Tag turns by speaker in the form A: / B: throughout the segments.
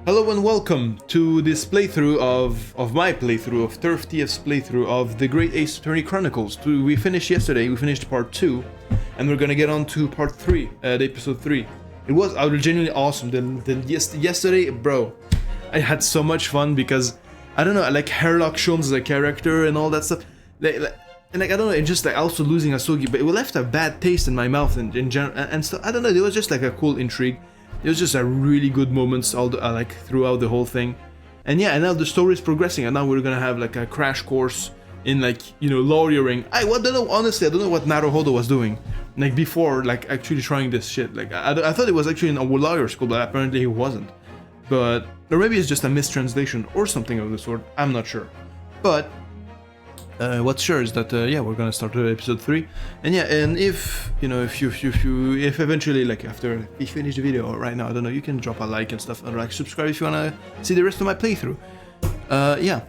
A: Hello and welcome to this playthrough of my playthrough, of Turf TF's playthrough of the Great Ace Attorney Chronicles. We finished yesterday, we finished part 2, and we're gonna get on to part 3, the episode 3. It was genuinely awesome. Yesterday, bro, I had so much fun because, I don't know, I like Sherlock Holmes as a character and all that stuff. And I don't know, and just like also losing Asogi, but it left a bad taste in my mouth in general, and so I don't know, it was just like a cool intrigue. It was just a really good moments like throughout the whole thing. And yeah, and now the story is progressing, and now we're gonna have like a crash course in like, you know, lawyering. I don't know, honestly, I don't know what Naruhodo was doing like before, like actually trying this shit. Like I thought it was actually in a lawyer school, but apparently he wasn't. But or maybe it's just a mistranslation or something of the sort. I'm not sure. But what's sure is that yeah, we're gonna start episode 3, and yeah, and if you know, if eventually, like after you finish the video or right now, I don't know, you can drop a like and stuff, and like subscribe if you wanna see the rest of my playthrough. Yeah,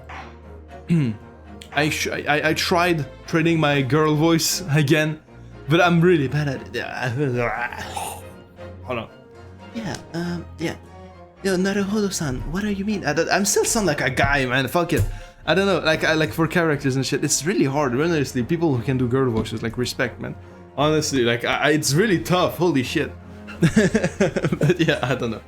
A: I tried trading my girl voice again, but I'm really bad at it. Hold on. Yeah, yeah. Yo, Naruhodo-san, what do you mean? I'm still sound like a guy, man. Fuck it. I don't know, like for characters and shit, it's really hard. Honestly, people who can do girl voices, like, respect, man. Honestly, like, it's really tough. Holy shit. But yeah, I don't know.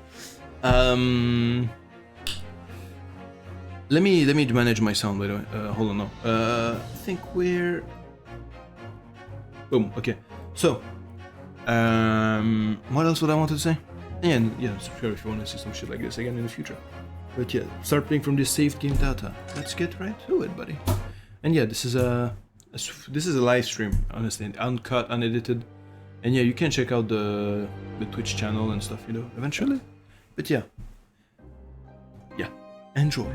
A: Let me manage my sound, by the way. Hold on, no. I think we're... Boom. Okay. So, what else would I want to say? And yeah, subscribe if you want to see some shit like this again in the future. But yeah, start playing from this saved game data. Let's get right to it, buddy. And yeah, this is a live stream, honestly, uncut, unedited. And yeah, you can check out the Twitch channel and stuff, you know, eventually. But yeah, enjoy.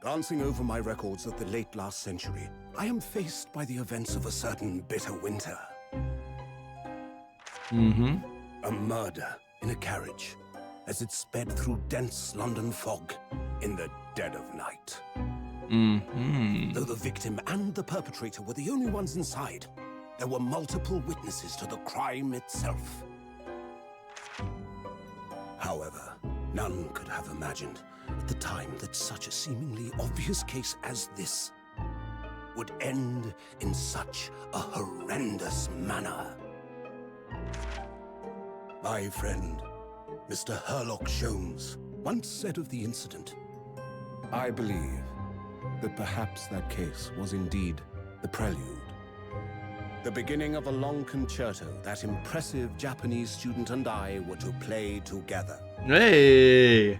B: Glancing over my records of the late last century, I am faced by the events of a certain bitter winter. A murder in a carriage, as it sped through dense London fog in the dead of night. Though the victim and the perpetrator were the only ones inside, there were multiple witnesses to the crime itself. However, none could have imagined at the time that such a seemingly obvious case as this would end in such a horrendous manner. My friend, Mr. Sherlock Holmes, once said of the incident,
C: I believe that perhaps that case was indeed the prelude.
B: the beginning of a long concerto that impressive Japanese student and I were to play together.
A: Hey!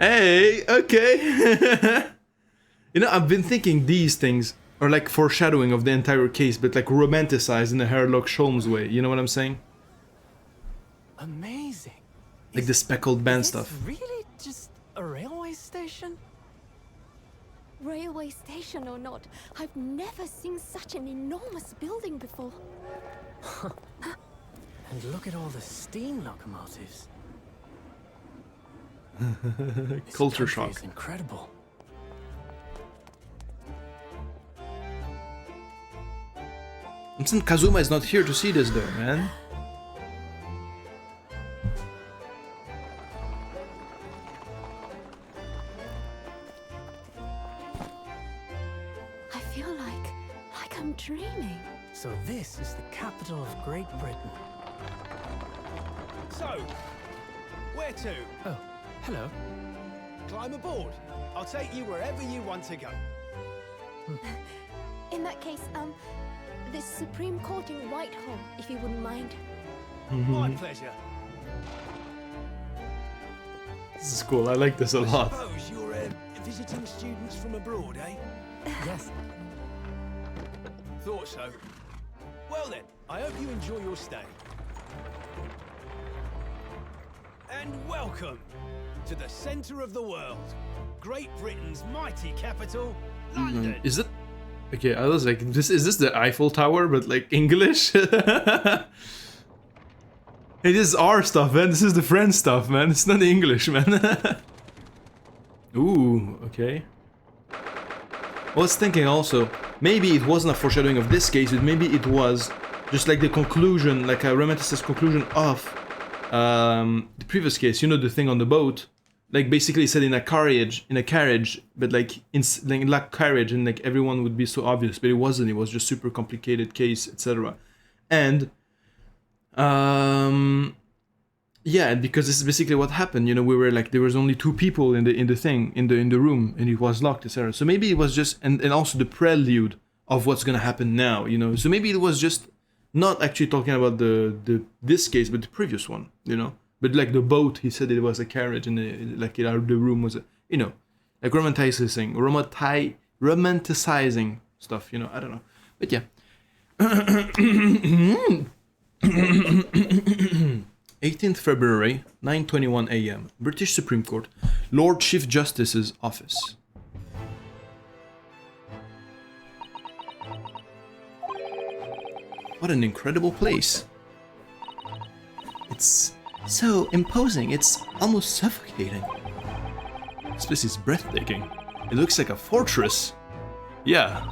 A: Hey, okay. You know, I've been thinking these things are like foreshadowing of the entire case, but like romanticized in a Sherlock Holmes way. You know what I'm saying?
D: Amazing.
A: Like the speckled band stuff.
D: Really just a railway station?
E: Railway station or not, I've never seen such an enormous building before.
D: And look at all the steam locomotives.
A: Culture
D: This country
A: shock.
D: is incredible.
A: I'm saying Kazuma is not here to see this though, man.
E: I feel like I'm dreaming.
D: So this is the capital of Great Britain.
F: So, where to?
D: Oh, hello.
F: Climb aboard. I'll take you wherever you want to go.
E: In that case, the Supreme Court in Whitehall, if you wouldn't mind.
F: My pleasure.
A: This is cool, I like this a lot.
F: Suppose you're visiting students from abroad, eh?
D: Yes.
F: Thought so. Well then, I hope you enjoy your stay. And welcome to the centre of the world, Great Britain's mighty capital, London.
A: Is it? Okay, I was like, is this the Eiffel Tower, but like English? Hey, this is our stuff, man. This is the French stuff, man. It's not English, man. Ooh, okay. I was thinking also, maybe it wasn't a foreshadowing of this case, but maybe it was just like the conclusion, like a romanticized conclusion of the previous case. You know, the thing on the boat, like basically said in a carriage, but like like carriage, and like everyone would be so obvious, but it wasn't. It was just super complicated case, etc. And yeah, because this is basically what happened. You know, we were like, there was only 2 people in the room, and it was locked, etc. So maybe it was just, and also the prelude of what's gonna happen now. You know, so maybe it was just not actually talking about this case, but the previous one. You know. But like the boat, he said it was a carriage, and the room was, you know, like romanticizing stuff, you know, I don't know. But yeah. 18th February, 9:21 a.m. British Supreme Court, Lord Chief Justice's office. What an incredible place. It's so imposing, it's almost suffocating. This place is breathtaking. It looks like a fortress. Yeah,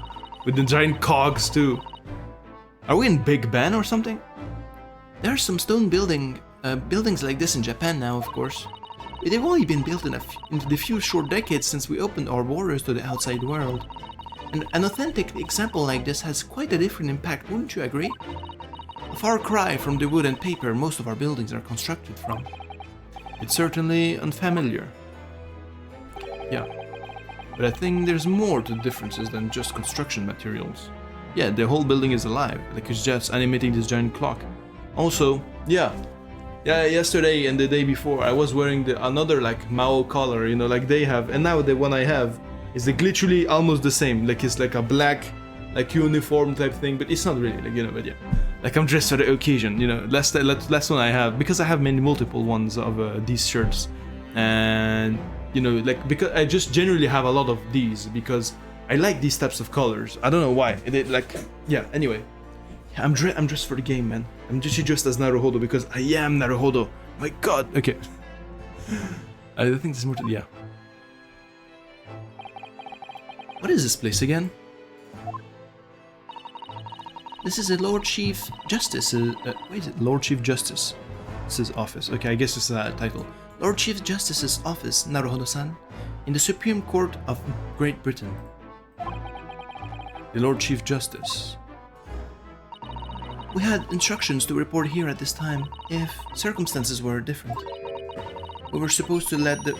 A: with the giant cogs too. Are we in Big Ben or something? There are some stone buildings like this in Japan now, of course. They've only been built in the few short decades since we opened our borders to the outside world. And an authentic example like this has quite a different impact, wouldn't you agree? A far cry from the wood and paper most of our buildings are constructed from. It's certainly unfamiliar. Yeah, but I think there's more to the differences than just construction materials. Yeah, the whole building is alive, like it's just animating this giant clock. Also, yeah, yesterday and the day before I was wearing another like Mao collar, you know, like they have, and now the one I have is like literally almost the same, like it's like a black like uniform type thing, but it's not really, like, you know, but yeah. Like I'm dressed for the occasion, you know. Last one I have, because I have multiple ones of these shirts, and you know, like because I just generally have a lot of these because I like these types of colors. I don't know why. Like yeah. Anyway, yeah, I'm dressed for the game, man. I'm just dressed as Naruhodo because I am Naruhodo. My God. Okay. I think there's more to yeah. What is this place again? This is a Lord Chief Justice. What is it? Lord Chief Justice. This is office. Okay, I guess this is a title. Lord Chief Justice's office, Naruhodo-san, in the Supreme Court of Great Britain. The Lord Chief Justice. We had instructions to report here at this time if circumstances were different. We were supposed to let the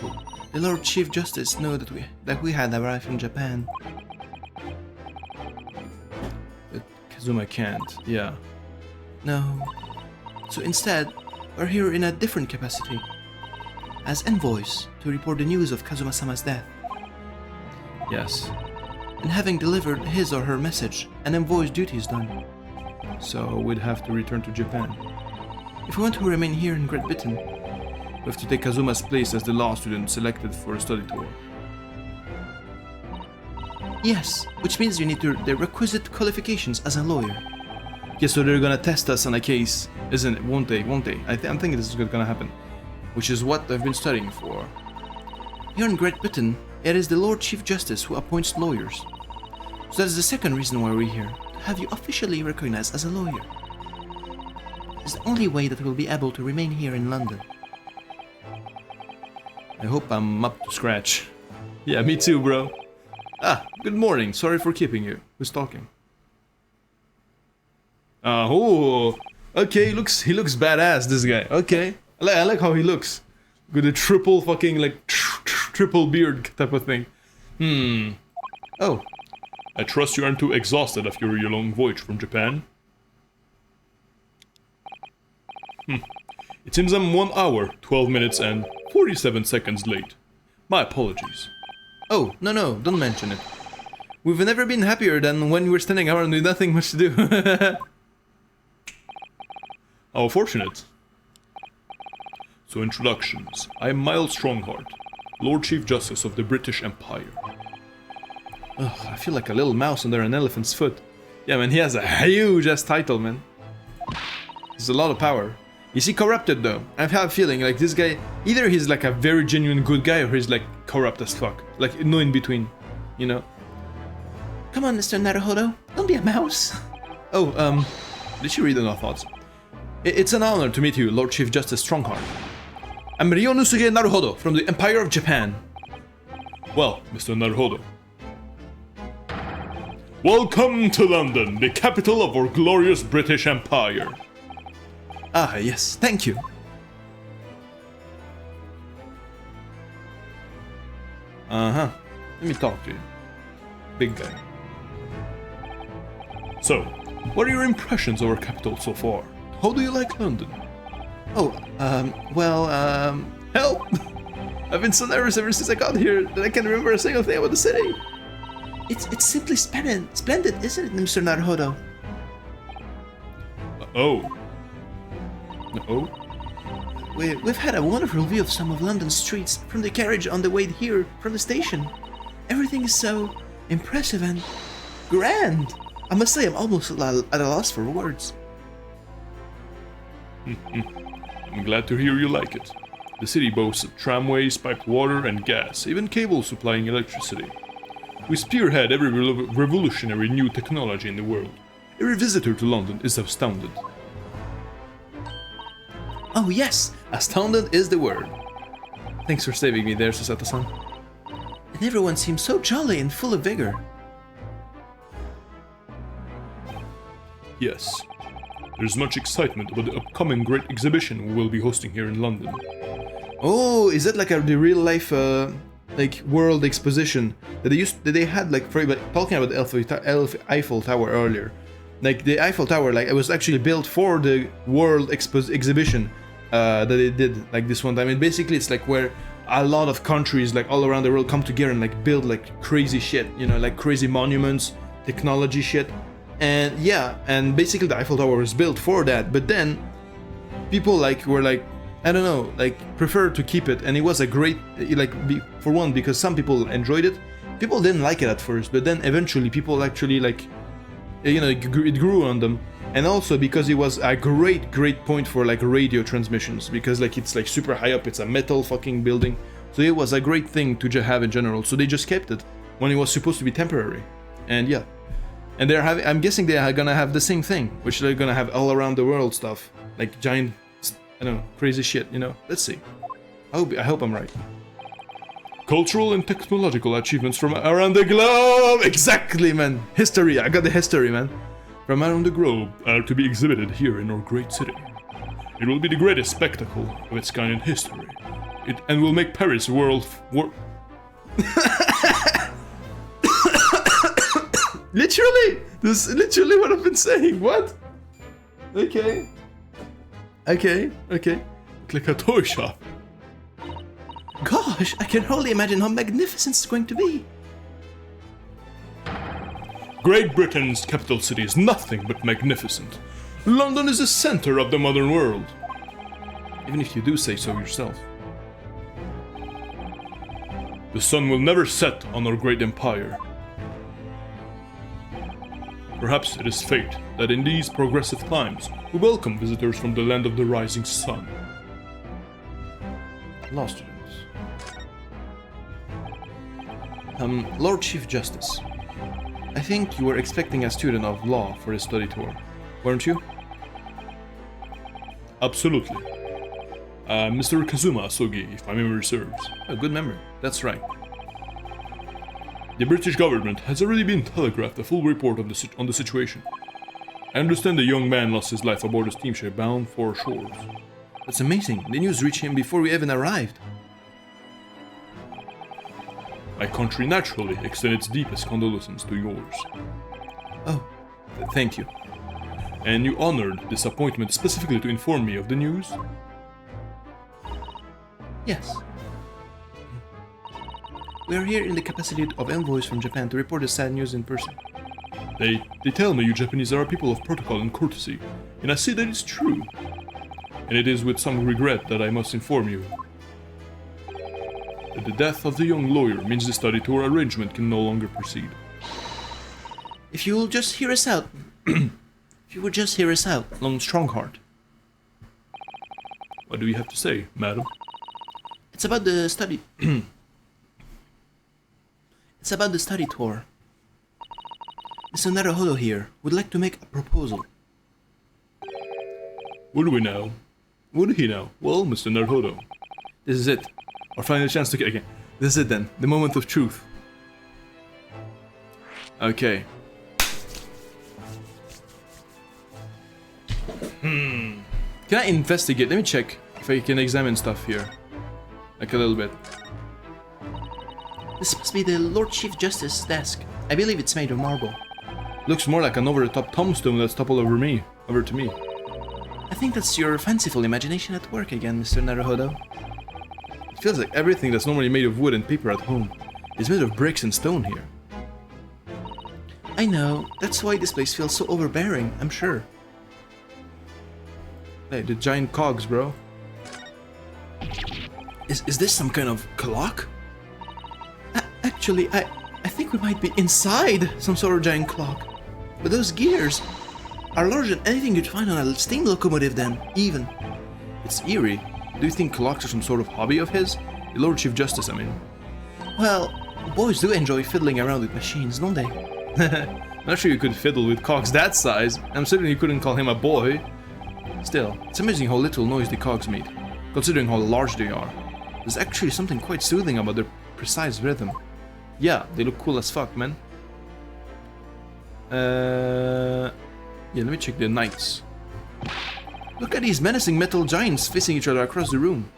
A: Lord Chief Justice know that we had arrived from Japan. Kazuma can't, yeah. No. So instead, we're here in a different capacity. As envoys to report the news of Kazuma-sama's death. Yes. And having delivered his or her message, an envoy's duty is done. So we'd have to return to Japan. If we want to remain here in Great Britain, we have to take Kazuma's place as the law student selected for a study tour. Yes, which means you need the requisite qualifications as a lawyer. Yeah, so they're gonna test us on a case, isn't it? Won't they? I'm thinking this is gonna happen. Which is what I've been studying for. Here in Great Britain, it is the Lord Chief Justice who appoints lawyers. So that is the second reason why we're here, to have you officially recognized as a lawyer. It's the only way that we'll be able to remain here in London. I hope I'm up to scratch. Yeah, me too, bro. Ah, good morning. Sorry for keeping you. Who's talking? Oh, okay. He looks badass. This guy. Okay, I like how he looks. With a triple fucking like triple beard type of thing. Oh, I trust you aren't too exhausted after your long voyage from Japan. It seems I'm 1 hour, 12 minutes, and 47 seconds late. My apologies. Oh, no, don't mention it. We've never been happier than when we're standing around with nothing much to do. How fortunate. So introductions. I am Miles Strongheart, Lord Chief Justice of the British Empire. Ugh, I feel like a little mouse under an elephant's foot. Yeah, man, he has a huge-ass title, man. He's a lot of power. Is he corrupted, though? I have a feeling, like, this guy... Either he's, like, a very genuine good guy, or he's, like, corrupt as fuck. Like, no in between. You know? Come on, Mr. Naruhodo. Don't be a mouse. Oh, did she read enough thoughts? It's an honor to meet you, Lord Chief Justice Strongheart. I'm Ryonosuke Naruhodo from the Empire of Japan.
G: Well, Mr. Naruhodo. Welcome to London, the capital of our glorious British Empire.
A: Ah, yes, thank you. Uh-huh. Let me talk to you. Big guy.
G: So, what are your impressions of our capital so far? How do you like London?
A: Oh, help! I've been so nervous ever since I got here that I can't remember a single thing about the city. It's simply splendid, isn't it, Mr. Naruhodo?
G: Oh. No?
A: We've had a wonderful view of some of London's streets from the carriage on the way here from the station. Everything is so impressive and grand. I must say I'm almost at a loss for words.
G: I'm glad to hear you like it. The city boasts of tramways, piped water and gas, even cables supplying electricity. We spearhead every revolutionary new technology in the world. Every visitor to London is astounded.
A: Oh yes, astounded is the word. Thanks for saving me there, Susato-san. And everyone seems so jolly and full of vigor.
G: Yes. There's much excitement about the upcoming great exhibition we will be hosting here in London.
A: Oh, is that like the real life like world exposition that they had like talking about the Eiffel Tower earlier? Like the Eiffel Tower, like it was actually built for the world exhibition that they did like this one time. And basically it's like where a lot of countries like all around the world come together and like build like crazy shit, you know, like crazy monuments, technology shit. And yeah, and basically the Eiffel Tower was built for that, but then people like were like, I don't know, like preferred to keep it, and it was a great, like, for one, because some people enjoyed it. People didn't like it at first, but then eventually people actually like, you know, it grew on them. And also because it was a great point for like radio transmissions, because like it's like super high up, it's a metal fucking building, so it was a great thing to just have in general. So they just kept it when it was supposed to be temporary. And yeah, and I'm guessing they are gonna have the same thing, which they're gonna have all around the world stuff, like giant, I don't know, crazy shit, you know. Let's see. I hope I'm right.
G: Cultural and technological achievements from around the globe!
A: Exactly, man. History. I got the history, man.
G: From around the globe are to be exhibited here in our great city. It will be the greatest spectacle of its kind in history. And will make Paris
A: Literally! This is literally what I've been saying. What? Okay.
G: like a toy shop.
A: Gosh, I can hardly imagine how magnificent it's going to be.
G: Great Britain's capital city is nothing but magnificent. London is the center of the modern world.
A: Even if you do say so yourself.
G: The sun will never set on our great empire. Perhaps it is fate that in these progressive times we welcome visitors from the land of the rising sun.
A: Law students. Lord Chief Justice. I think you were expecting a student of law for this study tour, weren't you?
G: Absolutely. Mr. Kazuma Asogi, if my memory serves.
A: Oh, good memory. That's right.
G: The British government has already been telegraphed a full report on the situation. I understand the young man lost his life aboard a steamship bound for shores.
A: That's amazing. The news reached him before we even arrived.
G: My country naturally extends its deepest condolences to yours.
A: Oh, thank you.
G: And you honored this appointment specifically to inform me of the news?
A: Yes. We are here in the capacity of envoys from Japan to report the sad news in person.
G: They tell me you Japanese are a people of protocol and courtesy, and I see that it's true. And it is with some regret that I must inform you that the death of the young lawyer means the study tour arrangement can no longer proceed.
A: If you will just hear us out. If you would just hear us out, Lone Strongheart.
G: What do you have to say, madam?
A: It's about the study. It's about the study tour. Mr. Naruhodo here would like to make a proposal.
G: Would we now? Would he now? Well, Mr. Naruhodo.
A: This is it. Or finally a chance to... Okay, this is it then. The moment of truth. Okay. Can I investigate? Let me check if I can examine stuff here. Like a little bit.
H: This must be the Lord Chief Justice's desk. I believe it's made of marble.
A: Looks more like an over-the-top tombstone that's toppled over to me.
H: I think that's your fanciful imagination at work again, Mr. Naruhodo.
A: It feels like everything that's normally made of wood and paper at home is made of bricks and stone here.
H: I know. That's why this place feels so overbearing, I'm sure.
A: Hey, the giant cogs, bro. Is this some kind of clock?
H: Actually, I think we might be inside some sort of giant clock. But those gears are larger than anything you'd find on a steam locomotive then, even.
A: It's eerie. Do you think clocks are some sort of hobby of his? The Lord Chief Justice, I mean.
H: Well, boys do enjoy fiddling around with machines, don't they?
A: I'm not sure you could fiddle with cogs that size. I'm certain you couldn't call him a boy. Still, it's amazing how little noise the cogs make, considering how large they are. There's actually something quite soothing about their precise rhythm. Yeah, they look cool as fuck, man. Yeah, let me check the knights.
H: Look at these menacing metal giants facing each other across the room.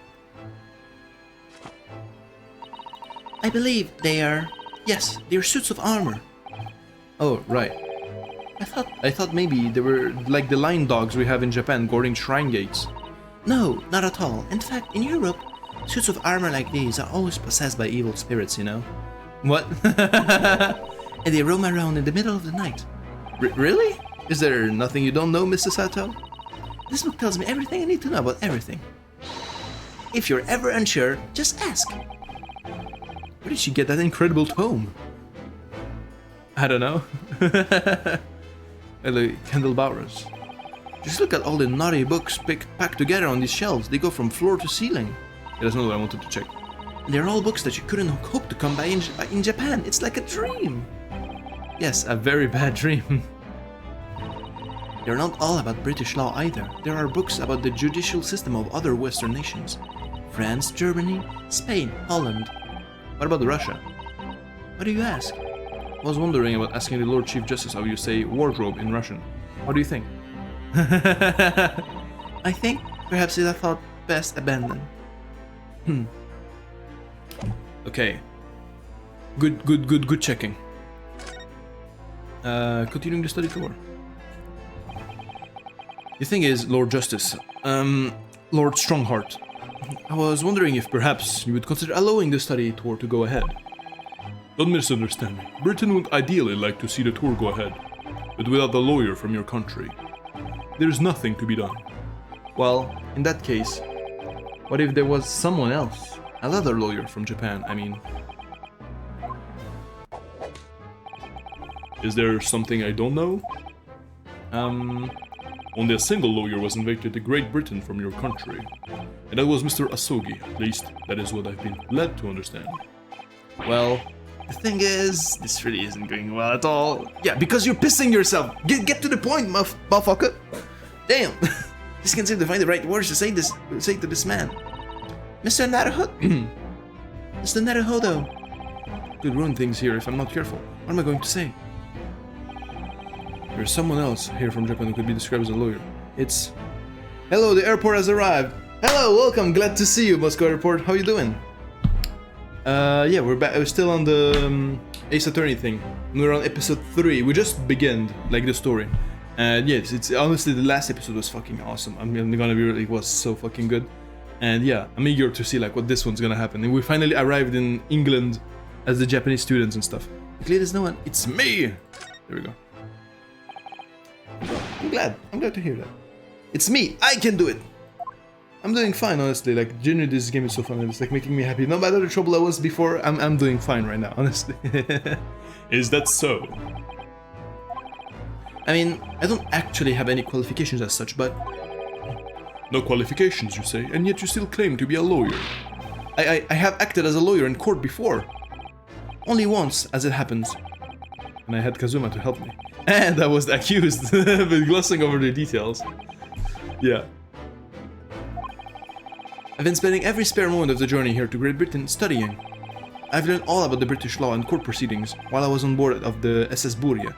H: I believe they are... Yes, they are suits of armor.
A: Oh, right. I thought maybe they were like the lion dogs we have in Japan guarding shrine gates.
H: No, not at all. In fact, in Europe, suits of armor like these are always possessed by evil spirits, you know?
A: What?
H: And they roam around in the middle of the night.
A: Really? Is there nothing you don't know, Mr. Sato?
H: This book tells me everything I need to know about everything. If you're ever unsure, just ask.
A: Where did she get that incredible tome? I don't know. The candelabras.
H: Just look at all the naughty books packed together on these shelves. They go from floor to ceiling.
A: Yeah, that's not what I wanted to check.
H: And they're all books that you couldn't hope to come by in Japan. It's like a dream.
A: Yes, a very bad dream.
H: They're not all about British law either. There are books about the judicial system of other Western nations. France, Germany, Spain, Holland.
A: What about Russia?
H: What do you ask?
A: I was wondering about asking the Lord Chief Justice how you say wardrobe in Russian. What do you think?
H: I think perhaps it I thought best abandon.
A: Okay. Good checking. Continuing the study tour. The thing is, Lord Justice, Lord Strongheart, I was wondering if perhaps you would consider allowing the study tour to go ahead.
G: Don't misunderstand me. Britain would ideally like to see the tour go ahead, but without a lawyer from your country, there's nothing to be done.
A: Well, in that case, what if there was someone else? Another lawyer from Japan, I mean.
G: Is there something I don't know? Only a single lawyer was invited to Great Britain from your country, and that was Mr. Asogi. At least, that is what I've been led to understand.
A: Well, the thing is, this really isn't going well at all. Yeah, because you're pissing yourself. Get to the point, motherfucker.
H: Damn. Just can't seem to find the right words to say to this man. Mr. Naruhodo. Mr. Naruhodo.
A: Could ruin things here if I'm not careful. What am I going to say? There's someone else here from Japan who could be described as a lawyer. It's... Hello, the airport has arrived. Hello, welcome. Glad to see you, Moscow Airport. How you doing? Yeah, we're back. We're still on the Ace Attorney thing. We're on episode 3. We just began, like, the story. And yes, it's honestly the last episode was fucking awesome. I'm gonna be real, it was so fucking good. And yeah, I'm eager to see like what this one's gonna happen. And we finally arrived in England as the Japanese students and stuff.
H: Luckily there's no one.
A: It's me! There we go. I'm glad to hear that. It's me! I can do it! I'm doing fine, honestly. Like, genuinely, this game is so fun. It's like making me happy. No matter the trouble I was before, I'm doing fine right now, honestly.
G: Is that so?
H: I mean, I don't actually have any qualifications as such, but...
G: No qualifications, you say, and yet you still claim to be a lawyer.
A: I have acted as a lawyer in court before.
H: Only once, as it happens.
A: And I had Kazuma to help me. And I was accused, but glossing over the details. Yeah.
H: I've been spending every spare moment of the journey here to Great Britain studying. I've learned all about the British law and court proceedings while I was on board of the SS Buria.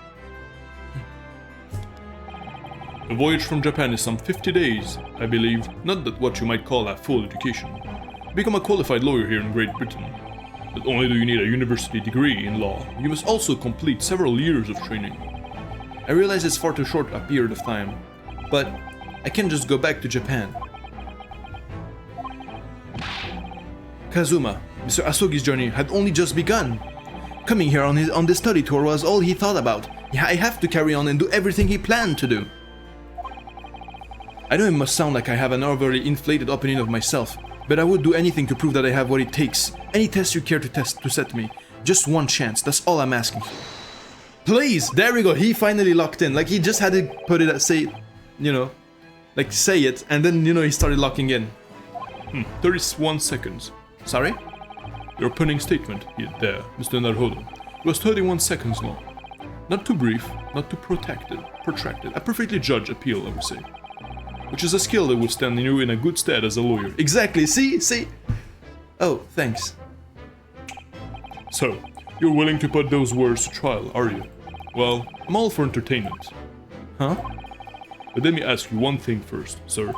G: The voyage from Japan is some 50 days, I believe, not that what you might call a full education. Become a qualified lawyer here in Great Britain. Not only do you need a university degree in law, you must also complete several years of training.
H: I realize it's far too short a period of time, but I can't just go back to Japan. Kazuma, Mr. Asogi's journey had only just begun. Coming here on the study tour was all he thought about. I have to carry on and do everything he planned to do. I know it must sound like I have an overly inflated opinion of myself, but I would do anything to prove that I have what it takes. Any test you care to set me. Just one chance, that's all I'm asking for. Please! There we go, he finally locked in. Like, he just had to put it, say it, and then, he started locking in.
G: 31 seconds.
H: Sorry?
G: Your opening statement here, there, Mr. Naruhodo, was 31 seconds long. Not too brief, not too protracted. A perfectly judged appeal, I would say. Which is a skill that would stand you in a good stead as a lawyer.
H: Exactly, see? Oh, thanks.
G: So, you're willing to put those words to trial, are you? Well, I'm all for entertainment.
H: Huh?
G: But let me ask you one thing first, sir.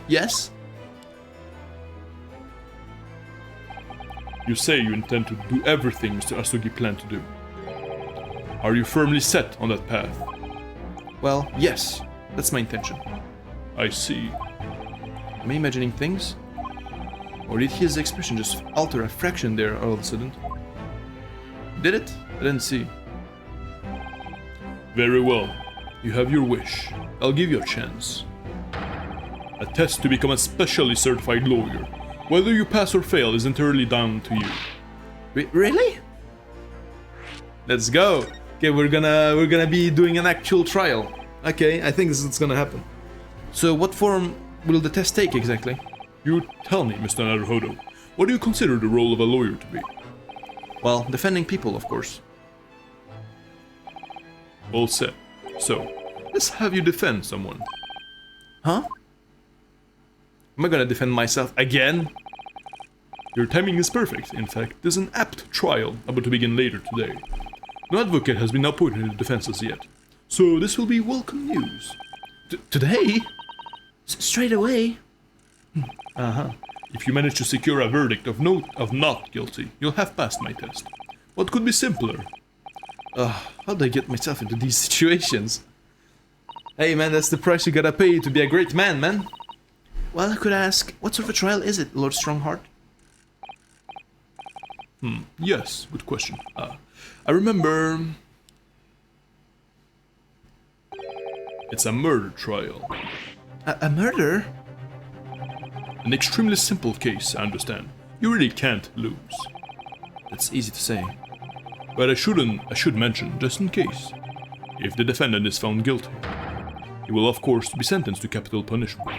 H: Yes?
G: You say you intend to do everything Mr. Asogi planned to do. Are you firmly set on that path?
H: Well, yes. That's my intention.
G: I see.
H: Am I imagining things? Or did his expression just alter a fraction there all of a sudden? Did it? I didn't see.
G: Very well. You have your wish. I'll give you a chance. A test to become a specially certified lawyer. Whether you pass or fail is entirely down to you.
H: Really? Let's go. Okay, we're gonna be doing an actual trial. Okay, I think this is gonna happen. So what form will the test take exactly?
G: You tell me, Mr. Naruhodo. What do you consider the role of a lawyer to be?
H: Well, defending people, of course.
G: All set. So, let's have you defend someone.
H: Huh? Am I gonna defend myself again?
G: Your timing is perfect. In fact, there's an apt trial about to begin later today. No advocate has been appointed in the defense as yet. So this will be welcome news.
H: Today? Straight away?
G: If you manage to secure a verdict of not guilty, you'll have passed my test. What could be simpler?
H: How do I get myself into these situations? Hey man, that's the price you gotta pay to be a great man, man. Well, I could ask, what sort of a trial is it, Lord Strongheart?
G: Yes, good question. I remember... It's a murder trial.
H: A murder?
G: An extremely simple case, I understand. You really can't lose.
H: That's easy to say.
G: But I should mention, just in case, if the defendant is found guilty, he will of course be sentenced to capital punishment.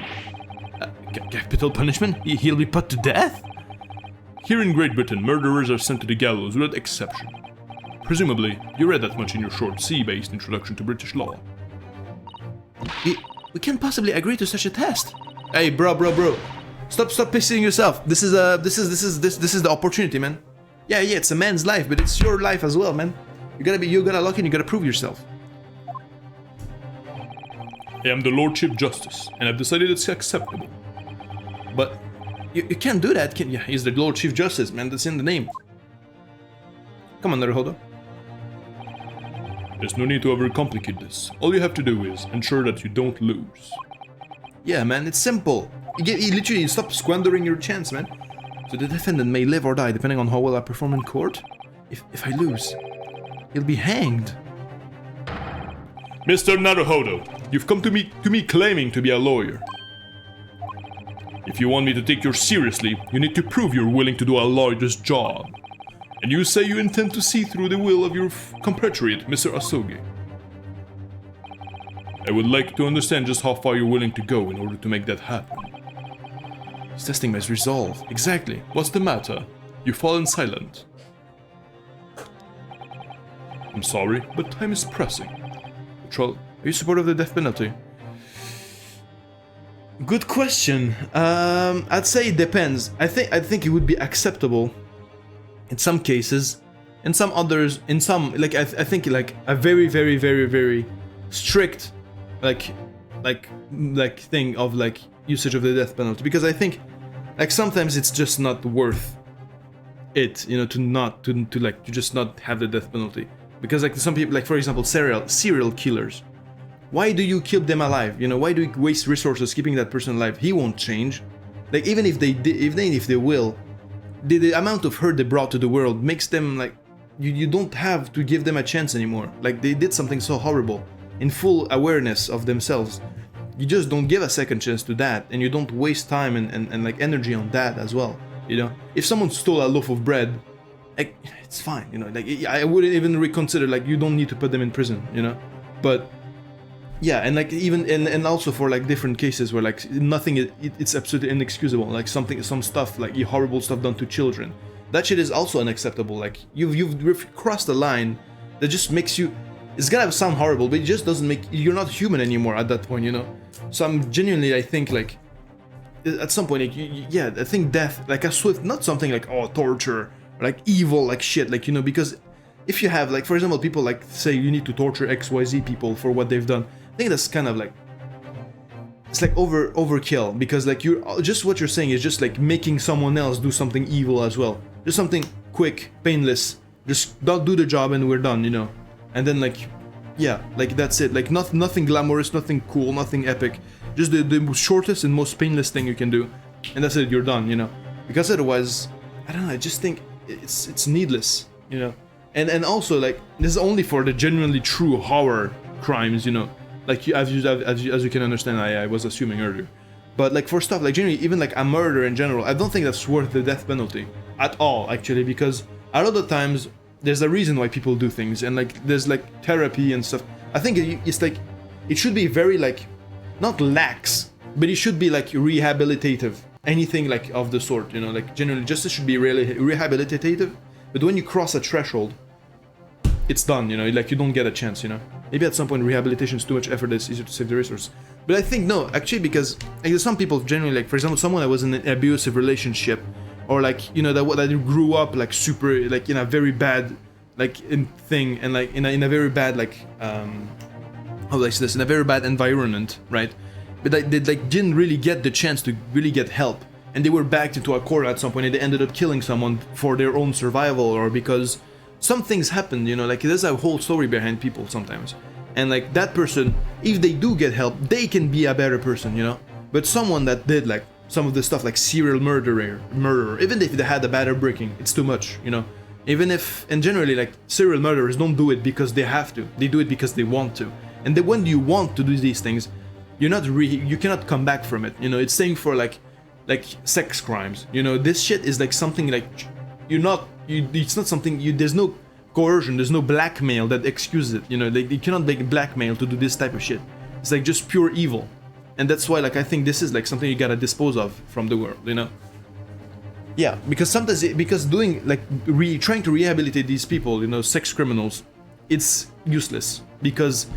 H: Capital punishment? He'll be put to death?
G: Here in Great Britain, murderers are sent to the gallows without exception. Presumably, you read that much in your short C-based introduction to British law.
H: We can't possibly agree to such a test. Hey, bro. Stop pissing yourself. This is the opportunity, man. Yeah, it's a man's life, but it's your life as well, man. You gotta lock in, you gotta prove yourself.
G: I am the Lord Chief Justice, and I've decided it's acceptable.
H: But you can't do that, can you? He's the Lord Chief Justice, man. That's in the name. Come on, Naruhodo.
G: There's no need to overcomplicate this. All you have to do is ensure that you don't lose.
H: Yeah, man, it's simple. You literally stop squandering your chance, man. So the defendant may live or die depending on how well I perform in court. If I lose, he'll be hanged.
G: Mr. Naruhodo, you've come to me claiming to be a lawyer. If you want me to take you seriously, you need to prove you're willing to do a lawyer's job. And you say you intend to see through the will of your compatriot, Mr. Asogi. I would like to understand just how far you're willing to go in order to make that happen.
H: He's testing my resolve.
G: Exactly. What's the matter? You've fallen silent. I'm sorry, but time is pressing.
H: Troll, are you supportive of the death penalty?
A: Good question. I'd say it depends. I think it would be acceptable in some cases, in some others, in some like I think like a very strict like thing of like usage of the death penalty, because I think like sometimes it's just not worth it, you know, to just not have the death penalty, because like some people, like for example serial killers, why do you keep them alive? You know, why do you waste resources keeping that person alive? He won't change. Like even if they if they will, the amount of hurt they brought to the world makes them like you don't have to give them a chance anymore. Like they did something so horrible in full awareness of themselves. You just don't give a second chance to that, and you don't waste time and like energy on that as well. You know, if someone stole a loaf of bread, like it's fine. You know, like I wouldn't even reconsider. Like you don't need to put them in prison. You know, but yeah, and like even and also for like different cases where like nothing it's absolutely inexcusable. Like some stuff like horrible stuff done to children. That shit is also unacceptable. Like you've crossed a line that just makes you. It's gonna sound horrible, but it just doesn't make you're not human anymore at that point, you know. So I'm genuinely, I think like at some point, like, yeah, I think death, like a swift, not something like torture, or like evil, like shit, like, you know, because if you have like, for example, people like say you need to torture XYZ people for what they've done, I think that's kind of like it's like overkill, because like you're just what you're saying is just like making someone else do something evil as well, just something quick, painless, just don't do the job and we're done, you know. And then like, yeah, like that's it. Like nothing glamorous, nothing cool, nothing epic. Just the shortest and most painless thing you can do, and that's it. You're done, you know. Because otherwise, I don't know. I just think it's needless, you know. And also like this is only for the genuinely true horror crimes, you know. Like as you can understand, I was assuming earlier. But like for stuff like generally, even like a murder in general, I don't think that's worth the death penalty at all, actually, because a lot of times. There's a reason why people do things, and like there's like therapy and stuff. I think it's like it should be very like not lax, but it should be like rehabilitative, anything like of the sort, you know. Like generally justice should be really rehabilitative, but when you cross a threshold, it's done, you know. Like you don't get a chance, you know. Maybe at some point rehabilitation is too much effort, it's easier to save the resource. But I think no, actually, because like, some people generally, like for example, someone that was in an abusive relationship, or like, you know, that grew up like super like in a very bad like thing, and like in a very bad like how do I say this, in a very bad environment, right? But like, they like didn't really get the chance to really get help, and they were backed into a corner at some point, and they ended up killing someone for their own survival, or because some things happened, you know. Like there's a whole story behind people sometimes, and like that person, if they do get help, they can be a better person, you know. But someone that did like some of the stuff like serial murderer, even if they had a bad upbringing, it's too much, you know. Even if, and generally like serial murderers don't do it because they have to, they do it because they want to. And then when you want to do these things, you cannot come back from it, you know. It's same for like sex crimes, you know. This shit is like something like it's not something there's no coercion, there's no blackmail that excuses it, you know. Like you cannot make blackmail to do this type of shit. It's like just pure evil. And that's why, like, I think this is like something you gotta dispose of from the world, you know? Yeah, because sometimes, because doing, like, trying to rehabilitate these people, you know, sex criminals, it's useless. Because,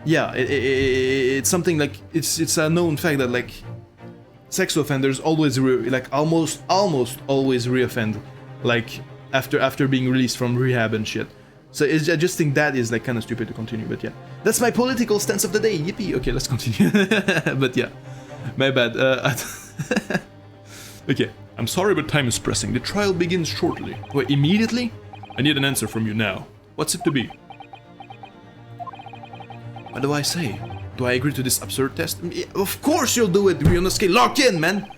A: yeah, it's something like, it's a known fact that, like, sex offenders always, almost always reoffend, like, after being released from rehab and shit. So I just think that is like kind of stupid to continue, but yeah. That's my political stance of the day, yippee! Okay, let's continue. But yeah, my bad.
G: Okay, I'm sorry, but time is pressing. The trial begins shortly.
A: Wait, immediately?
G: I need an answer from you now. What's it to be?
A: What do I say? Do I agree to this absurd test? Of course you'll do it, we're on the scale. Lock in, man!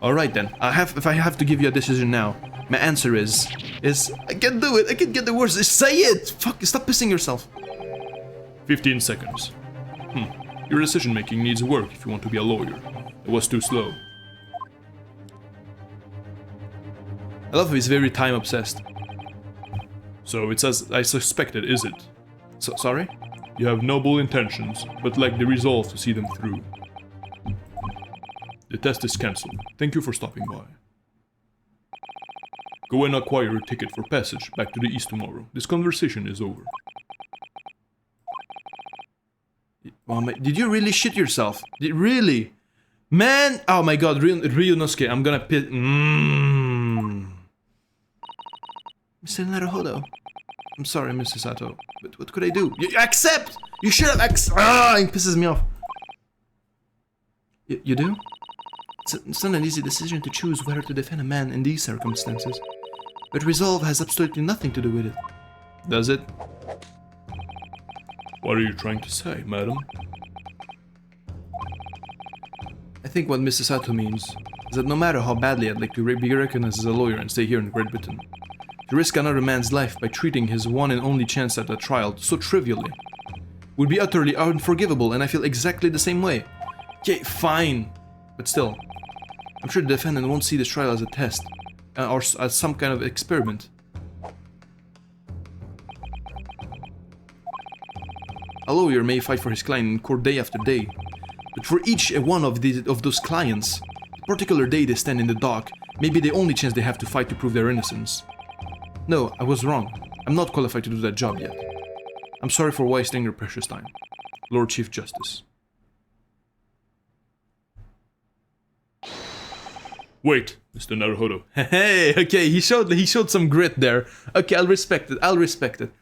A: Alright then, if I have to give you a decision now, my answer is I can do it. I can get the words. Say it. Fuck. Stop pissing yourself.
G: 15 seconds. Your decision making needs work if you want to be a lawyer. It was too slow.
A: I love how he's very time obsessed.
G: So it's as I suspected, is it?
A: So sorry?
G: You have noble intentions, but lack the resolve to see them through. The test is cancelled. Thank you for stopping by. Go and acquire a ticket for passage back to the east tomorrow. This conversation is over.
A: Oh, did you really shit yourself? Really?
H: Man! Oh my god, Ryunosuke, I'm gonna pit. Mr. Naruhodo. I'm sorry, Mr. Sato, but what could I do? You accept! You should have it pisses me off. You do? It's not an easy decision to choose whether to defend a man in these circumstances. But resolve has absolutely nothing to do with it. Does it?
G: What are you trying to say, madam?
H: I think what Mr. Sato means is that no matter how badly I'd like to be recognized as a lawyer and stay here in Great Britain, to risk another man's life by treating his one and only chance at a trial so trivially would be utterly unforgivable, and I feel exactly the same way. Okay, fine. But still, I'm sure the defendant won't see this trial as a test, or as some kind of experiment. A lawyer may fight for his client in court day after day, but for each one of those clients, the particular day they stand in the dock may be the only chance they have to fight to prove their innocence. No, I was wrong. I'm not qualified to do that job yet. I'm sorry for wasting your precious time, Lord Chief Justice.
G: Wait, Mr. Naruhodo.
H: Hey, okay, he showed some grit there. Okay, I'll respect it. I'll respect it.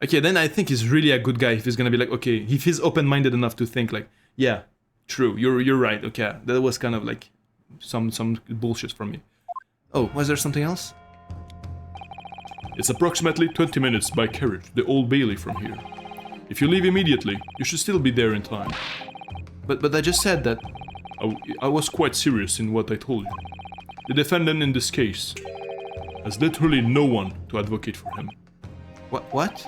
H: Okay, then I think he's really a good guy if he's gonna be like, okay, if he's open-minded enough to think like, yeah, true, you're right, okay, that was kind of like some bullshit from me. Oh, was there something else?
G: It's approximately 20 minutes by carriage to the Old Bailey from here. If you leave immediately, you should still be there in time.
H: But I just said that.
G: I was quite serious in what I told you. The defendant in this case has literally no one to advocate for him.
H: What?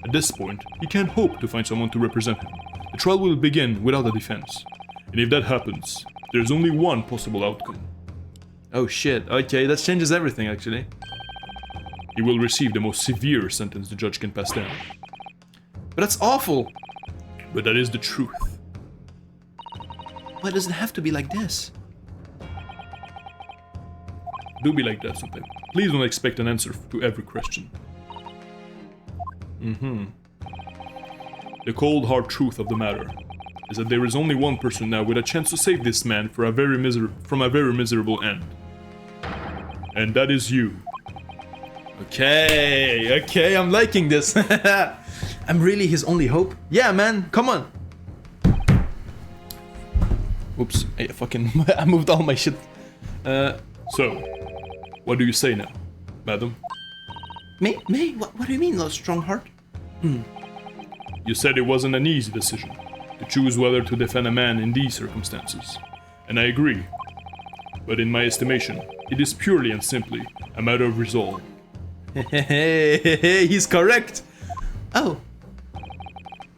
G: At this point, he can't hope to find someone to represent him. The trial will begin without a defense. And if that happens, there's only one possible outcome.
H: Oh shit, okay, that changes everything actually.
G: He will receive the most severe sentence the judge can pass down.
H: But that's awful!
G: But that is the truth.
H: Why does it have to be like this?
G: Do be like that sometimes. Please don't expect an answer to every question. The cold hard truth of the matter is that there is only one person now with a chance to save this man from a very miserable end. And that is you.
H: Okay, I'm liking this. I'm really his only hope? Yeah, man, come on. Oops, I moved all my shit.
G: So, what do you say now, madam?
H: Me? What do you mean, Lord Strongheart?
G: You said it wasn't an easy decision to choose whether to defend a man in these circumstances, and I agree. But in my estimation, it is purely and simply a matter of resolve.
H: Hey, he's correct. Oh.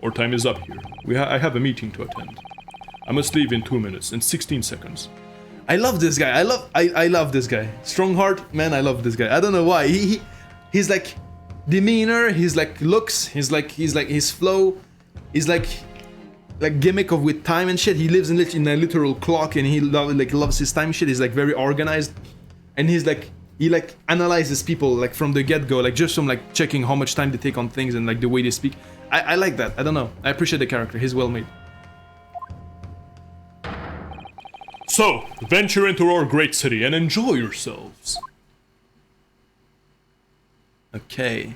G: Our time is up here. I have a meeting to attend. I must leave in 2 minutes and 16 seconds.
H: I love this guy. I love this guy. Strongheart, man, I love this guy. I don't know why. He's like demeanor, he's like looks, he's like his flow, he's like gimmick of with time and shit. He lives in a literal clock and he loves his time shit. He's like very organized, and he analyzes people like from the get-go, like just from like checking how much time they take on things and like the way they speak. I like that. I don't know. I appreciate the character. He's well made.
G: So, venture into our great city and enjoy yourselves.
H: Okay.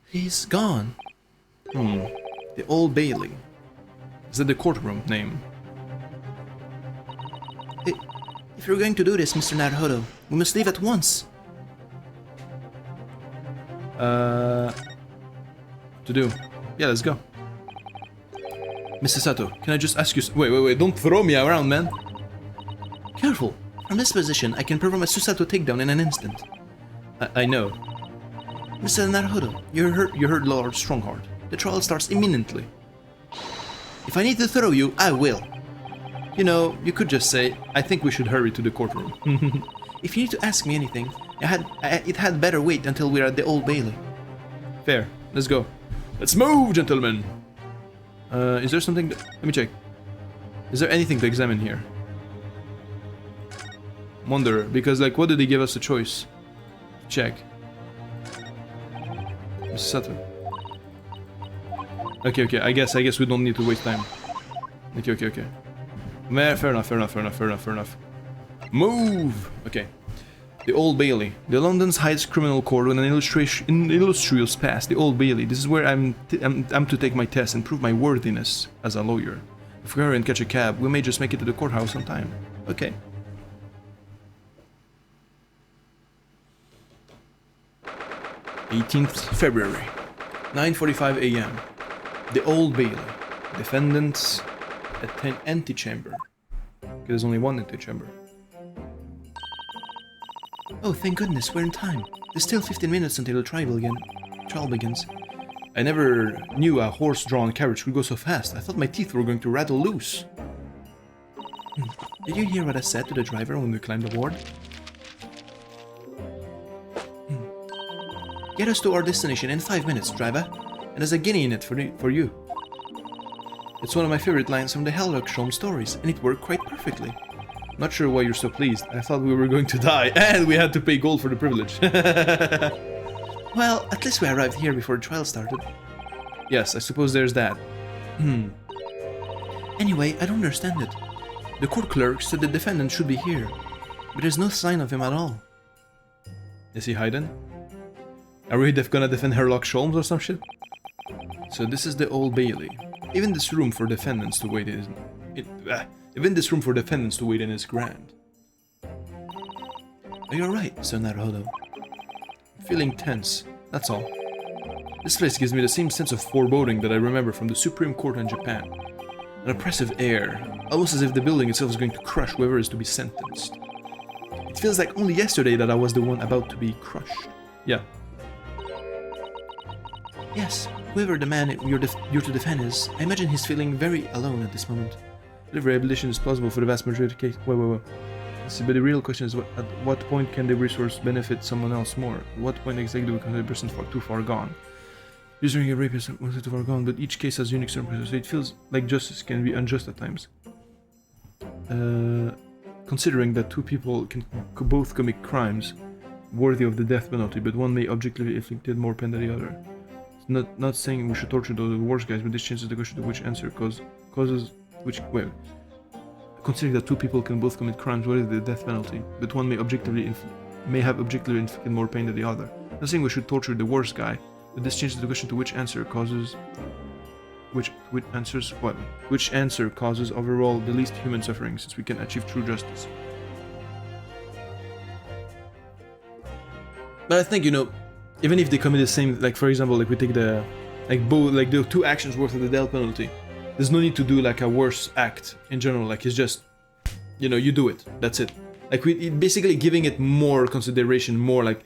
H: He's gone. The Old Bailey. Is that the courtroom name? If you're going to do this, Mr. Naruhodo, we must leave at once. To do. Yeah, let's go. Mr. Sato, can I just ask you... Wait, don't throw me around, man. Careful. From this position, I can perform a Susato takedown in an instant. I know. Mr. Naruhodo, you heard Lord Strongheart. The trial starts imminently. If I need to throw you, I will. You know, you could just say, I think we should hurry to the courtroom. If you need to ask me anything, it had better wait until we're at the Old Bailey. Fair. Let's go.
G: Let's move, gentlemen!
H: Is there something... Let me check. Is there anything to examine here? Wonder, because like, what did they give us a choice? Check. Mr. Sato.
A: Okay, okay, I guess we don't need to waste time. Okay, okay, okay. Fair enough. Move! Okay. The Old Bailey. The London's highest criminal court with an illustrious past. The Old Bailey. This is where I'm to take my test and prove my worthiness as a lawyer. If we hurry and catch a cab, we may just make it to the courthouse on time. Okay. February, 9:45 a.m. The Old Bailey. Defendants antechamber. There's only one antechamber. Oh, thank goodness, we're in time. There's still 15 minutes until the trial begins. I never knew a horse-drawn carriage could go so fast. I thought my teeth were going to rattle loose. Did you hear what I said to the driver when we climbed aboard? Get us to our destination in 5 minutes, driver. And there's a guinea in it for you. It's one of my favorite lines from the Hellrock stories, and it worked quite perfectly. Not sure why you're so pleased. I thought we were going to die, and we had to pay gold for the privilege. Well, at least we arrived here before the trial started. Yes, I suppose there's that. Anyway, I don't understand it. The court clerk said the defendant should be here, but there's no sign of him at all. Is he hiding? Are we gonna defend Sherlock Holmes or some shit? So this is the Old Bailey. Even this room for defendants to wait in is grand. Oh, you're right, Sir Naruhodo. I'm feeling tense, that's all. This place gives me the same sense of foreboding that I remember from the Supreme Court in Japan. An oppressive air, almost as if the building itself is going to crush whoever is to be sentenced. It feels like only yesterday that I was the one about to be crushed. Yeah. Yes, whoever the man you're to defend is, I imagine he's feeling very alone at this moment. Delivery abolition is plausible for the vast majority of cases. Wait. But the real question is, at what point can the resource benefit someone else more? At what point exactly do we consider a person too far gone? Usually a rapist was too far gone, but each case has unique circumstances, so it feels like justice can be unjust at times. Considering that two people can both commit crimes worthy of the death penalty, but one may objectively inflicted more pain than the other. It's not saying we should torture the worst guys, but this changes the question to which answer causes which. Well, considering that two people can both commit crimes worthy of the death penalty, but one may have objectively inflicted more pain than the other. Not saying we should torture the worst guy, but this changes the question to which answer causes which answer causes overall the least human suffering, since we can achieve true justice. But I think, even if they commit the same, like for example, like we take the the two actions worth of the death penalty, there's no need to do like a worse act in general. Like it's just, you do it. That's it. Like basically giving it more consideration, more like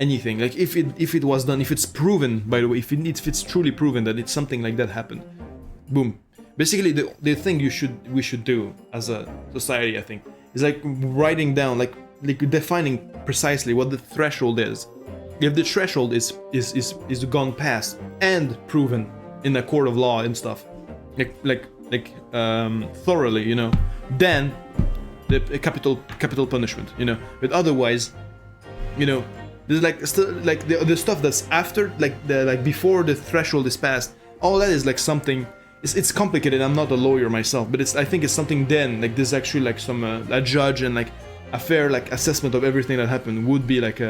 A: anything. Like if it was done, if it's proven, by the way, if it's truly proven that it's something like that happened, boom. Basically, the thing we should do as a society, I think, is like writing down, like defining precisely what the threshold is. If the threshold is gone past and proven in a court of law and stuff, thoroughly, then the capital punishment, But otherwise, there's like still like the stuff that's after, before the threshold is passed. All that is like something. It's complicated. I'm not a lawyer myself, but I think it's something. Then like there's actually like some a judge and like a fair like assessment of everything that happened would be like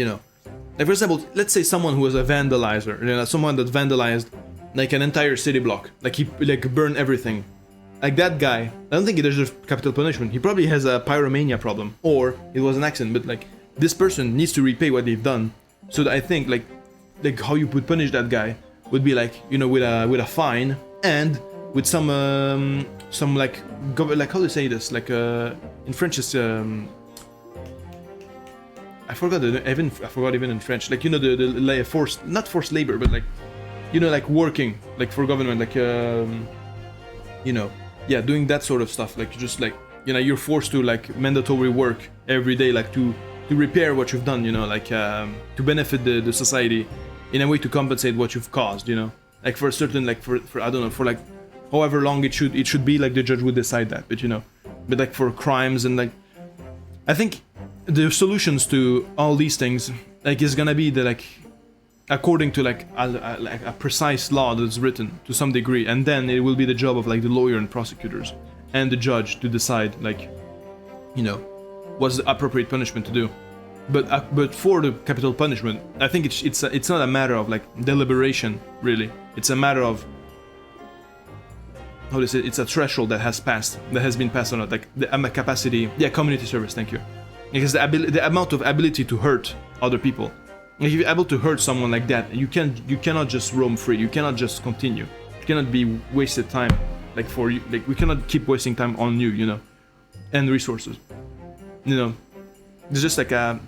A: like for example, let's say someone who was a vandalizer, someone that vandalized like an entire city block, like he like burned everything. Like that guy, I don't think he deserves capital punishment. He probably has a pyromania problem, or it was an accident. But like this person needs to repay what they've done. So that I think like how you would punish that guy would be like with a fine and with some like how do you say this, like in French it's I forgot even in French, like the forced, not forced labor, but like like working like for government, like doing that sort of stuff, like just like you're forced to like mandatory work every day, like to repair what you've done, like to benefit the society in a way to compensate what you've caused, like for a certain, like for I don't know, for like however long it should be, like the judge would decide that, but like for crimes and like I think the solutions to all these things like is gonna be the like according to like a precise law that's written to some degree, and then it will be the job of like the lawyer and prosecutors and the judge to decide, like, you know, what's the appropriate punishment to do. But for the capital punishment, I think it's not a matter of like deliberation, really. It's a matter of, how do you say, it's a threshold that has been passed on, like the capacity, yeah, community service, thank you. Because the amount of ability to hurt other people. If you're able to hurt someone like that, you cannot just roam free. You cannot just continue. You cannot be wasted time, like for you. Like we cannot keep wasting time on you, you know, and resources. You know, it's just like a,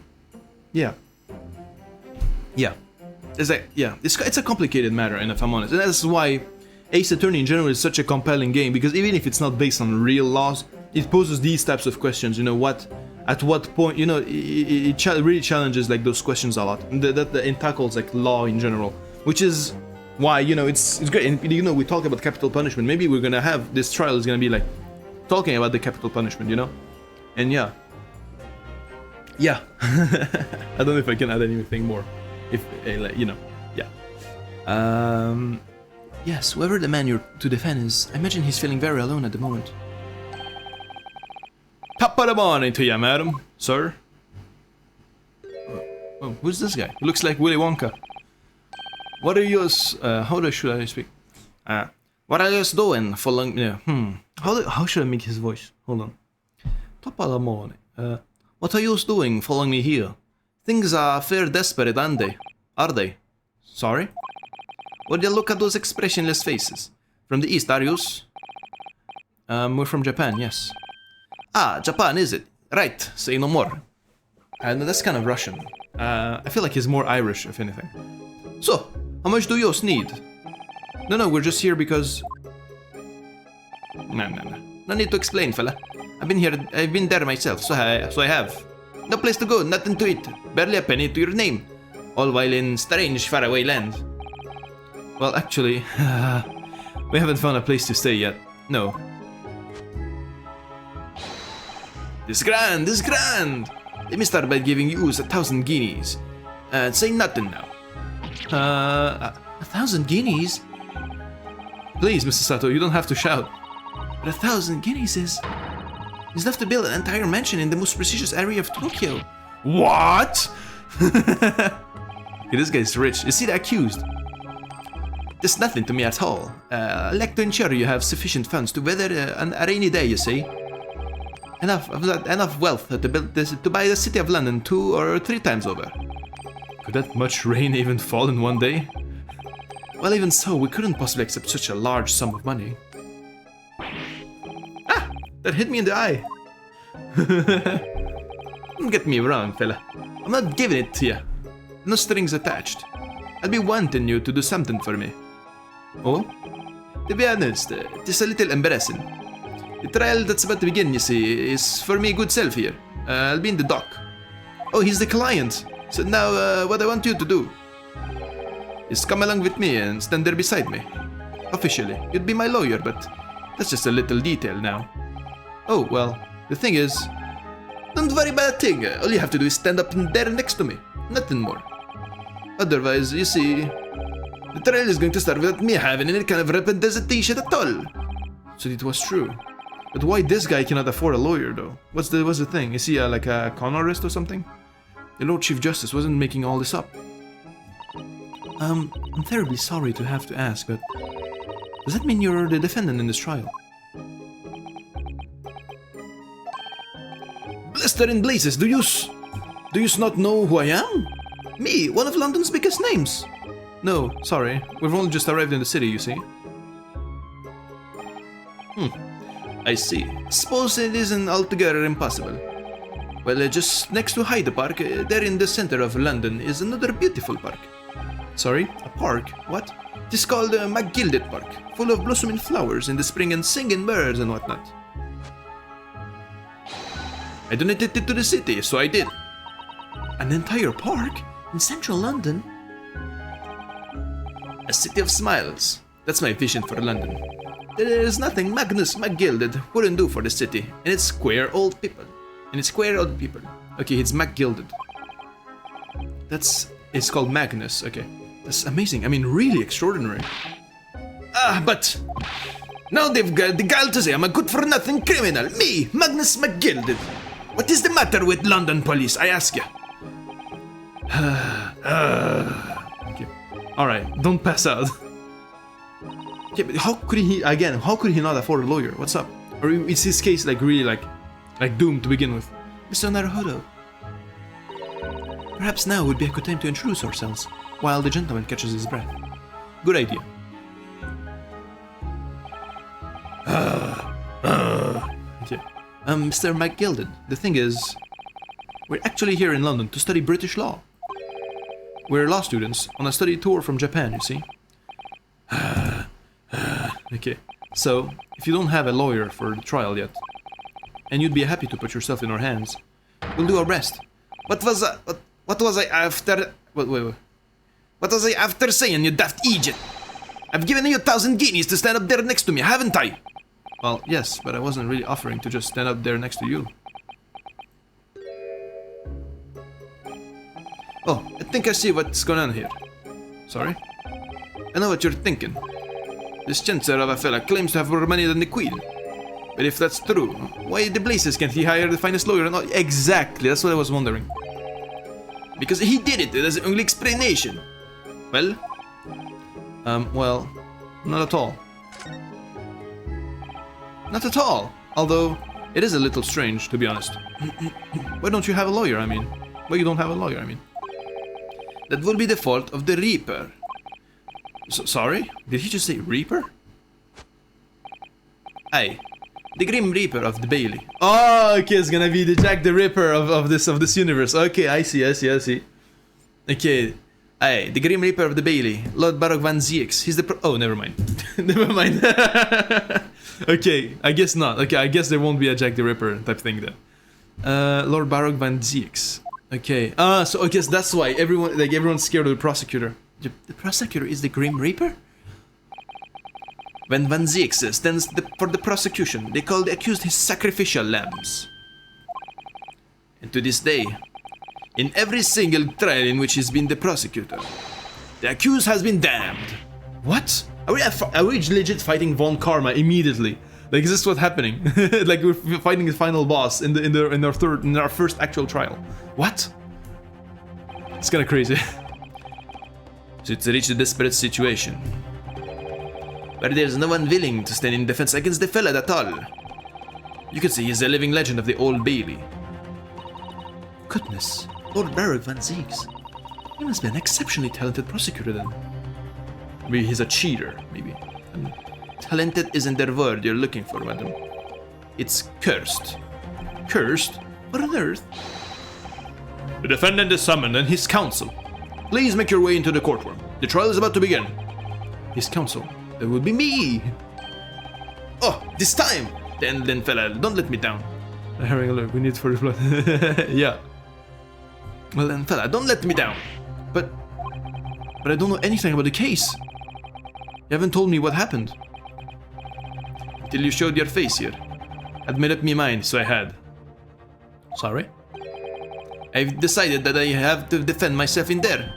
A: yeah. It's like, yeah, it's a complicated matter, and if I'm honest, and that's why Ace Attorney in general is such a compelling game, because even if it's not based on real laws, it poses these types of questions. You know, at what point, you know, it really challenges like those questions a lot. It tackles like law in general, which is why, you know, it's great. And you know, we talk about capital punishment. Maybe we're gonna have this trial is gonna be like talking about the capital punishment, you know, and yeah. I don't know if I can add anything more. If like, you know, yeah. Yes, whoever the man you're to defend is, I imagine he's feeling very alone at the moment. Top of the morning to you, madam, sir. Oh, who's this guy? He looks like Willy Wonka. What are you, should I speak? What are you doing following me? How should I make his voice? Hold on. Top of the morning. What are you doing following me here? Things are fair desperate, aren't they? Are they? Sorry? Would you look at those expressionless faces? From the east, are you? We're from Japan, yes. Ah, Japan, is it? Right, say no more. No, that's kind of Russian. I feel like he's more Irish, if anything. So, how much do you need? No, we're just here because... No. No need to explain, fella. I've been there myself, so I have. No place to go, nothing to eat, barely a penny to your name. All while in strange, faraway land. Well, actually, we haven't found a place to stay yet. No. This grand! Let me start by giving you 1,000 guineas. Say nothing now. 1,000 guineas? Please, Mr. Sato, you don't have to shout. But 1,000 guineas is enough to build an entire mansion in the most prestigious area of Tokyo. What? Okay, this guy's rich. Is he the accused? That's nothing to me at all. I'd like to ensure you have sufficient funds to weather a rainy day, you see. Enough wealth to buy the city of London 2 or 3 times over. Could that much rain even fall in one day? Well, even so, we couldn't possibly accept such a large sum of money. Ah! That hit me in the eye! Don't get me wrong, fella. I'm not giving it to you. No strings attached. I'll be wanting you to do something for me. Oh? To be honest, it's a little embarrassing. The trial that's about to begin, you see, is for me good self here. I'll be in the dock. Oh, he's the client. So now, what I want you to do is come along with me and stand there beside me. Officially, you'd be my lawyer, but that's just a little detail now. Oh, well, the thing is, don't worry about a thing. All you have to do is stand up there next to me. Nothing more. Otherwise, you see, the trial is going to start without me having any kind of representation at all. So it was true. But why this guy cannot afford a lawyer, though? What's the thing? Is he like a con artist or something? The Lord Chief Justice wasn't making all this up. I'm terribly sorry to have to ask, but does that mean you're the defendant in this trial? Blister in blazes, do you not know who I am? Me, one of London's biggest names. No, sorry, we've only just arrived in the city, you see. I see. Suppose it isn't altogether impossible. Well, just next to Hyde Park, there in the center of London, is another beautiful park. Sorry? A park? What? It is called McGilded Park, full of blossoming flowers in the spring and singing birds and whatnot. I donated it to the city, so I did. An entire park? In central London? A city of smiles. That's my vision for London. There is nothing Magnus McGilded wouldn't do for the city, and its square old people. Okay, it's McGilded. It's called Magnus, okay.
H: That's amazing. I mean, really extraordinary. But now they've got the gall to say I'm a good-for-nothing criminal. Me, Magnus McGilded. What is the matter with London police, I ask you?
A: Okay. Alright, don't pass out. Yeah, but how could he not afford a lawyer? What's up? Or is his case like really like doomed to begin with?
H: Mr. Naruhodo, perhaps now would be a good time to introduce ourselves, while the gentleman catches his breath.
A: Good idea. Okay.
H: Mr. McGilded, the thing is, we're actually here in London to study British law.
A: We're law students on a study tour from Japan, you see. Okay. So, if you don't have a lawyer for the trial yet, and you'd be happy to put yourself in our hands, we'll do our best.
H: What was I after... Wait. What was I after saying, you daft idiot? I've given you 1,000 guineas to stand up there next to me, haven't I?
A: Well, yes, but I wasn't really offering to just stand up there next to you.
H: Oh, I think I see what's going on here.
A: Sorry?
H: I know what you're thinking. This Chancellor of a fella claims to have more money than the Queen. But if that's true, why the blazes can't he hire the finest lawyer and all?
A: Exactly, that's what I was wondering.
H: Because he did it, that's the only explanation. Well?
A: Well, not at all.
H: Not at all.
A: Although, it is a little strange, to be honest. Why don't you have a lawyer, I mean? Why you don't have a lawyer, I mean?
H: That will be the fault of the Reaper.
A: Sorry? Did he just say Reaper?
H: Aye. The Grim Reaper of the Bailey.
A: Oh, okay, it's gonna be the Jack the Ripper of this universe. Okay, I see.
H: Okay. Aye, the Grim Reaper of the Bailey, Lord Barok van Zieks. He's the
A: oh, never mind. Never mind. Okay, I guess not. Okay, I guess there won't be a Jack the Ripper type thing then. Lord Barok van Zieks. Okay. So I guess that's why everyone's scared of the prosecutor.
H: The prosecutor is the Grim Reaper? When Van Zieks stands for the prosecution, they call the accused his sacrificial lambs. And to this day, in every single trial in which he's been the prosecutor, the accused has been damned.
A: What? Are we legit fighting Von Karma immediately? Like, is this what's happening? Like we're fighting the final boss in our first actual trial. What? It's kind of crazy.
H: So it's reached a desperate situation, where there's no one willing to stand in defense against the fella at all. You could say he's a living legend of the Old Bailey. Goodness, Lord Barok van Zieks. He must be an exceptionally talented prosecutor then.
A: Maybe he's a cheater, maybe.
H: Talented isn't the word you're looking for, madam. It's cursed.
A: Cursed?
H: What on earth?
A: The defendant is summoned and his counsel. Please make your way into the courtroom. The trial is about to begin. His counsel. That would be me.
H: Oh, this time! Then fella, don't let me down.
A: Having a look, we need for the blood. Yeah.
H: Well then, fella, don't let me down.
A: But I don't know anything about the case. You haven't told me what happened.
H: Till you showed your face here. I'd made up my mind, so I had.
A: Sorry?
H: I've decided that I have to defend myself in there.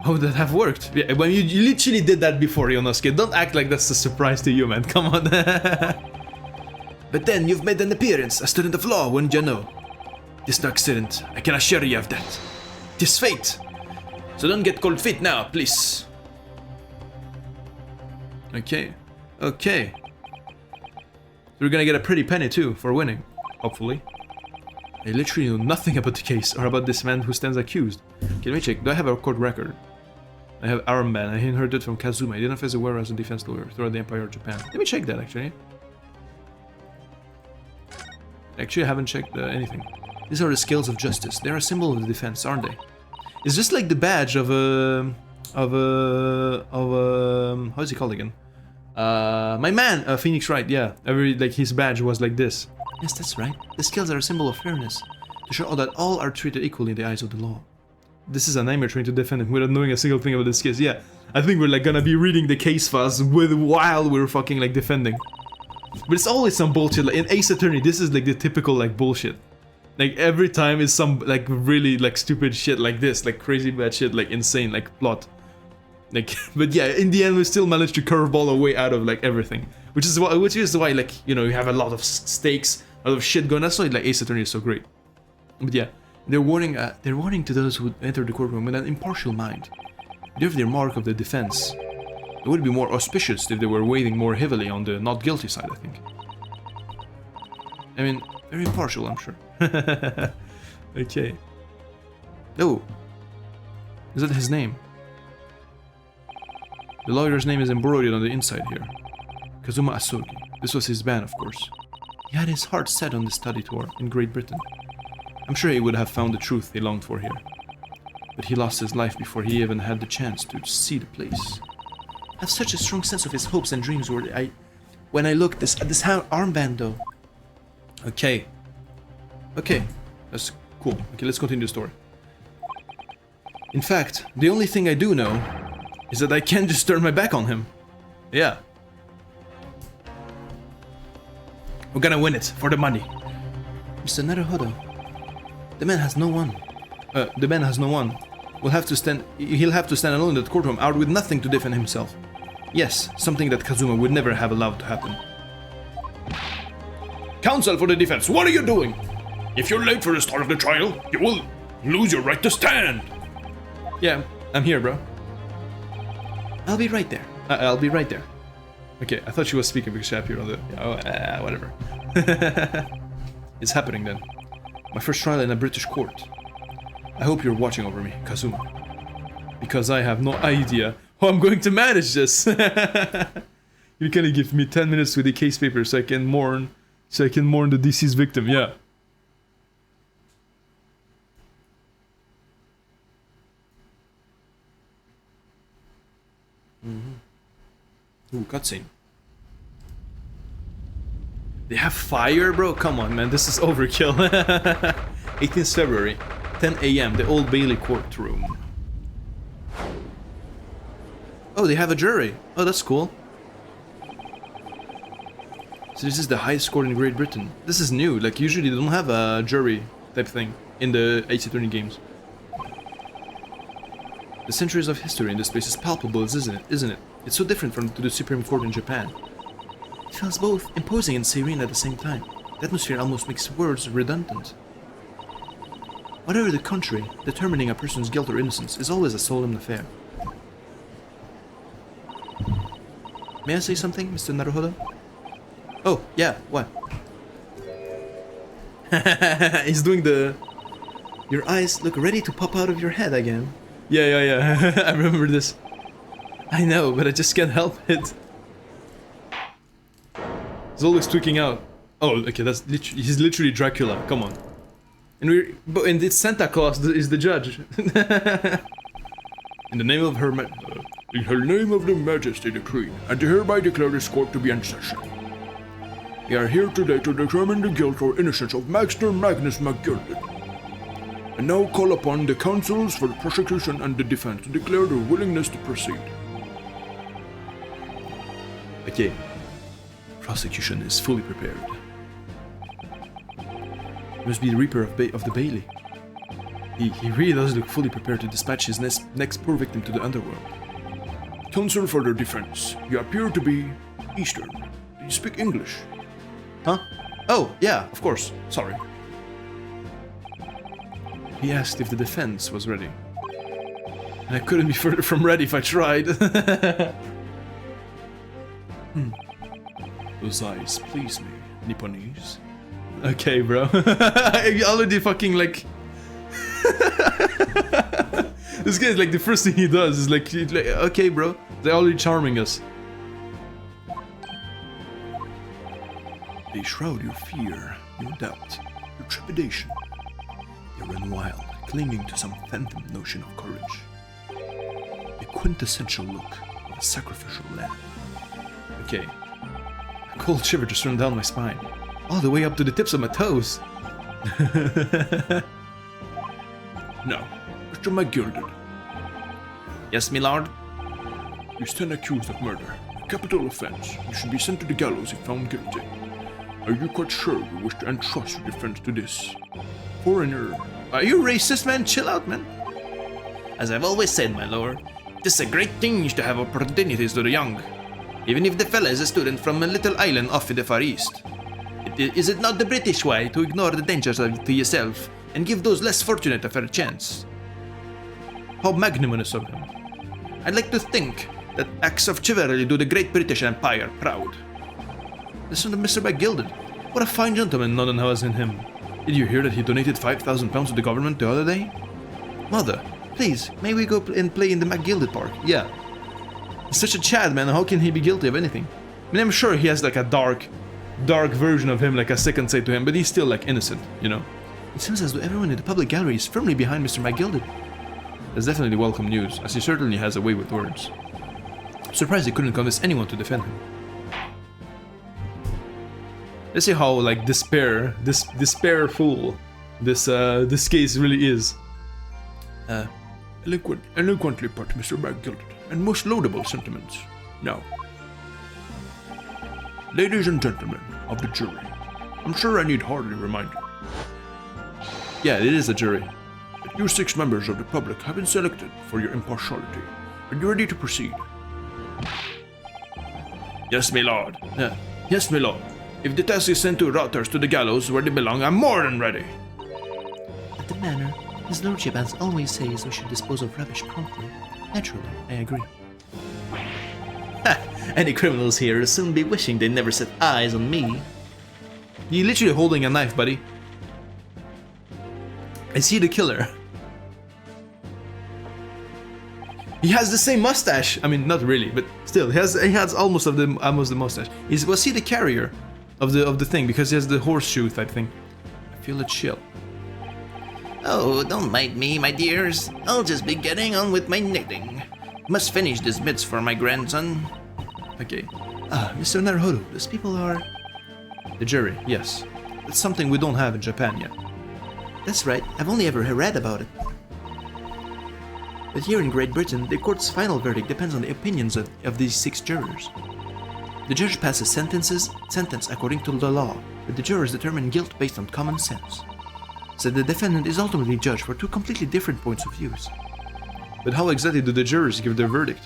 A: How would that have worked? Yeah, when you literally did that before, Yonosuke. Don't act like that's a surprise to you, man. Come on.
H: But then you've made an appearance, a student of law, wouldn't you know? This no accident, I can assure you of that. 'Tis fate. So don't get cold feet now, please.
A: Okay. We're gonna get a pretty penny too for winning, hopefully. I literally know nothing about the case or about this man who stands accused. Okay, let me check. Do I have a court record? I have armband. I inherited from Kazuma. I identify as a wearer as a defense lawyer throughout the Empire of Japan. Let me check that actually. Actually, I haven't checked anything. These are the scales of justice. They're a symbol of the defense, aren't they? It's just like the badge of how's he called again? My man, Phoenix Wright. Yeah, his badge was like this.
H: Yes, that's right. The scales are a symbol of fairness, to show that all are treated equally in the eyes of the law.
A: This is a nightmare trying to defend him without knowing a single thing about this case. Yeah, I think we're gonna be reading the case files while we're fucking defending. But it's always some bullshit. Like in Ace Attorney, this is the typical bullshit. Like every time is some like really like stupid shit like this, like crazy bad shit, like insane like plot. Like, but yeah, in the end we still managed to curveball our way out of like everything, which is why like, you know, you have a lot of stakes, a lot of shit going. That's why like Ace Attorney is so great. But yeah, they're warning to those who enter the courtroom with an impartial mind. They have their mark of the defense. It would be more auspicious if they were weighing more heavily on the not guilty side, I think. I mean, very impartial, I'm sure. Okay. Oh. Is that his name? The lawyer's name is embroidered on the inside here. Kazuma Asogi. This was his ban, of course. He had his heart set on the study tour in Great Britain. I'm sure he would have found the truth he longed for here. But he lost his life before he even had the chance to see the place. I have such a strong sense of his hopes and dreams when I look at this armband though. Okay. Okay. That's cool. Okay, let's continue the story. In fact, the only thing I do know is that I can't just turn my back on him. Yeah. We're gonna win it for the money. Mr. Naruhodo. The man has no one. The man has no one. He'll have to stand alone in the courtroom, out with nothing to defend himself. Yes, something that Kazuma would never have allowed to happen.
G: Counsel for the defense, what are you doing? If you're late for the start of the trial, you will lose your right to stand.
A: Yeah, I'm here, bro. I'll be right there. I'll be right there. Okay, I thought she was speaking because she appeared on the... whatever. It's happening then. My first trial in a British court. I hope you're watching over me, Kazuma. Because I have no idea how I'm going to manage this. You can give me 10 minutes with the case paper so I can mourn the deceased victim, yeah. Ooh, cutscene. They have fire, bro? Come on, man, this is overkill. 18th February, 10 AM, the Old Bailey courtroom. Oh, they have a jury. Oh, that's cool. So this is the highest court in Great Britain. This is new, like usually they don't have a jury type thing in the Ace Attorney games. The centuries of history in this place is palpable, isn't it? It's so different from the Supreme Court in Japan. It feels both imposing and serene at the same time. The atmosphere almost makes words redundant. Whatever the country, determining a person's guilt or innocence is always a solemn affair. May I say something, Mr. Naruhodo? Oh, yeah, what? He's doing the... Your eyes look ready to pop out of your head again. Yeah. I remember this. I know, but I just can't help it. He's always tweaking out. Oh, okay, he's literally Dracula. Come on. And it's Santa Claus is the judge. In the name of in her name of the Majesty the Queen, I hereby declare this court to be in session. We are here today to determine the guilt or innocence of Master Magnus McGilded. And now call upon the counsels for the prosecution and the defense to declare their willingness to proceed. Okay. Prosecution is fully prepared. It must be the Reaper of the Bailey. He really does look fully prepared to dispatch his next poor victim to the underworld. Counsel for the defense. You appear to be Eastern. Do you speak English? Huh? Oh, yeah, of course. Sorry. He asked if the defense was ready. And I couldn't be further from ready if I tried. Those eyes please me, Nipponese. Okay, bro. I already fucking like... This guy is like the first thing he does is like okay, bro. They're already charming us. They shroud your fear, your doubt, your trepidation. You run wild, clinging to some phantom notion of courage. The quintessential look of a sacrificial lamb. Okay. A cold shiver just ran down my spine, all the way up to the tips of my toes. Now, Mr. McGilded. Yes, my lord? You stand accused of murder, a capital offense. You should be sent to the gallows if found guilty.
G: Are you quite sure you wish to entrust your defense to this foreigner?
H: Are you racist, man? Chill out, man. As I've always said, my lord, it is a great thing to have opportunities to the young, even if the fella is a student from a little island off in the Far East. Is it not the British way to ignore the dangers to yourself and give those less fortunate a fair chance? How magnanimous of him. I'd like to think that acts of chivalry do the great British Empire proud. Listen to Mr. McGilded. What a fine gentleman London has in him. Did you hear that he donated £5,000 to the government the other day? Mother, please, may we go and play in the McGilded Park? Yeah. He's such a Chad, man. How can he be guilty of anything? I mean, I'm sure he has like a dark version of him, like a second side to him, but he's still like innocent, you know? It seems as though everyone in the public gallery is firmly behind Mr. McGilded. That's definitely welcome news, as he certainly has a way with words. I'm surprised he couldn't convince anyone to defend him. Let's see how like despairful this case really is.
G: Eloquently put, Mr. McGilded, and most laudable sentiments. Now, ladies and gentlemen of the jury, I'm sure I need hardly remind you.
H: Yeah, it is a jury.
G: That you 6 members of the public have been selected for your impartiality. Are you ready to proceed?
H: Yes, my lord. Yes, my lord. If the task is sent to routers to the gallows where they belong, I'm more than ready.
I: At the manor, his lordship as always says we should dispose of rubbish promptly. Naturally, I agree.
H: Ha! Any criminals here will soon be wishing they never set eyes on me. You're literally holding a knife, buddy. I see the killer. He has the same mustache. I mean, not really, but still, he has almost the mustache. Was he the carrier of the thing? Because he has the horseshoe type thing. I feel a chill.
I: Oh, don't mind me, my dears. I'll just be getting on with my knitting. Must finish this bits for my grandson.
H: Okay. Mr. Naruhodo, those people are... The jury, yes. That's something we don't have in Japan yet.
I: That's right, I've only ever read about it. But here in Great Britain, the court's final verdict depends on the opinions of these 6 jurors. The judge passes sentence according to the law, but the jurors determine guilt based on common sense. So the defendant is ultimately judged for 2 completely different points of views.
H: But how exactly do the jurors give their verdict?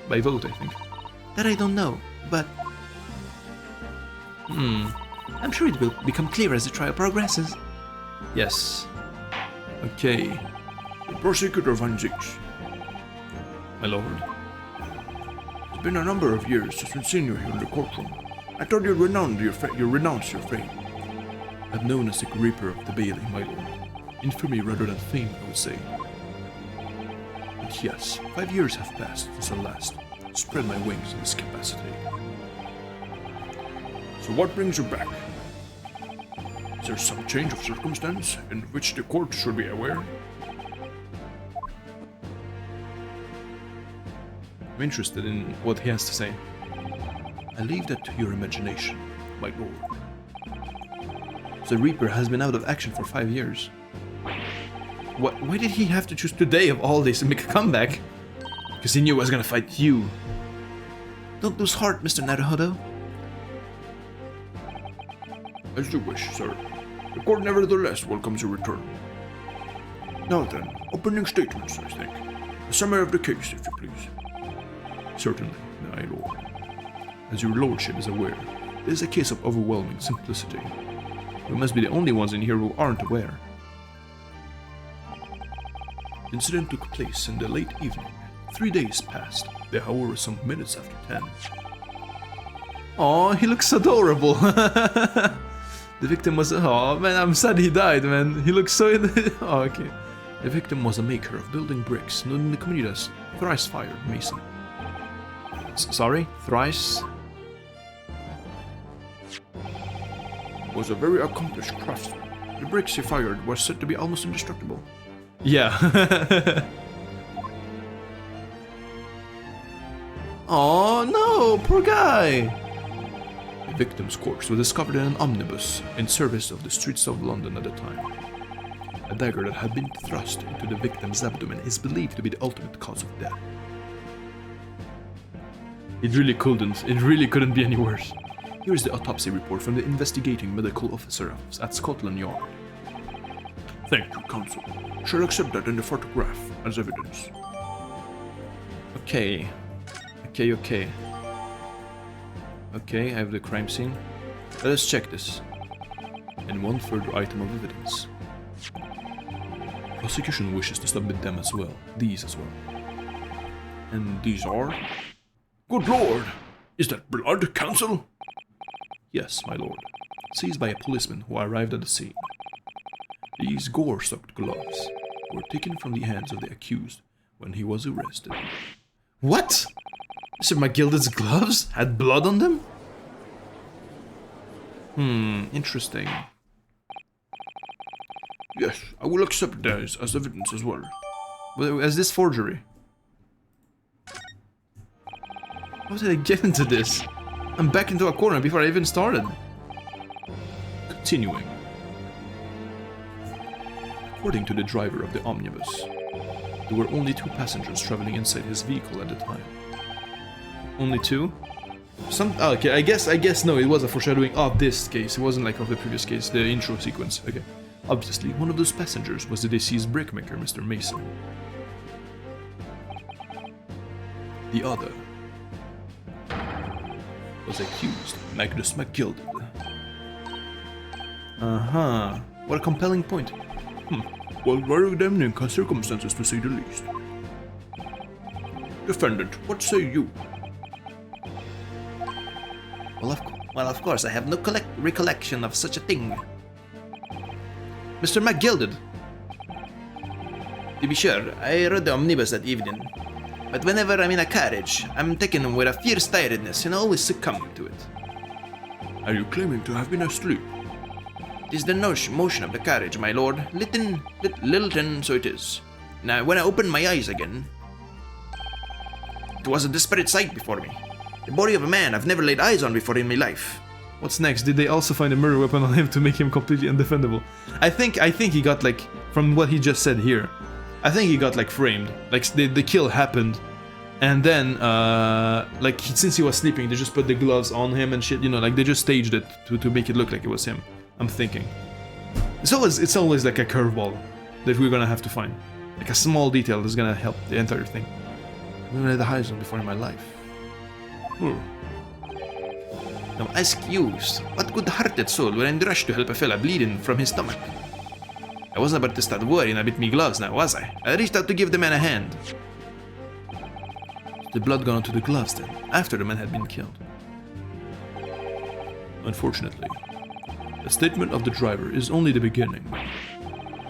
H: By vote, I think.
I: That I don't know, but... I'm sure it will become clear as the trial progresses.
H: Yes. Okay.
G: The prosecutor van Zieks.
H: My lord.
G: It's been a number of years since we've seen you here in the courtroom. I thought you'd renounce your fame.
H: I'm known as the Reaper of the Bailey, my lord. Infamy rather than fame, I would say. But yes, 5 years have passed since I last spread my wings in this capacity.
G: So what brings you back? Is there some change of circumstance in which the court should be aware?
H: I'm interested in what he has to say. I leave that to your imagination, my lord. The Reaper has been out of action for 5 years. Why did he have to choose today of all days to make a comeback? Because he knew I was gonna fight you.
I: Don't lose heart, Mr. Naruhodo.
G: As you wish, sir. The court nevertheless welcomes your return. Now then, opening statements, I think. A summary of the case, if you please.
H: Certainly, my lord. As your lordship is aware, it is a case of overwhelming simplicity. We must be the only ones in here who aren't aware. The incident took place in the late evening. 3 days passed. The hour was some minutes after 10. Oh, he looks adorable. The victim was... Oh, man, I'm sad he died, man. He looks so... Oh, okay. The victim was a maker of building bricks, known in the community as thrice-fired mason. Sorry? Thrice?
G: Was a very accomplished craftsman. The bricks he fired were said to be almost indestructible.
H: Yeah. Oh no, poor guy! The victim's corpse was discovered in an omnibus in service of the streets of London at the time. A dagger that had been thrust into the victim's abdomen is believed to be the ultimate cause of death. It really couldn't be any worse. Here is the autopsy report from the investigating medical officer at Scotland Yard.
G: Thank you, Counsel. Shall accept that in the photograph as evidence.
H: Okay. Okay, I have the crime scene. Let us check this. And one further item of evidence. Prosecution wishes to submit them as well. These as well. And these are...
G: Good lord! Is that blood, Counsel?
H: Yes, my lord. Seized by a policeman who arrived at the scene. These gore-soaked gloves were taken from the hands of the accused when he was arrested. What? Mr. McGilded's gloves had blood on them? Interesting.
G: Yes, I will accept those as evidence as well.
H: But is this forgery? How did I get into this? I'm back into a corner before I even started. Continuing. According to the driver of the omnibus, there were only 2 passengers traveling inside his vehicle at the time. Only 2? Okay, I guess no, it was a foreshadowing of this case. It wasn't like of the previous case, the intro sequence. Okay. Obviously, one of those passengers was the deceased brickmaker, Mr. Mason. The other was accused, Magnus McGilded. What a compelling point.
G: Well, very damning circumstances to say the least. Defendant, what say you?
I: Well, of course, I have no recollection of such a thing.
H: Mr. McGilded.
I: To be sure, I rode the omnibus that evening. But whenever I'm in a carriage, I'm taken with a fierce tiredness and always succumb to it.
G: Are you claiming to have been asleep?
I: It is the motion of the carriage, my lord. Littleton, so it is. Now, when I opened my eyes again, it was a desperate sight before me. The body of a man I've never laid eyes on before in my life.
H: What's next? Did they also find a murder weapon on him to make him completely undefendable? I think he got, like, from what he just said here, I think he got, like, framed. Like, the kill happened, and then, like, since he was sleeping, they just put the gloves on him and shit, you know, like, they just staged it to make it look like it was him. I'm thinking. It's always like a curveball that we're gonna have to find. Like a small detail that's gonna help the entire thing. I've never had the eyes on before in my life.
I: Now ask you, what good-hearted soul would in rush to help a fella bleeding from his stomach? I wasn't about to start worrying about me gloves now, was I? I reached out to give the man a hand.
H: The blood got onto the gloves then, after the man had been killed. Unfortunately, the statement of the driver is only the beginning.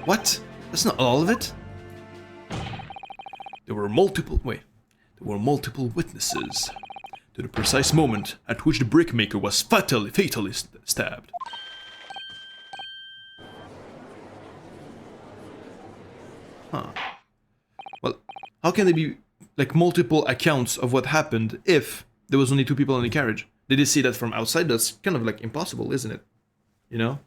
H: What? That's not all of it? There were multiple witnesses to the precise moment at which the brickmaker was fatally stabbed. Well, how can there be like multiple accounts of what happened if there was only 2 people in the carriage? Did they see that from outside? That's kind of like impossible, isn't it? You know?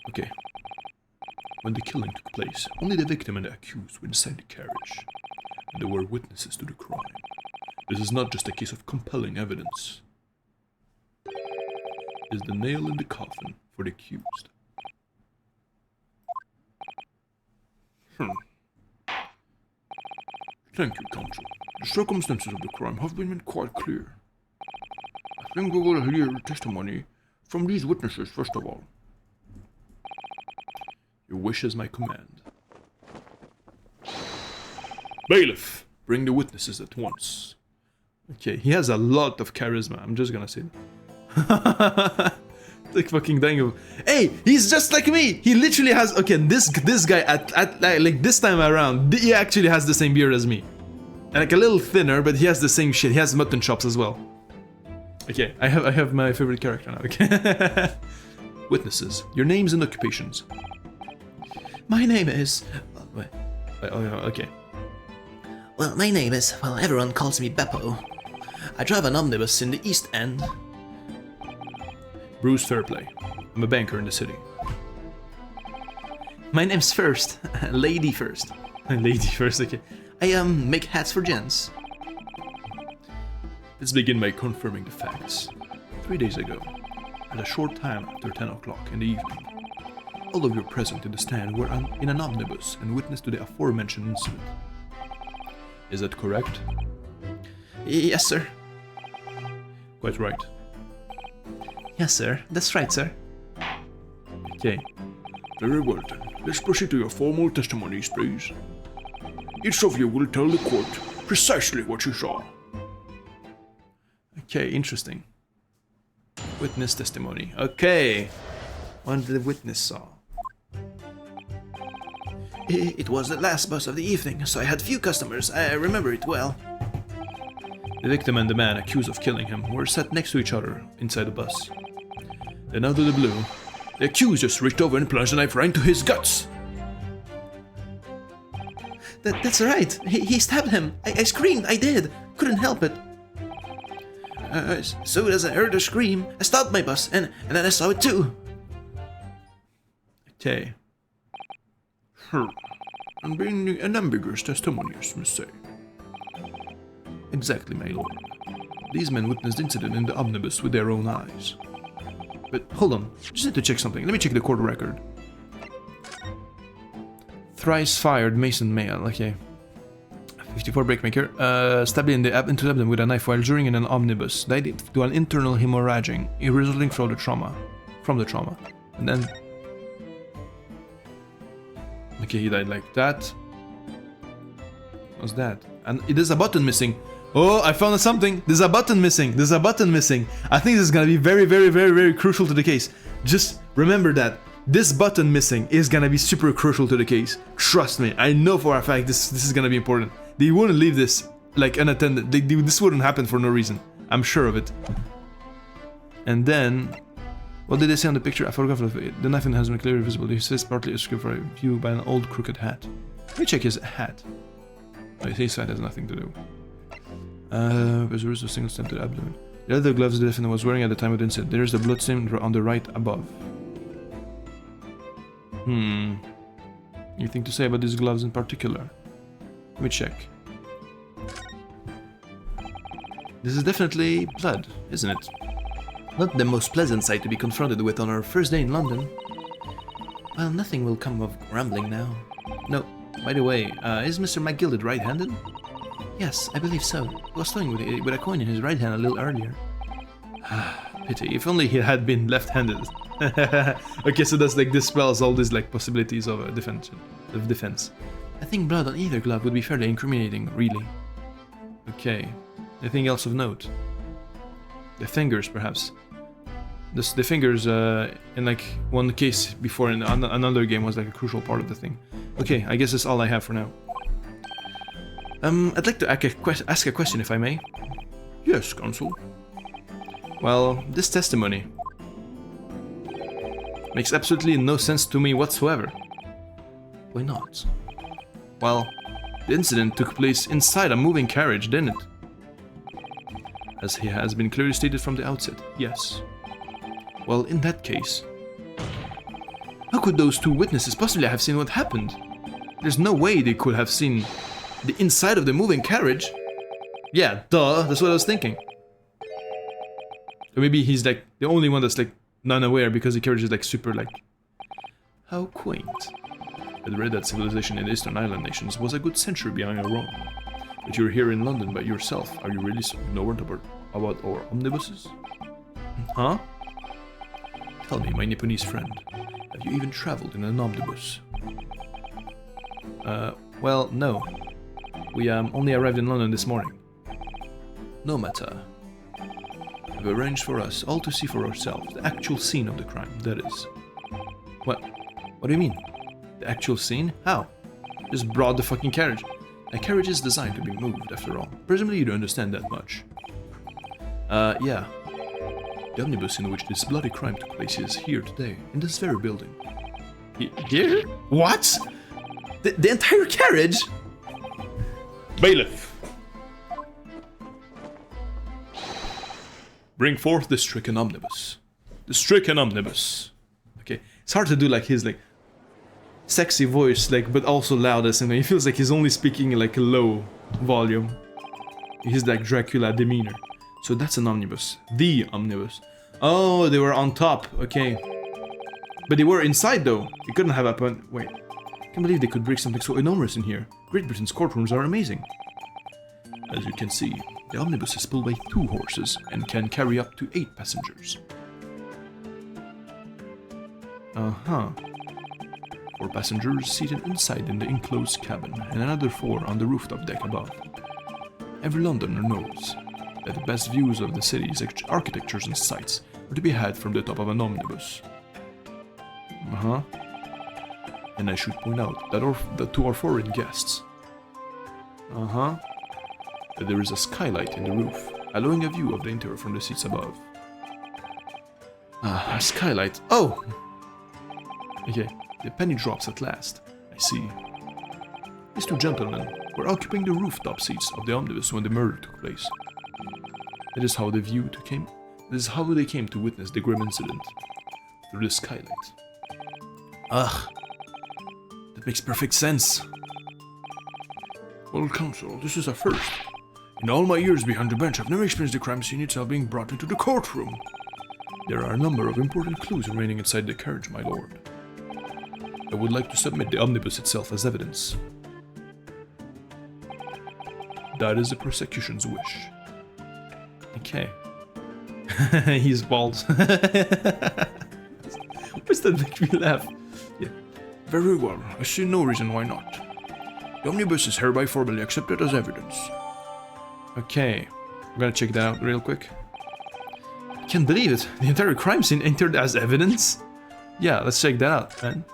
H: Okay. When the killing took place, only the victim and the accused were inside the carriage, and there were witnesses to the crime. This is not just a case of compelling evidence. It is the nail in the coffin for the accused.
G: Thank you, Counsel. The circumstances of the crime have been made quite clear. I think we will hear testimony from these witnesses first of all.
H: Your wish is my command. Bailiff, bring the witnesses at once. Okay, he has a lot of charisma, I'm just gonna say that. Like fucking dying of... Hey, he's just like me! He literally has... Okay, this guy at like this time around, he actually has the same beard as me. And like a little thinner, but he has the same shit. He has mutton chops as well. Okay, I have my favorite character now, okay? Witnesses, your names and occupations.
I: My name is...
H: Okay.
I: Well, my name is... Well, everyone calls me Beppo. I drive an omnibus in the East End.
H: Bruce Fairplay. I'm a banker in the city.
I: My name's First. Lady First.
H: Lady First, okay.
I: I make hats for gents.
G: Let's begin by confirming the facts. 3 days ago, at a short time after 10 o'clock in the evening, all of you present in the stand were in an omnibus and witness to the aforementioned incident. Is that correct?
I: Yes, sir.
G: Quite right.
I: Yes, sir. That's right, sir.
G: Okay. Very well then. Let's proceed to your formal testimonies, please. Each of you will tell the court precisely what you saw.
H: Okay, interesting. Witness testimony. Okay. What did the witness saw?
I: It was the last bus of the evening, so I had few customers. I remember it well.
H: The victim and the man accused of killing him were sat next to each other inside the bus. Then out of the blue, the accused just reached over and plunged a knife right into his guts.
I: That's right. He stabbed him. I screamed. I did. Couldn't help it. So as I heard her scream, I stopped my bus, and then I saw it too.
H: Okay.
G: And being an ambiguous testimony, I must say.
H: Exactly, my lord. These men witnessed the incident in the omnibus with their own eyes. But hold on, just need to check something. Let me check the court record. Thrice fired Mason male, okay. 54 breakmaker, stabbed into the abdomen with a knife while during in an omnibus. Died due to an internal hemorrhaging resulting from the trauma. And then... Okay, he died like that. What's that? And there's a button missing. Oh, I found something. There's a button missing. There's a button missing. I think this is gonna be very, very, very, very crucial to the case. Just remember that. This button missing is gonna be super crucial to the case. Trust me. I know for a fact this is gonna be important. They wouldn't leave this like unattended. This wouldn't happen for no reason. I'm sure of it. And then... What did they say on the picture? I forgot of it. The knife in the hand is clearly visible. His face partly obscured for view by an old crooked hat. Let me check his hat. Oh, his hat has nothing to do. There's a wrist of single stem to the abdomen. The leather gloves the defendant was wearing at the time of the incident. There is the blood stain on the right above. Anything to say about these gloves in particular? Let me check. This is definitely blood, isn't it? Not the most pleasant sight to be confronted with on our first day in London. Well, nothing will come of grumbling now. No, by the way, is Mr. McGilded right-handed? Yes, I believe so. He was toying with a coin in his right hand a little earlier. Pity, if only he had been left-handed. Okay, so that's like dispels all these like possibilities of defense. I think blood on either glove would be fairly incriminating, really. Okay, anything else of note? The fingers, perhaps. The fingers in like one case before in another game was like a crucial part of the thing. Okay, I guess that's all I have for now. I'd like to ask a question, if I may.
G: Yes, Consul.
H: Well, this testimony makes absolutely no sense to me whatsoever. Why not? Well, the incident took place inside a moving carriage, didn't it? As he has been clearly stated from the outset, yes. Well, in that case, how could those two witnesses possibly have seen what happened? There's no way they could have seen the inside of the moving carriage. Yeah, duh, that's what I was thinking. Or maybe he's like the only one that's like non-aware because the carriage is like super like... How quaint. I'd read that civilization in the Eastern Island nations was a good century behind our own. But you're here in London by yourself. Are you really so ignorant about our omnibuses? Huh? Tell me, my Nipponese friend, have you even traveled in an omnibus? Well, no. We only arrived in London this morning. No matter. I've arranged for us all to see for ourselves the actual scene of the crime, that is. What? What do you mean? The actual scene? How? Just brought the fucking carriage. A carriage is designed to be moved, after all. Presumably you don't understand that much. Yeah. The omnibus in which this bloody crime took place is here today, in this very building. Here? What? The entire carriage?
G: Bailiff! Bring forth the stricken omnibus. The stricken omnibus.
H: Okay, it's hard to do like his like sexy voice, like, but also loud as something. He feels like he's only speaking in like a low volume. He's like Dracula demeanor.
A: So that's an omnibus. The omnibus. Oh, they were on top. Okay. But they were inside though. They couldn't have up on... Wait. I can't believe they could break something so enormous in here. Great Britain's courtrooms are amazing. As you can see, the omnibus is pulled by 2 horses and can carry up to 8 passengers. Uh-huh. 4 passengers seated inside in the enclosed cabin, and another 4 on the rooftop deck above. Every Londoner knows that the best views of the city's architectures and sights are to be had from the top of an omnibus. Uh-huh. And I should point out that to our foreign guests, uh-huh, that there is a skylight in the roof, allowing a view of the interior from the seats above. Ah, a skylight. Oh! Okay, the penny drops at last. I see. These 2 gentlemen were occupying the rooftop seats of the omnibus when the murder took place. That is how they came to witness the grim incident. Through the skylight. Ugh. That makes perfect sense. Well, counsel, this is a first. In all my years behind the bench, I've never experienced the crime scene itself being brought into the courtroom. There are a number of important clues remaining inside the carriage, my lord. I would like to submit the omnibus itself as evidence. That is the prosecution's wish. Okay. He's bald. What's that make me laugh? Yeah. Very well, I see no reason why not. The omnibus is hereby formally accepted as evidence. Okay. I'm gonna check that out real quick. I can't believe it. The entire crime scene entered as evidence? Yeah, let's check that out, man.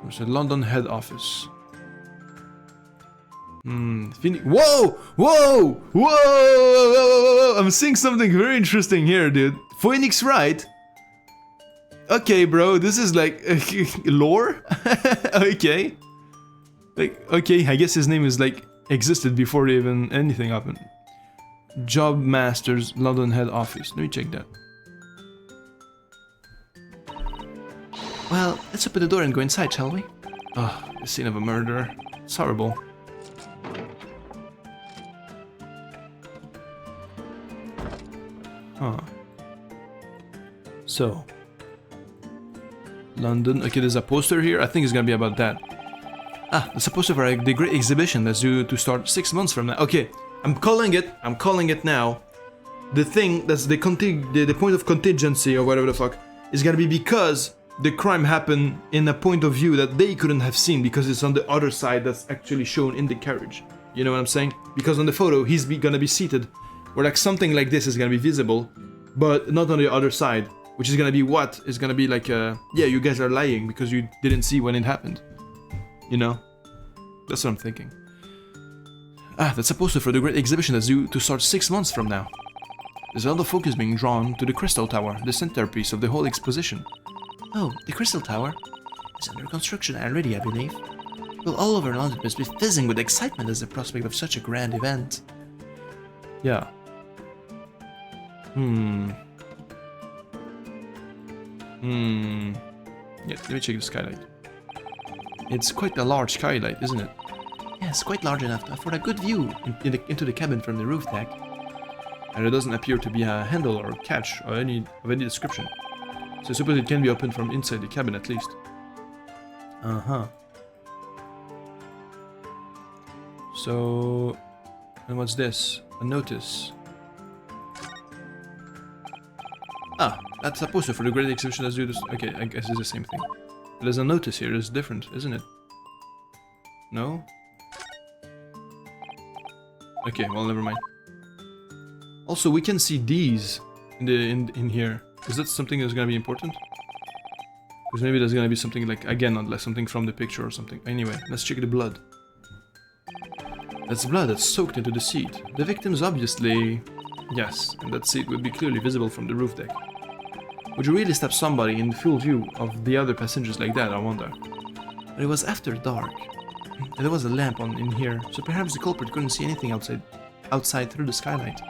A: There's a London head office. Whoa! Whoa! Whoa! I'm seeing something very interesting here, dude. Phoenix Wright? Okay, bro, this is like lore? Okay. Like, okay, I guess his name is like existed before even anything happened. Job Masters, London head office. Let me check that.
I: Well, let's open the door and go inside, shall we?
A: Oh, the scene of a murder. It's horrible. Huh. So. London. Okay, there's a poster here. I think it's gonna be about that. Ah, there's a poster for the great exhibition that's due to start 6 months from now. Okay, I'm calling it now. The thing that's the point of contingency or whatever the fuck is gonna be because the crime happened in a point of view that they couldn't have seen because it's on the other side that's actually shown in the carriage. You know what I'm saying? Because on the photo, he's gonna be seated where like something like this is gonna be visible, but not on the other side, which is gonna be what? It's gonna be like, yeah, you guys are lying because you didn't see when it happened. You know? That's what I'm thinking. Ah, that's a poster for the great exhibition that's due to start 6 months from now. There's a lot of focus being drawn to the Crystal Tower, the centerpiece of the whole exposition.
I: Oh, the Crystal Tower is under construction already, I believe. People all over London must be fizzing with excitement as the prospect of such a grand event.
A: Yeah. Yeah, let me check the skylight. It's quite a large skylight, isn't it?
I: Yes, quite large enough to afford a good view into the cabin from the roof deck.
A: And there doesn't appear to be a handle or catch or any description. So I suppose it can be opened from inside the cabin at least. Uh-huh. So... and what's this? A notice. Ah, that's a poster for the great exhibition that's due to... Okay, I guess it's the same thing. But there's a notice here, it's different, isn't it? No? Okay, well, never mind. Also, we can see these in here. Is that something that's gonna be important? Because maybe there's gonna be something like, again, not like something from the picture or something. Anyway, let's check the blood. That's blood that's soaked into the seat. The victim's obviously... Yes, and that seat would be clearly visible from the roof deck. Would you really stab somebody in full view of the other passengers like that, I wonder?
I: But it was after dark, and there was a lamp in here, so perhaps the culprit couldn't see anything outside through the skylight.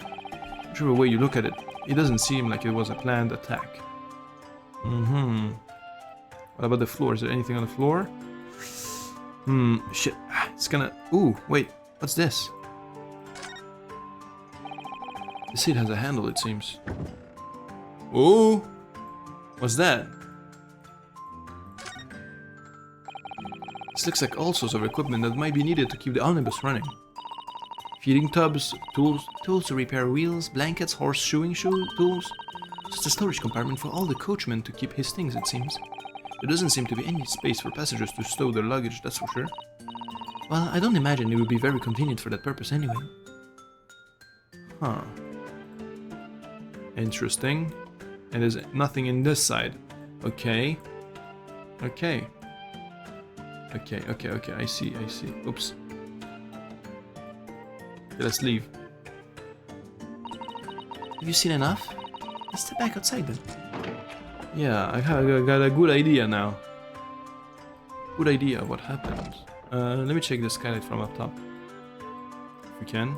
I: Whichever way you look at it, it doesn't seem like it was a planned attack. What about the floor? Is there anything on the floor? Shit.
H: It's gonna... Ooh, wait. What's this? The seat has a handle, it seems. Ooh! What's that? This looks like all sorts of equipment that might be needed to keep the omnibus running. Feeding tubs, tools to repair wheels, blankets, horseshoeing tools. Just a storage compartment for all the coachmen to keep his things, it seems. There doesn't seem to be any space for passengers to stow their luggage, that's for sure. Well, I don't imagine it would be very convenient for that purpose anyway. Huh. Interesting. And there's nothing in this side. Okay. Okay. Okay, I see. Oops. Okay, let's leave.
I: Have you seen enough? Let's step back outside then.
H: Yeah, I got a good idea now. Good idea of what happened. Let me check the skylight from up top. If we can.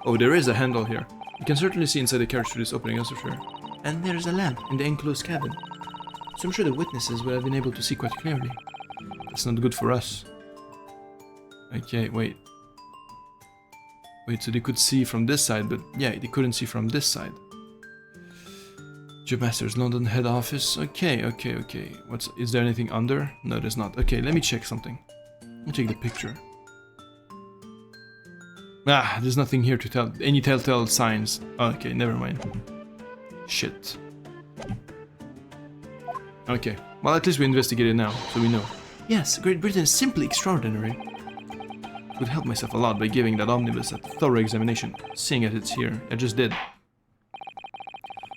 H: Oh, there is a handle here. You can certainly see inside the carriage through this opening, that's for sure.
I: And there's a lamp in the enclosed cabin. So I'm sure the witnesses would have been able to see quite clearly.
H: That's not good for us. Okay, wait. Wait, so they could see from this side, but yeah, they couldn't see from this side. Master's London head office. Okay. Is there anything under? No, there's not. Okay, let me check something. Let me check the picture. Ah, there's nothing here to tell. Any telltale signs. Okay, never mind. Shit. Okay, well at least we investigated now, so we know.
I: Yes, Great Britain is simply extraordinary.
H: Could help myself a lot by giving that omnibus a thorough examination, seeing as it's here. I just did.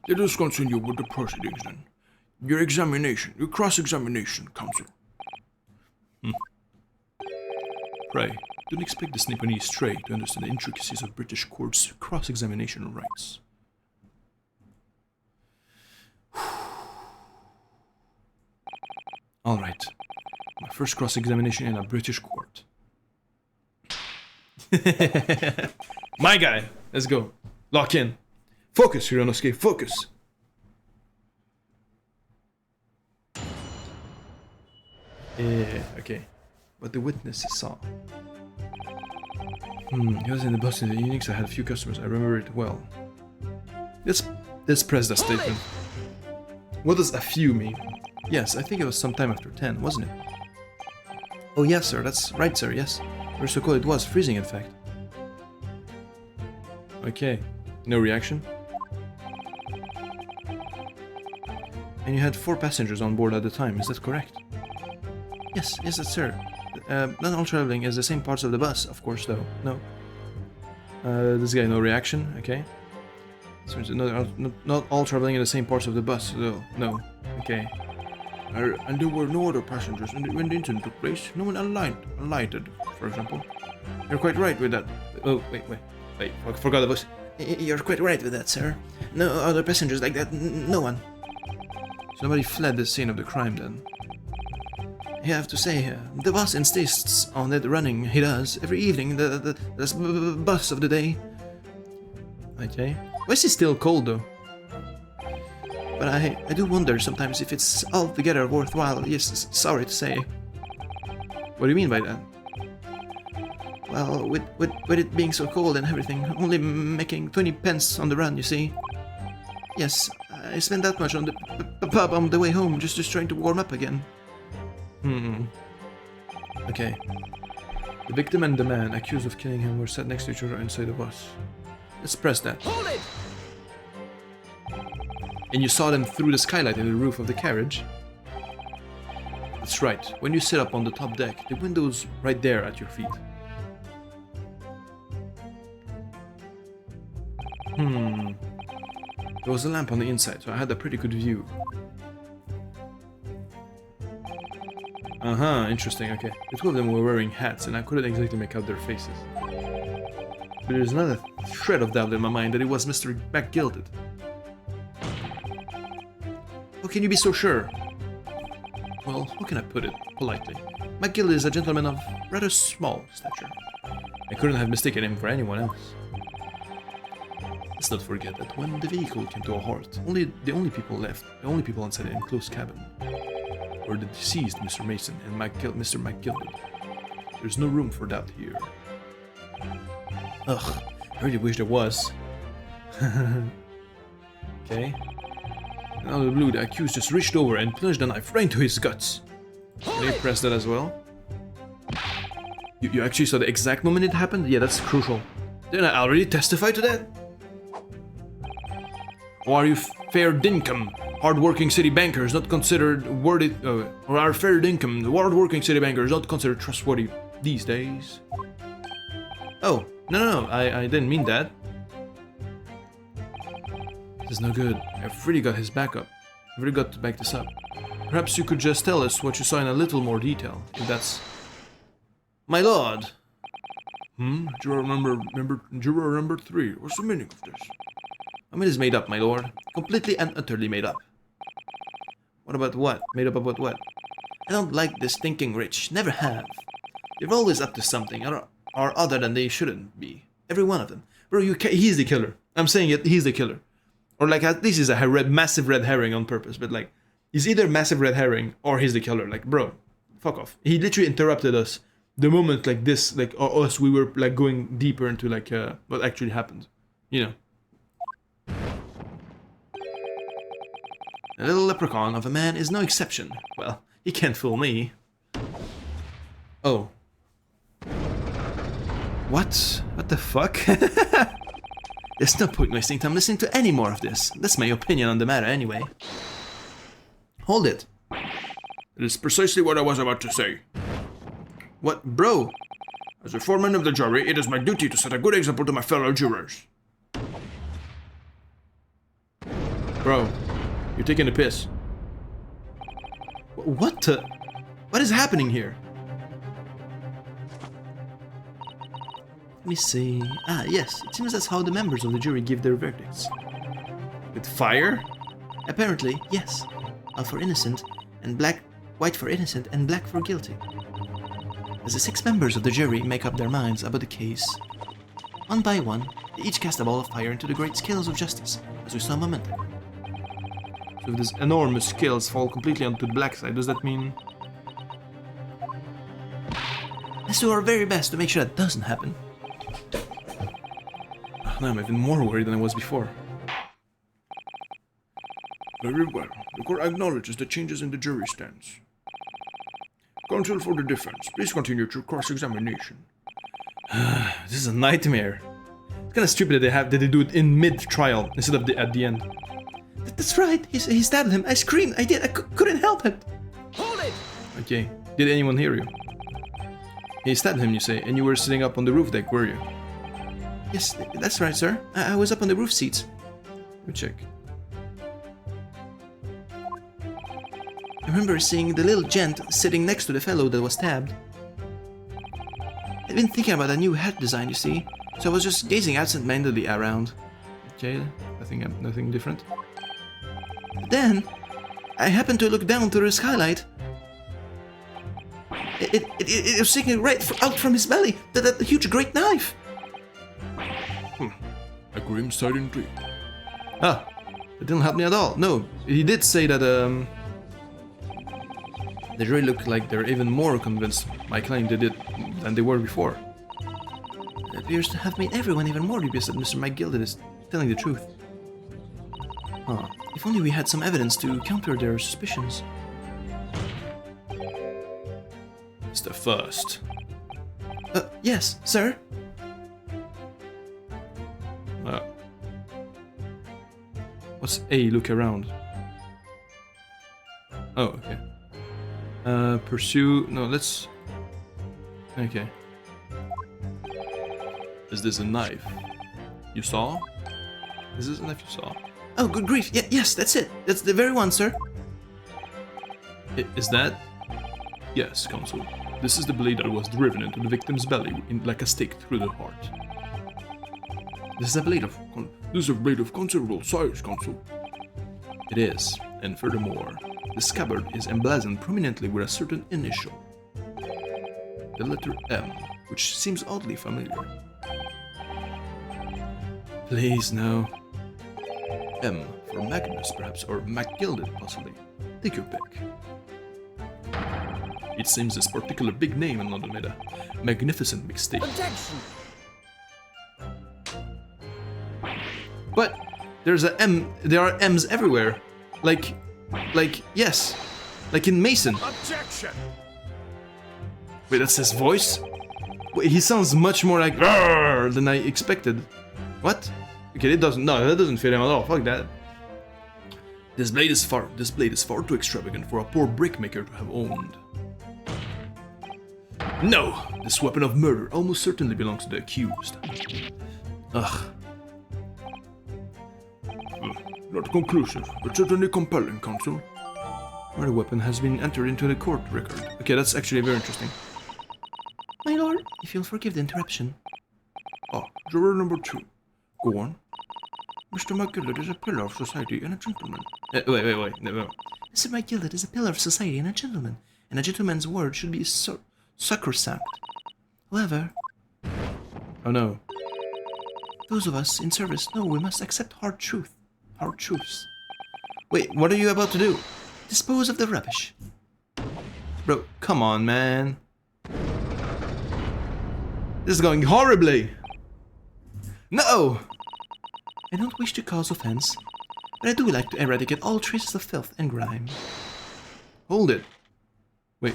G: Let us continue with the proceedings then. Your examination, your cross-examination, counsel.
H: Pray, don't expect the Snippony stray to understand the intricacies of British courts' cross-examination rights. Alright, my first cross-examination in a British court. My guy! Let's go. Lock in. Focus, Hironosuke, focus! Okay. What the witnesses saw. He was in the bus in the evening, so I had a few customers. I remember it well. Let's press that statement. What does a few mean? Yes, I think it was sometime after 10, wasn't it? Oh yes, sir, that's right, sir, yes. Or so cold it was, freezing in fact. Okay, no reaction? And you had 4 passengers on board at the time, is that correct?
I: Yes, sir.
H: Not all traveling is the same parts of the bus, of course, though. No. This guy, no reaction, okay. So not all traveling in the same parts of the bus, though. No. Okay.
G: And there were no other passengers when the incident took place. No one alighted, for example.
H: You're quite right with that. Oh, wait, I forgot about it.
I: You're quite right with that, sir. No other passengers like that, no one.
H: Somebody fled the scene of the crime, then.
I: You have to say, the boss insists on it running, he does, every evening, the bus of the day.
H: Okay. Why is he still cold, though?
I: But I do wonder sometimes if it's altogether worthwhile, yes, sorry to say.
H: What do you mean by that?
I: Well, with it being so cold and everything, only making 20 pence on the run, you see. Yes, I spent that much on the pub on the way home, just trying to warm up again.
H: Okay. The victim and the man accused of killing him were sat next to each other inside the bus. Let's press that.
F: Hold it!
H: And you saw them through the skylight in the roof of the carriage? That's right. When you sit up on the top deck, the window's right there at your feet. There was a lamp on the inside, so I had a pretty good view. Interesting, okay. The 2 of them were wearing hats, and I couldn't exactly make out their faces. But there's not a shred of doubt in my mind that it was Mr. McGilded. How can you be so sure? Well, how can I put it politely? McGilded is a gentleman of rather small stature. I couldn't have mistaken him for anyone else. Let's not forget that when the vehicle came to a halt, the only people inside the enclosed cabin or the deceased Mr. Mason and Mr. McGilded. There's no room for doubt here. Ugh, I really wish there was. Okay. And out of the blue, the accused just reached over and plunged the knife right into his guts. Can you press that as well? You actually saw the exact moment it happened? Yeah, that's crucial. Didn't I already testify to that? Or are you fair dinkum? Hard-working city bankers not considered worthy, or are fair dinkum, hard-working city bankers not considered trustworthy these days? Oh, no, I didn't mean that. This is no good. I've really got his back up. I've really got to back this up. Perhaps you could just tell us what you saw in a little more detail, if that's... My lord! Juror number 3. What's the meaning of this? I mean, it's made up, my lord. Completely and utterly made up. What about what? Made up about what? I don't like this thinking rich. Never have. They're always up to something, or other than they shouldn't be. Every one of them. Bro, he's the killer. I'm saying it, he's the killer. Or like, at least he's a massive red herring on purpose, but like, he's either massive red herring or he's the killer. Like, bro, fuck off. He literally interrupted us the moment like this, like, or us, we were like going deeper into like what actually happened. You know. A little leprechaun of a man is no exception. Well, he can't fool me. Oh. What? What the fuck? There's no point wasting time listening to any more of this. That's my opinion on the matter anyway. Hold it.
G: It is precisely what I was about to say.
H: What, bro?
G: As a foreman of the jury, it is my duty to set a good example to my fellow jurors.
H: Bro, you're taking a piss. What the? What is happening here? Let me see. Ah, yes. It seems that's how the members of the jury give their verdicts. With fire? Apparently, yes. White for innocent, and white for innocent, and black for guilty. As the 6 members of the jury make up their minds about the case, one by one, they each cast a ball of fire into the great scales of justice, as we saw a moment ago. So if these enormous scales fall completely onto the black side, does that mean... Let's do our very best to make sure that doesn't happen. Now I'm even more worried than I was before.
G: Very well. The court acknowledges the changes in the jury stance. Counsel for the defense, please continue your cross-examination.
H: This is a nightmare. It's kind of stupid that they do it in mid-trial instead of at the end. That's right. He stabbed him. I screamed. I did. I couldn't help it.
F: Hold it!
H: Okay. Did anyone hear you? He stabbed him, you say, and you were sitting up on the roof deck, were you? Yes, that's right, sir. I was up on the roof seats. Let me check. I remember seeing the little gent sitting next to the fellow that was stabbed. I'd been thinking about a new hat design, you see, so I was just gazing absent-mindedly around. Okay, nothing different. But then, I happened to look down through the skylight. It was sticking right out from his belly, that huge great knife.
G: A grim sight indeed.
H: Ah, it didn't help me at all. No, he did say that they really look like they're even more convinced my claim they did than they were before. It appears to have made everyone even more dubious that Mr. McGilded is telling the truth. Huh. If only we had some evidence to counter their suspicions.
G: Mr. First.
H: Yes, sir? What's A? Look around. Oh, okay. Pursue... No, let's... Okay.
G: Is this a knife? You saw?
H: Is this a knife you saw? Oh, good grief. Yes, that's it. That's the very one, sir.
G: Is that? Yes, Counsel. This is the blade that was driven into the victim's belly like a stake through the heart.
H: This is a blade of...
G: This is a blade of considerable size, Counsel.
H: It is, and furthermore, the scabbard is emblazoned prominently with a certain initial. The letter M, which seems oddly familiar. Please, no. M for Magnus, perhaps, or McGilded, possibly. Take your pick. It seems this particular big name in London made a magnificent mistake.
D: Objection!
H: But there's a M. There are M's everywhere. Like yes, like in Mason.
B: Objection!
H: Wait, that's his voice? Wait, he sounds much more like "Arr!" than I expected. What? Okay, that doesn't fit him at all. Fuck that. This blade is far too extravagant for a poor brickmaker to have owned. No! This weapon of murder almost certainly belongs to the accused. Ugh.
G: Not conclusive, but certainly compelling, Counsel.
H: Where the weapon has been entered into the court record. Okay, that's actually very interesting.
I: My lord, if you'll forgive the interruption.
G: Ah, juror number 2. Go on.
H: Mr. McGillet is a pillar of society and a gentleman. Wait, no.
I: Mr. McGillet is a pillar of society and a gentleman's word should be sacrosanct. However...
H: Oh no.
I: Those of us in service know we must accept hard truths.
H: Wait, what are you about to do?
I: Dispose of the rubbish.
H: Bro, come on, man. This is going horribly. No!
I: I don't wish to cause offense, but I do like to eradicate all traces of filth and grime.
H: Hold it. Wait.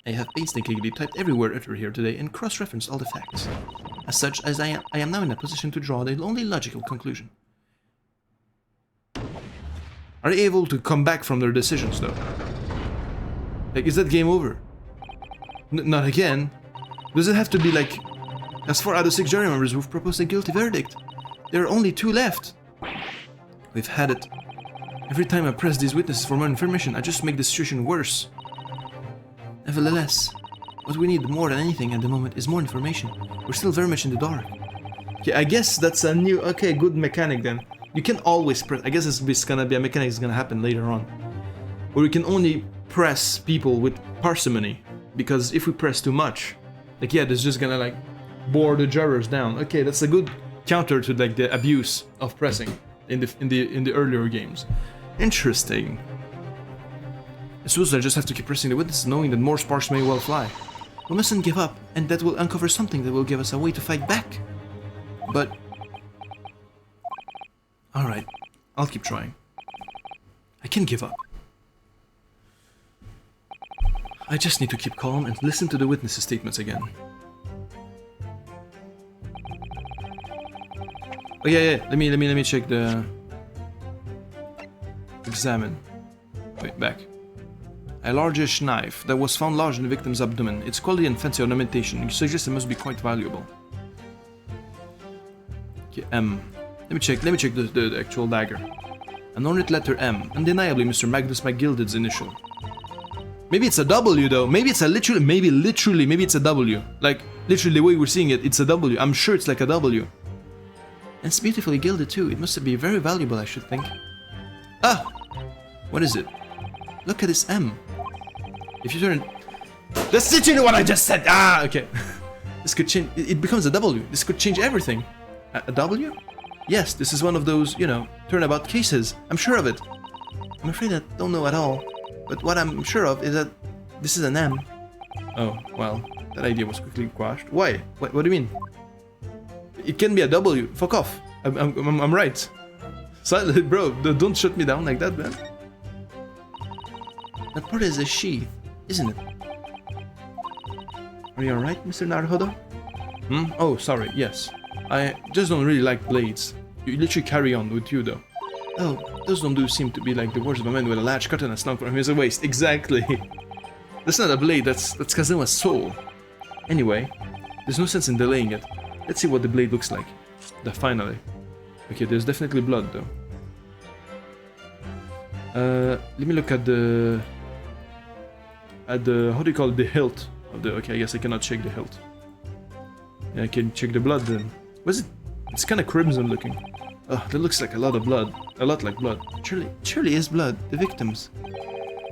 I: I have painstakingly typed every word uttered here today and cross-referenced all the facts. As such, as I am now in a position to draw the only logical conclusion.
H: Are they able to come back from their decisions, though? Like, is that game over? Not again. Does it have to be like... As for other 6 jury members who've proposed a guilty verdict, there are only 2 left. We've had it. Every time I press these witnesses for more information, I just make the situation worse.
I: Nevertheless, what we need more than anything at the moment is more information. We're still very much in the dark.
H: Okay, I guess that's a new... Okay, good mechanic then. You can always press... I guess it's gonna be a mechanic that's gonna happen later on. Where we can only press people with parsimony. Because if we press too much... Like, yeah, that's just gonna, like, bore the jurors down. Okay, that's a good counter to, like, the abuse of pressing in the earlier games. Interesting. I suppose I just have to keep pressing the witnesses, knowing that more sparks may well fly.
I: We mustn't give up, and that will uncover something that will give us a way to fight back.
H: But... Alright, I'll keep trying. I can give up. I just need to keep calm and listen to the witnesses' statements again. Oh yeah, let me check the... Examine. Wait, back. A largish knife that was found large in the victim's abdomen. Its quality and fancy ornamentation suggests it must be quite valuable. Okay, M. Let me check the actual dagger. An ornate letter M. Undeniably Mr. Magnus McGilded's initial. Maybe it's a W though. Maybe it's a maybe it's a W. Like, literally the way we're seeing it, it's a W. I'm sure it's like a W.
I: And it's beautifully gilded too. It must be very valuable, I should think.
H: Ah! What is it?
I: Look at this M.
H: If you turn... That's literally what I just said! Ah, okay. This could change... It becomes a W. This could change everything. A W? Yes, this is one of those, you know, turnabout cases. I'm sure of it.
I: I'm afraid I don't know at all. But what I'm sure of is that this is an M.
H: Oh, well, that idea was quickly quashed. Why? What do you mean? It can be a W. Fuck off. I'm right. Silent, bro, don't shut me down like that, man.
I: That part is a sheath, isn't it?
H: Are you alright, Mr. Naruhodo? Oh, sorry, yes. I just don't really like blades. You literally carry on with you, though.
I: Oh,
H: those don't seem to be like the words of a man with a large katana slung from his waist. Exactly. That's not a blade, that's Kazuma's soul. Anyway, there's no sense in delaying it. Let's see what the blade looks like. Finally. Okay, there's definitely blood, though. Let me look at the... how do you call it? The hilt of the... Okay, I guess I cannot check the hilt. Yeah, I can check the blood then. Was it? It's kind of crimson looking. Oh, that looks like a lot of blood. A lot like blood.
I: Surely is blood. The victims.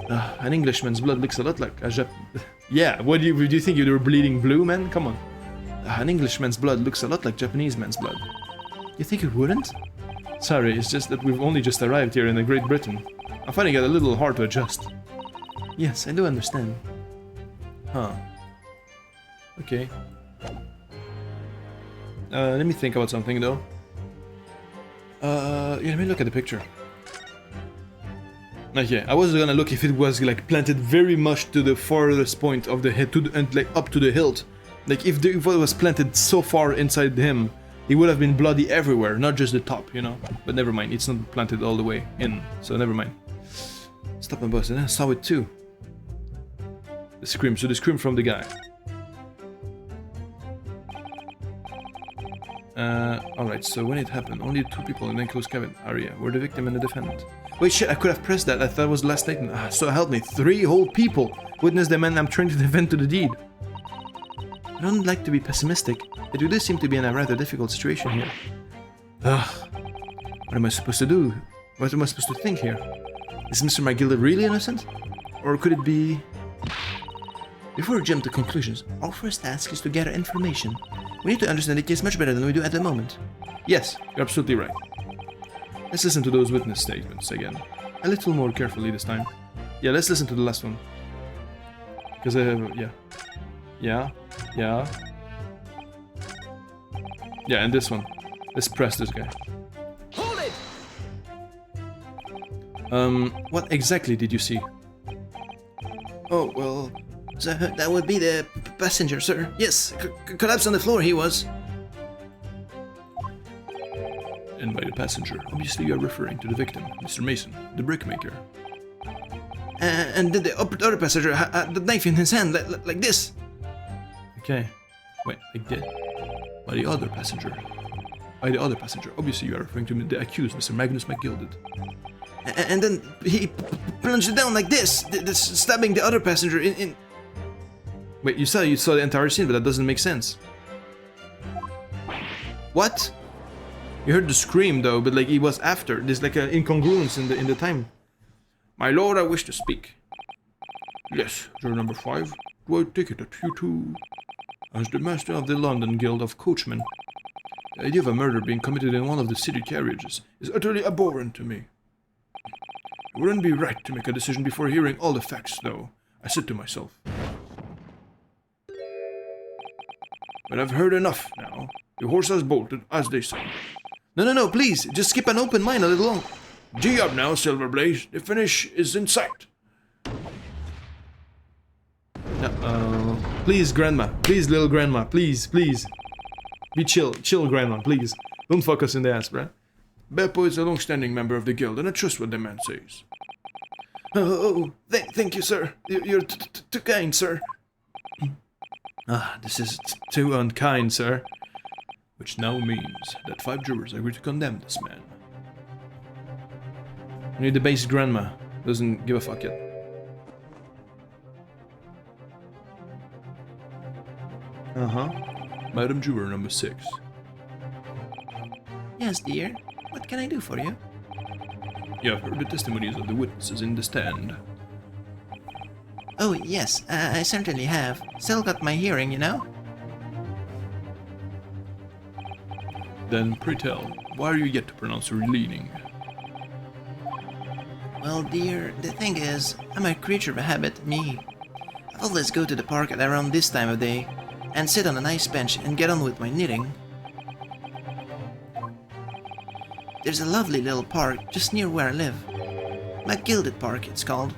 H: An Englishman's blood looks a lot like a Yeah, what do you think you were bleeding blue, man? Come on. An Englishman's blood looks a lot like Japanese man's blood.
I: You think it wouldn't?
H: Sorry, it's just that we've only just arrived here in Great Britain.
A: I'm finding it a little hard to adjust.
I: Yes, I do understand.
A: Huh. Okay. Let me think about something though. Yeah, let me look at the picture. Okay, I was gonna look if it was like planted very much to the farthest point of the head, and like up to the hilt. Like if it was planted so far inside him, it would have been bloody everywhere, not just the top, you know. But never mind, it's not planted all the way in, so never mind. Stop and bust, and I saw it too. The scream, so the scream from the guy. Alright, so when it happened, only 2 people in the enclosed cabin area were the victim and the defendant. Wait, shit, I could have pressed that. I thought it was the last statement. So help me, 3 whole people witnessed the man I'm trying to defend to the deed.
I: I don't like to be pessimistic, but we do seem to be in a rather difficult situation here.
A: Ugh. What am I supposed to do? What am I supposed to think here? Is Mr. McGilda really innocent? Or could it be...
I: Before we jump to conclusions, our first task is to gather information. We need to understand the case much better than we do at the moment.
A: Yes, you're absolutely right. Let's listen to those witness statements again. A little more carefully this time. Yeah, let's listen to the last one. Because I have... Yeah, and this one. Let's press this guy.
F: Hold it!
A: What exactly did you see?
I: Oh, well... So that would be the passenger, sir. Yes, collapsed on the floor he was.
G: And by the passenger, obviously you are referring to the victim, Mr. Mason, the brickmaker.
I: And the other passenger had the knife in his hand, like this.
A: Okay.
G: Wait, like that? By the other passenger, obviously you are referring to the accused, Mr. Magnus McGilded.
I: And then he plunged it down like this, stabbing the other passenger in...
A: Wait, you saw the entire scene, but that doesn't make sense. What? You heard the scream though, but like it was after. There's like an incongruence in the time. My lord, I wish to speak.
G: Yes, juror number 5. Do I take it that you too? As the master of the London Guild of Coachmen, the idea of a murder being committed in one of the city carriages is utterly abhorrent to me. It wouldn't be right to make a decision before hearing all the facts, though, I said to myself. But I've heard enough now. The horse has bolted, as they say.
A: No, please, just keep an open mind a little longer.
G: Gee up now, Silverblaze. The finish is in sight.
A: Please, Grandma. Please, little Grandma. Please. Be chill, Grandma, please. Don't fuck us in the ass, bruh.
G: Beppo is a long-standing member of the guild, and I trust what the man says.
I: Thank you, sir. You're too kind, sir.
A: This is too unkind, sir.
G: Which now means that 5 jurors agree to condemn this man.
A: Only the base Grandma doesn't give a fuck yet.
G: Madam Juror number 6.
I: Yes, dear. What can I do for you?
G: You have heard the testimonies of the witnesses in the stand.
I: Oh, yes, I certainly have. Still got my hearing, you know?
G: Then, pray tell, why are you yet to pronounce your leaning?
I: Well, dear, the thing is, I'm a creature of habit, me. I always go to the park at around this time of day, and sit on a nice bench and get on with my knitting. There's a lovely little park just near where I live. McGilded Park, it's called.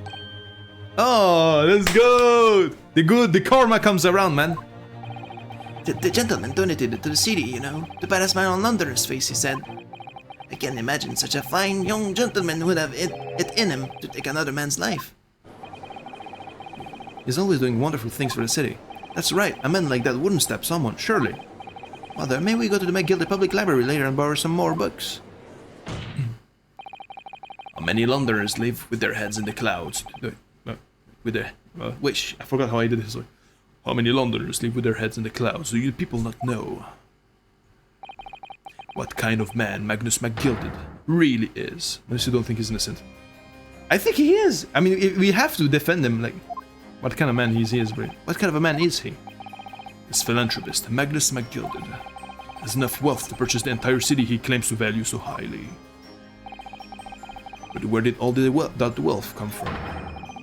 A: Oh, let's go! The karma comes around, man.
I: The gentleman donated it to the city, you know, to put a smile on Londoner's face, he said. I can't imagine such a fine young gentleman would have it in him to take another man's life.
A: He's always doing wonderful things for the city. That's right, a man like that wouldn't stab someone, surely.
I: Mother, may we go to the McGilded Public Library later and borrow some more books?
G: Many Londoners live with their heads in the clouds.
A: Which, I forgot how I did this.
G: How many Londoners live with their heads in the clouds? Do you people not know what kind of man Magnus McGilded really is?
A: Unless you don't think he's innocent. I think he is. I mean, we have to defend him. Like, what kind of man he is, bro? What kind of a man is he?
G: This philanthropist, Magnus McGilded, has enough wealth to purchase the entire city he claims to value so highly. But where did all that wealth come from?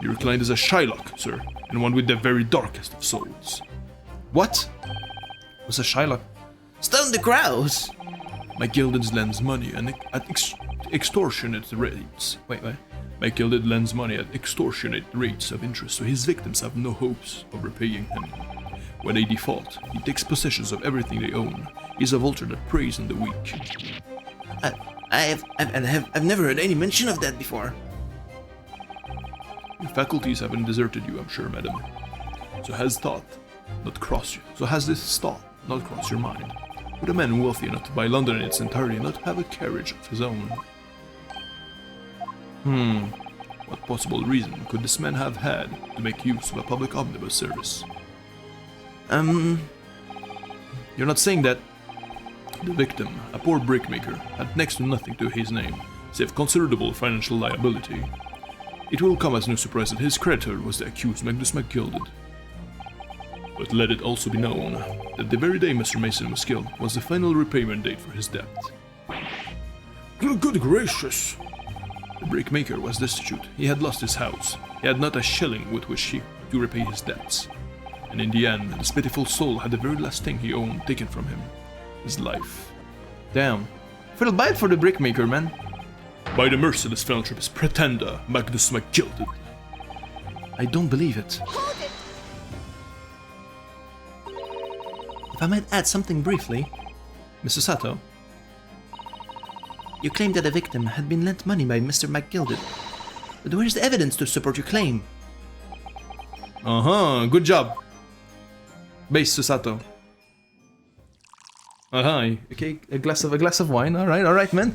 G: Your client is a Shylock, sir, and one with the very darkest of souls.
H: What? What's a Shylock?
I: Stone the crows!
G: My gilded lends money at extortionate rates.
H: Wait.
G: My gilded lends money at extortionate rates of interest, so his victims have no hopes of repaying him. When they default, he takes possession of everything they own. He's a vulture that preys on the weak.
I: I've never heard any mention of that before.
G: Your faculties haven't deserted you, I'm sure, madam. So has this thought not crossed your mind? Would a man wealthy enough to buy London in its entirety not have a carriage of his own? What possible reason could this man have had to make use of a public omnibus service?
H: You're not saying that...
G: The victim, a poor brickmaker, had next to nothing to his name, save considerable financial liability. It will come as no surprise that his creditor was the accused Magnus MacGilded. But let it also be known that the very day Mr. Mason was killed was the final repayment date for his debt.
H: Good gracious!
G: The brickmaker was destitute. He had lost his house. He had not a shilling with which to repay his debts. And in the end, this pitiful soul had the very last thing he owned taken from him. His life.
H: Damn. Feel bad for the brickmaker, man.
G: By the merciless philanthropist pretender, Magnus MacGilded.
H: I don't believe it.
E: Hold it!
I: If I might add something briefly,
H: Mr. Sato?
I: you claim that a victim had been lent money by Mr. MacGilded. But where's the evidence to support your claim?
H: Good job. Base Sato. Okay, a glass of wine. All right, man.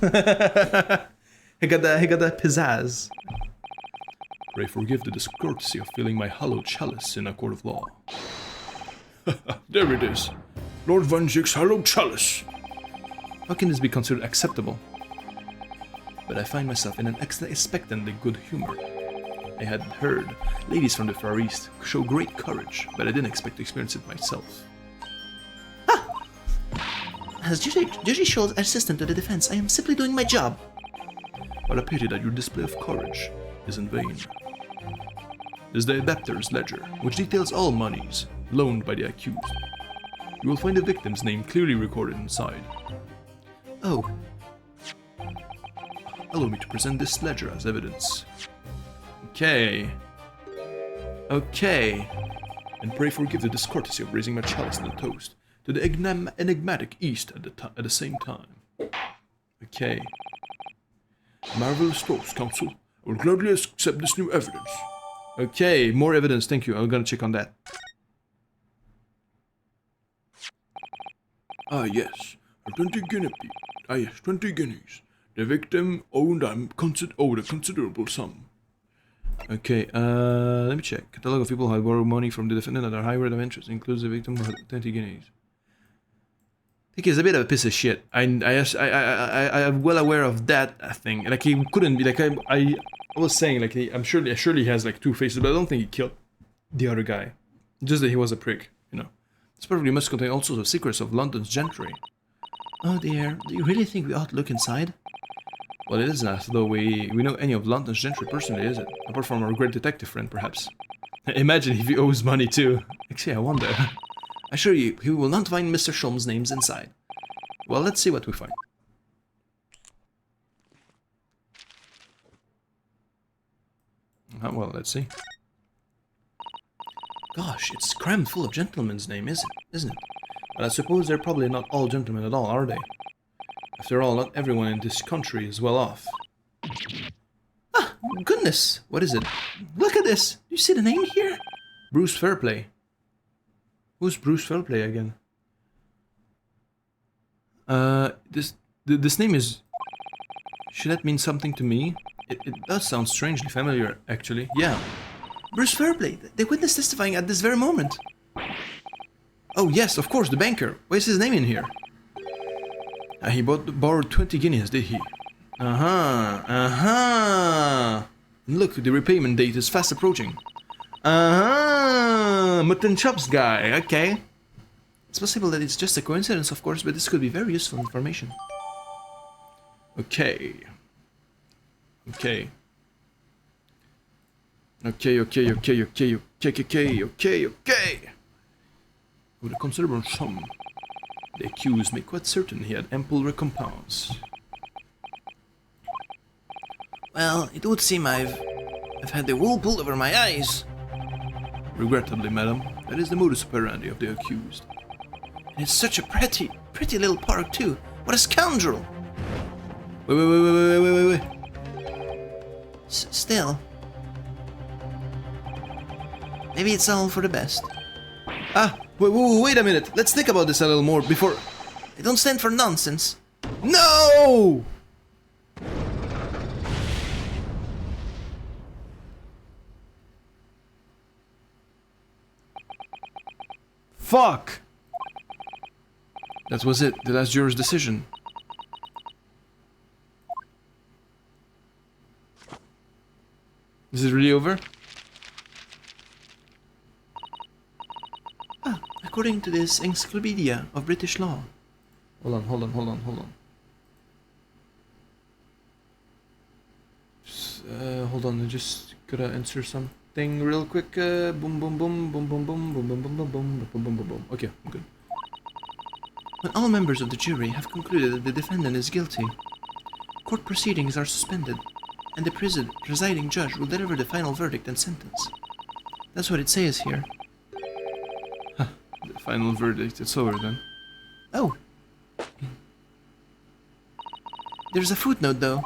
H: he got that pizzazz.
G: Pray forgive the discourtesy of filling my hollow chalice in a court of law. There it is. Lord Van Zieks' hollow chalice.
H: How can this be considered acceptable? But I find myself in an expectantly good humor. I had heard ladies from the Far East show great courage, but I didn't expect to experience it myself.
I: As Judge Scholl's assistant to the defense, I am simply doing my job.
G: What a pity that your display of courage is in vain. This is the debtor's ledger, which details all monies loaned by the accused. You will find the victim's name clearly recorded inside.
I: Oh.
G: Allow me to present this ledger as evidence.
H: Okay.
G: And pray forgive the discourtesy of raising my chalice in a toast to the enigmatic East at the same time.
H: Okay.
G: Marvelous toast, counsel. I will gladly accept this new evidence.
H: Okay, more evidence, thank you. I'm gonna check on that.
G: Ah, yes. 20 guineas. The victim owed a considerable sum.
H: Okay, let me check. Catalog of people who had borrowed money from the defendant at a high rate of interest includes the victim who had 20 guineas. I think he's a bit of a piece of shit. I'm well aware of that thing. Like, he couldn't be, like, I was saying, like, I'm surely he has, like, two faces, but I don't think he killed the other guy. Just that he was a prick, you know. This probably must contain all sorts of secrets of London's gentry.
I: Oh dear, do you really think we ought to look inside?
H: Well, it isn't as though we know any of London's gentry personally, is it? Apart from our great detective friend, perhaps. Imagine if he owes money too. Actually, I wonder.
I: I assure you, he will not find Mr. Sholm's names inside.
H: Well, let's see what we find. Well, let's see.
I: Gosh, it's crammed full of gentlemen's names, isn't it?
H: But I suppose they're probably not all gentlemen at all, are they? After all, not everyone in this country is well off.
I: Ah, goodness! What is it? Look at this! You see the name here?
H: Bruce Fairplay. Who's Bruce Fairplay again? This name is... Should that mean something to me? It does sound strangely familiar, actually. Yeah.
I: Bruce Fairplay, the witness testifying at this very moment.
H: Oh yes, of course, the banker. Where's his name in here? He borrowed 20 guineas, did he? Look, the repayment date is fast approaching. Mutton chops guy, okay.
I: It's possible that it's just a coincidence, of course, but this could be very useful information.
H: Okay. Okay. Okay. With a considerable sum, the accused made quite certain he had ample recompense.
I: Well, it would seem I've had the wool pulled over my eyes.
H: Regrettably, madam, that is the modus operandi of the accused.
I: And it's such a pretty little park too. What a scoundrel!
H: Wait.
I: Still. Maybe it's all for the best.
H: Ah, wait a minute. Let's think about this a little more before...
I: I don't stand for nonsense.
H: No! Fuck! That was it, the last juror's decision. Is it really over?
I: According to this encyclopedia of British law.
H: Hold on. Hold on, I just gotta answer something real quick. Boom. Okay, I'm good.
I: When all members of the jury have concluded that the defendant is guilty, court proceedings are suspended, and the presiding judge will deliver the final verdict and sentence. That's what it says here.
H: The final verdict, it's over then.
I: Oh. There's a footnote, though.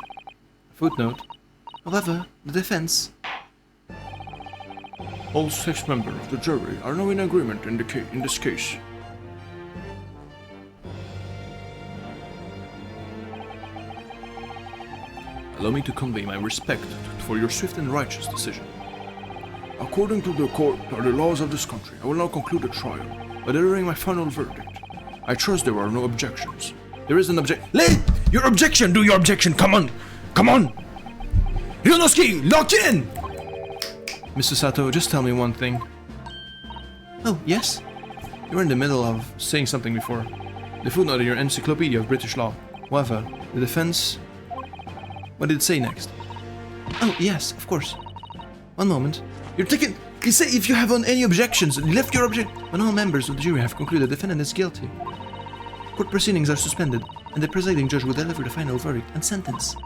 H: Footnote.
I: However, the defense...
H: All 6 members of the jury are now in agreement in this case. Allow me to convey my respect for your swift and righteous decision. According to the court or the laws of this country, I will now conclude the trial by delivering my final verdict. I trust there are no objections. There is an your objection! Do your objection! Come on! Yonosuke, lock in! Mr. Sato, just tell me one thing.
I: Oh, yes?
H: You were in the middle of saying something before. The footnote in your encyclopedia of British law. However, the defense... What did it say next?
I: Oh, yes, of course. One moment.
H: You're taking... You say if you have any objections, lift your object...
I: When all members of the jury have concluded the defendant is guilty, court proceedings are suspended, and the presiding judge will deliver the final verdict and sentence.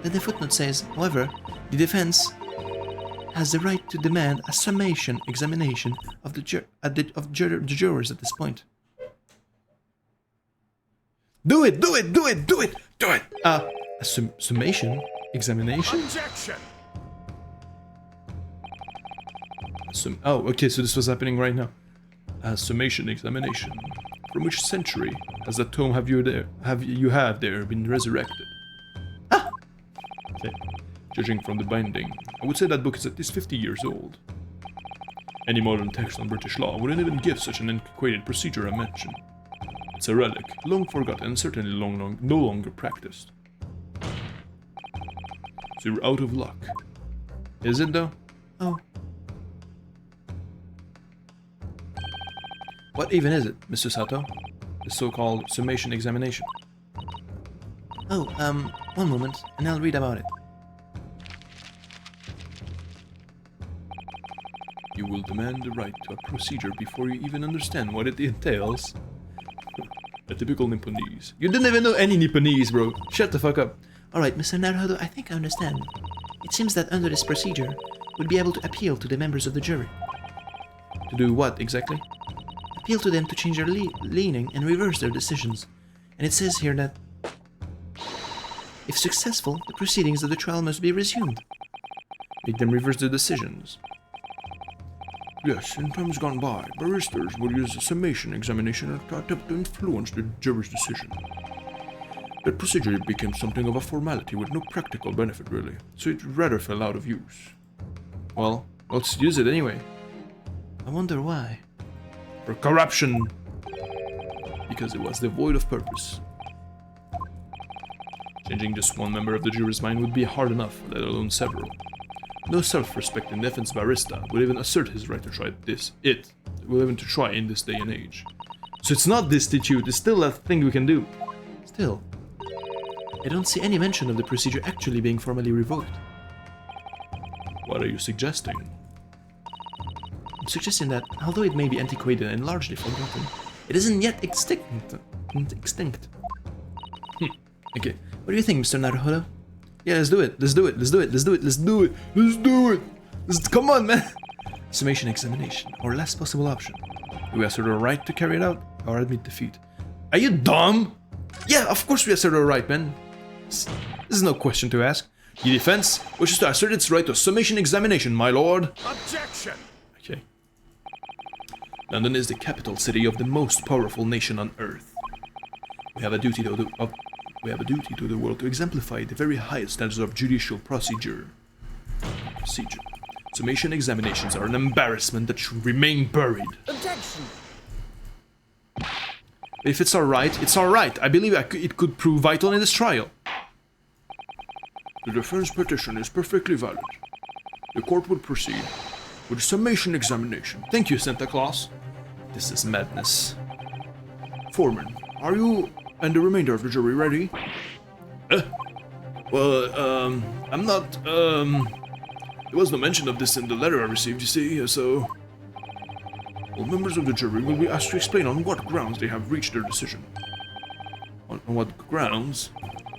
I: Then the footnote says, however, the defense has the right to demand a summation examination of the jurors at this point.
H: Do it! A summation examination?
B: Objection!
H: Oh, okay, so this was happening right now. A summation examination. From which century has that tome have you there been resurrected? Okay. Judging from the binding, I would say that book is at least 50 years old. Any modern text on British law wouldn't even give such an antiquated procedure a mention. It's a relic, long forgotten and certainly no longer practiced. So you're out of luck. Is it though?
I: Oh.
H: What even is it, Mr. Sato? The so-called summation examination.
I: Oh, one moment, and I'll read about it.
H: You will demand the right to a procedure before you even understand what it entails. A typical Nipponese. You didn't even know any Nipponese, bro. Shut the fuck up.
I: Alright, Mr. Naruhodo, I think I understand. It seems that under this procedure, we'd be able to appeal to the members of the jury.
H: To do what, exactly?
I: Appeal to them to change their leaning and reverse their decisions. And it says here that, if successful, the proceedings of the trial must be resumed.
H: Make them reverse their decisions.
C: Yes, in times gone by, barristers would use a summation examination to attempt to influence the jury's decision. That procedure became something of a formality with no practical benefit, really, so it rather fell out of use.
H: Well, let's use it anyway.
I: I wonder why.
H: For corruption! Because it was devoid of purpose. Changing just one member of the jury's mind would be hard enough, let alone several. No self-respecting defense barrister would even assert his right to try to try in this day and age. So it's not destitute, it's still a thing we can do.
I: Still. I don't see any mention of the procedure actually being formally revoked.
G: What are you suggesting?
I: I'm suggesting that, although it may be antiquated and largely forgotten, it isn't yet extinct. Okay, what do you think, Mr. Naruhodo? Yeah, let's do it. Let's do it. Let's do it. Let's do it. Let's do it. Let's do it. Come on, man. Summation examination, or last possible option.
H: Do we assert our right to carry it out, or admit defeat? Are you dumb? Yeah, of course we assert our right, man. This is no question to ask. The defense wishes to assert its right to summation examination, my lord.
B: Objection!
H: Okay. London is the capital city of the most powerful nation on earth. We have a duty to the world to exemplify the very highest standards of judicial procedure. Summation examinations are an embarrassment that should remain buried.
F: Objection!
H: If it's alright, it's alright. I believe it could prove vital in this trial.
C: The defense petition is perfectly valid. The court will proceed with a summation examination.
H: Thank you, Santa Claus. This is madness.
C: Foreman, are you and the remainder of the jury ready?
H: I'm not, there was no mention of this in the letter I received, you see, so...
C: All members of the jury will be asked to explain on what grounds they have reached their decision.
H: On what grounds?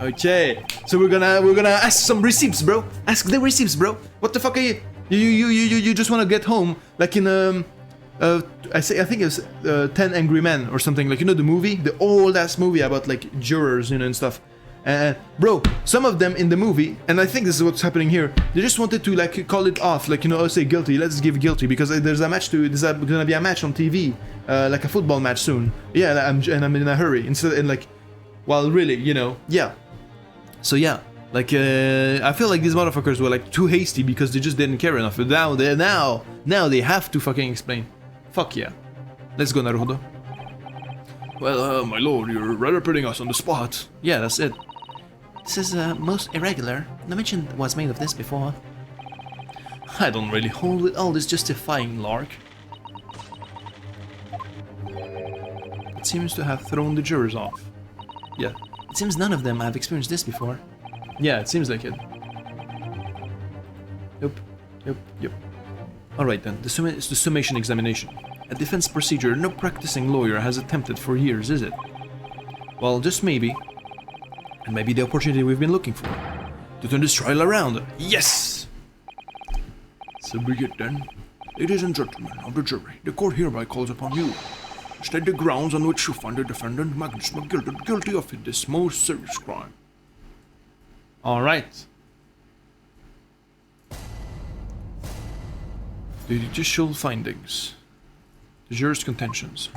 H: Okay, so we're gonna ask some receipts, bro. Ask the receipts, bro. What the fuck are you? You just wanna get home, like in I think it was 10 Angry Men or something, like, you know, the movie, the old ass movie about like jurors, you know, and stuff. Bro, some of them in the movie, and I think this is what's happening here, they just wanted to like call it off, like, you know, say guilty, let's give guilty, because there's gonna be a match on TV, like a football match soon. Yeah, I'm in a hurry, instead, and like, well, really, you know, yeah. So yeah, like, I feel like these motherfuckers were like too hasty because they just didn't care enough. But now they have to fucking explain. Fuck yeah. Let's go, Naruhodo.
C: Well, my lord, you're rather putting us on the spot.
H: Yeah, that's it.
I: This is most irregular. No mention was made of this before.
H: I don't really hold with all this justifying lark. It seems to have thrown the jurors off. Yeah.
I: It seems none of them have experienced this before.
H: Yeah, it seems like it. Yep. Alright then, it's the summation examination. A defense procedure no practicing lawyer has attempted for years, is it? Well, just maybe. And maybe the opportunity we've been looking for. To turn this trial around. Yes!
C: So be it then. Ladies and gentlemen of the jury, the court hereby calls upon you to state the grounds on which you find the defendant Magnus McGilden guilty of this most serious crime.
H: Alright. The judicial findings. The jurors' contentions.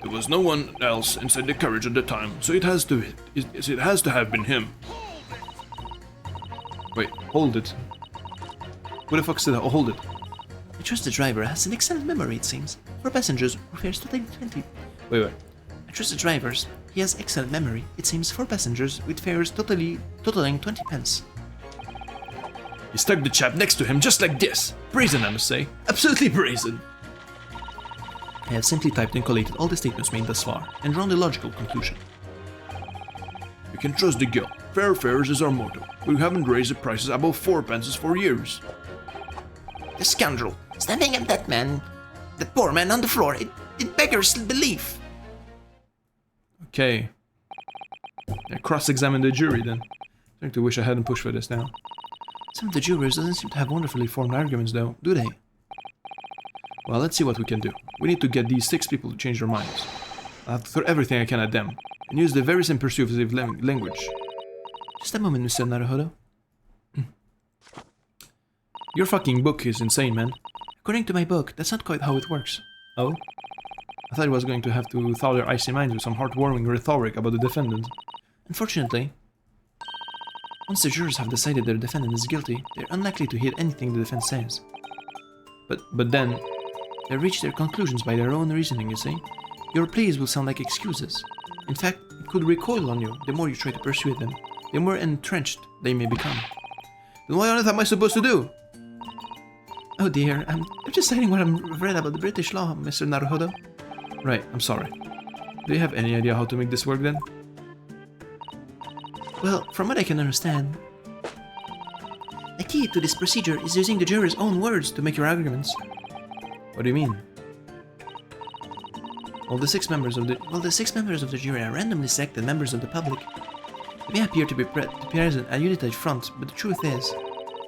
C: There was no one else inside the carriage at the time, so it has to have been him.
H: Wait, hold it. What the fuck said that? Oh, hold it.
I: I trust the driver has an excellent memory, it seems. For passengers who fares totaling 20.
H: Wait.
I: I trust the drivers. He has excellent memory, it seems, for passengers with fares totaling 20 pence.
H: He stuck the chap next to him just like this. Brazen, I must say. Absolutely brazen.
I: I have simply typed and collated all the statements made thus far, and drawn the logical conclusion.
C: You can trust the guild. Fair fares is our motto. We haven't raised the prices above 4 pence for years.
I: The scoundrel, standing at that poor man on the floor, it beggars belief.
H: Okay. I cross-examine the jury then. I think I wish I hadn't pushed for this now.
I: Some of the jurors doesn't seem to have wonderfully formed arguments though, do they?
H: Well, let's see what we can do. We need to get these 6 people to change their minds. I'll have to throw everything I can at them, and use the very same persuasive language.
I: Just a moment, Mr. Naruhodo.
H: Your fucking book is insane, man.
I: According to my book, that's not quite how it works.
H: Oh? I thought I was going to have to thaw their icy minds with some heartwarming rhetoric about the defendant.
I: Unfortunately, once the jurors have decided their defendant is guilty, they're unlikely to hear anything the defense says.
H: But then...
I: They reach their conclusions by their own reasoning, you see. Your pleas will sound like excuses. In fact, it could recoil on you the more you try to persuade them, the more entrenched they may become.
H: Then what on earth am I supposed to do?
I: Oh dear, I'm just citing what I've read about the British law, Mr. Naruhodo.
H: Right, I'm sorry. Do you have any idea how to make this work then?
I: Well, from what I can understand, the key to this procedure is using the juror's own words to make your arguments.
H: What do you mean?
I: Well, the six members of the jury are randomly selected members of the public. They appear to be present at united front, but the truth is,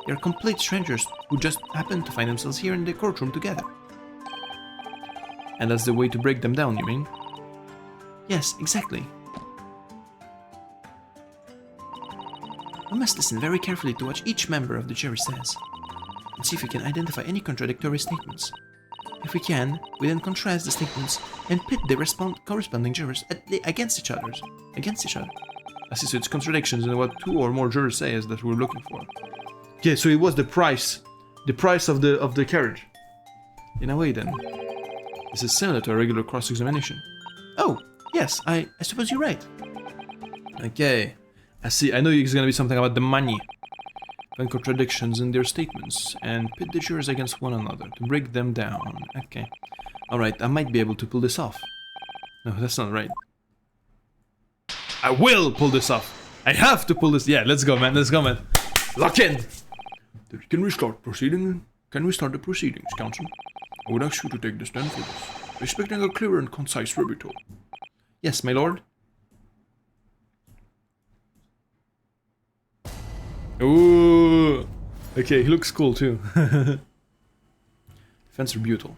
I: they are complete strangers who just happen to find themselves here in the courtroom together.
H: And that's the way to break them down, you mean?
I: Yes, exactly. We must listen very carefully to what each member of the jury says, and see if we can identify any contradictory statements. If we can, we then contrast the statements and pit the corresponding jurors against each other.
H: I see, so it's contradictions in what two or more jurors say is that we're looking for. Okay, so it was the price of the carriage. In a way, then, this is similar to a regular cross-examination.
I: Oh, yes, I suppose you're right.
H: Okay, I see. I know it's gonna be something about the money. Find contradictions in their statements and pit the jurors against one another to break them down. Okay. Alright, I might be able to pull this off. No, that's not right. I will pull this off! I have to pull this. Yeah, let's go, man. Let's go, man. Lock in!
C: Can we start proceeding? Can we start the proceedings, counsel? I would ask you to take the stand for this, expecting a clear and concise rebuttal.
H: Yes, my lord. Ooh! Okay, he looks cool too. Defense rebuttal.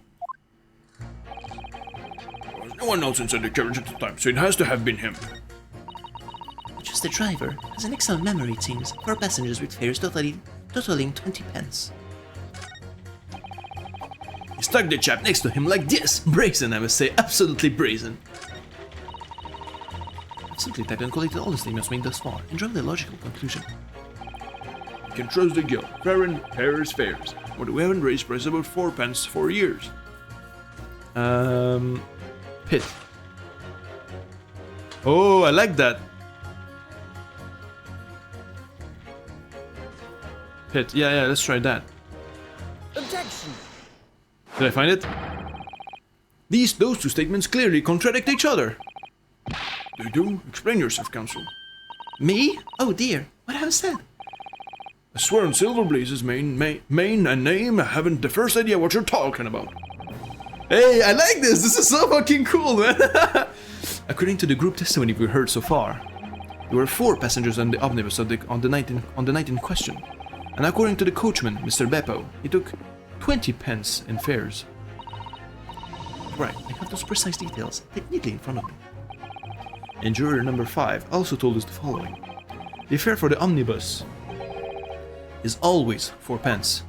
C: There was no one else inside the carriage at the time, so it has to have been him.
I: Just the driver has an excellent memory, it seems, for passengers with fares totaling 20 pence.
H: He stuck the chap next to him like this! Brazen, I must say, absolutely brazen.
I: I've simply typed and collected all the statements made thus far and drawn the logical conclusion.
C: You can trust the guild. Fair is fares. But we haven't raised prices about 4 pence for years.
H: Pit. Oh, I like that. Pit. Yeah, let's try that.
F: Objection!
H: Did I find it? Those two statements clearly contradict each other.
C: They do? Explain yourself, counsel.
I: Me? Oh dear, what have I said?
C: I swear on Silverblaze's main and name, I haven't the first idea what you're talking about.
H: Hey, I like this! This is so fucking cool, man! According to the group testimony we heard so far, there were 4 passengers on the omnibus on the night in question. And according to the coachman, Mr. Beppo, he took 20 pence in fares.
I: Right, I have those precise details neatly in front of me.
H: And juror number 5 also told us the following. The fare for the omnibus is always 4 pence.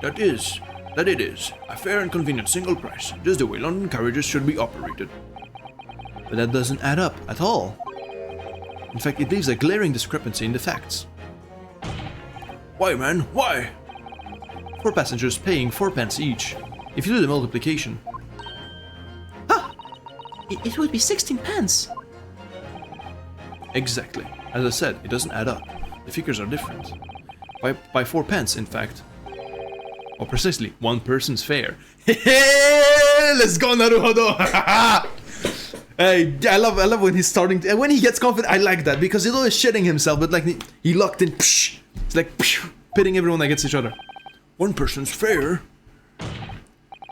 C: That it is. A fair and convenient single price, just the way London carriages should be operated.
H: But that doesn't add up at all. In fact, it leaves a glaring discrepancy in the facts.
C: Why, man? Why?
H: 4 passengers paying 4 pence each. If you do the multiplication...
I: Ah! It would be 16 pence!
H: Exactly. As I said, it doesn't add up. The figures are different. By 4 pence, in fact. Or precisely, one person's fare. Let's go, Naruhodo! Hey, I love when he's starting to, when he gets confident. I like that because he's always shitting himself, but like he locked in. Psh, it's like psh, pitting everyone against each other.
C: One person's fare.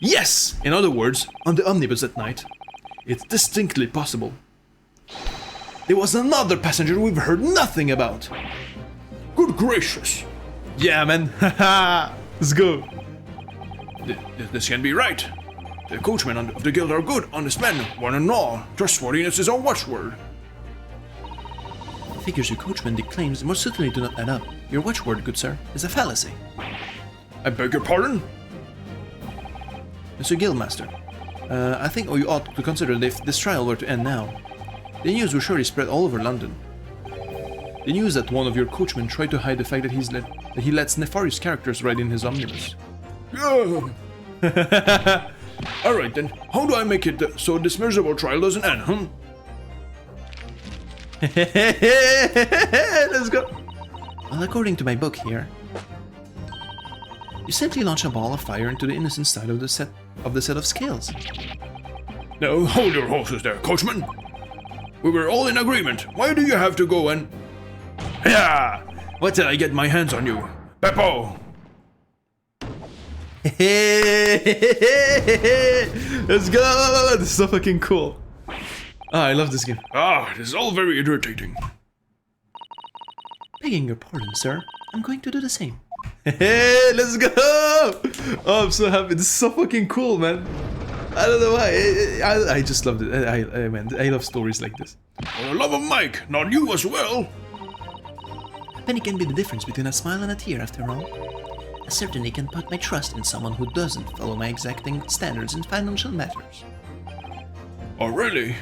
H: Yes. In other words, on the omnibus at night, it's distinctly possible. There was another passenger we've heard nothing about.
C: Good gracious.
H: Yeah, man. Let's go.
C: This can be right. The coachmen of the guild are good, honest men, one and all. Trustworthiness is our watchword.
I: The figures your coachman declaims most certainly do not add up. Your watchword, good sir, is a fallacy.
C: I beg your pardon?
H: Mr. Guildmaster, I think you ought to consider if this trial were to end now. The news will surely spread all over London. The news that one of your coachmen tried to hide the fact that he lets nefarious characters ride in his omnibus.
C: Alright then, how do I make it so this miserable trial doesn't end, huh?
H: Let's go!
I: Well, according to my book here, you simply launch a ball of fire into the innocent side of the set of scales.
C: Now, hold your horses there, coachman! We were all in agreement. Why do you have to go and... Yeah! What did I get my hands on you? Beppo!
H: Let's go! This is so fucking cool. I love this game.
C: This is all very irritating.
I: Begging your pardon, sir. I'm going to do the same.
H: Hey, let's go! Oh, I'm so happy. This is so fucking cool, man. I don't know why. I just loved it. Man, I love stories like this.
C: For the love of Mike, not you as well.
I: A penny can be the difference between a smile and a tear, after all. I certainly can put my trust in someone who doesn't follow my exacting standards in financial matters.
C: Oh, really?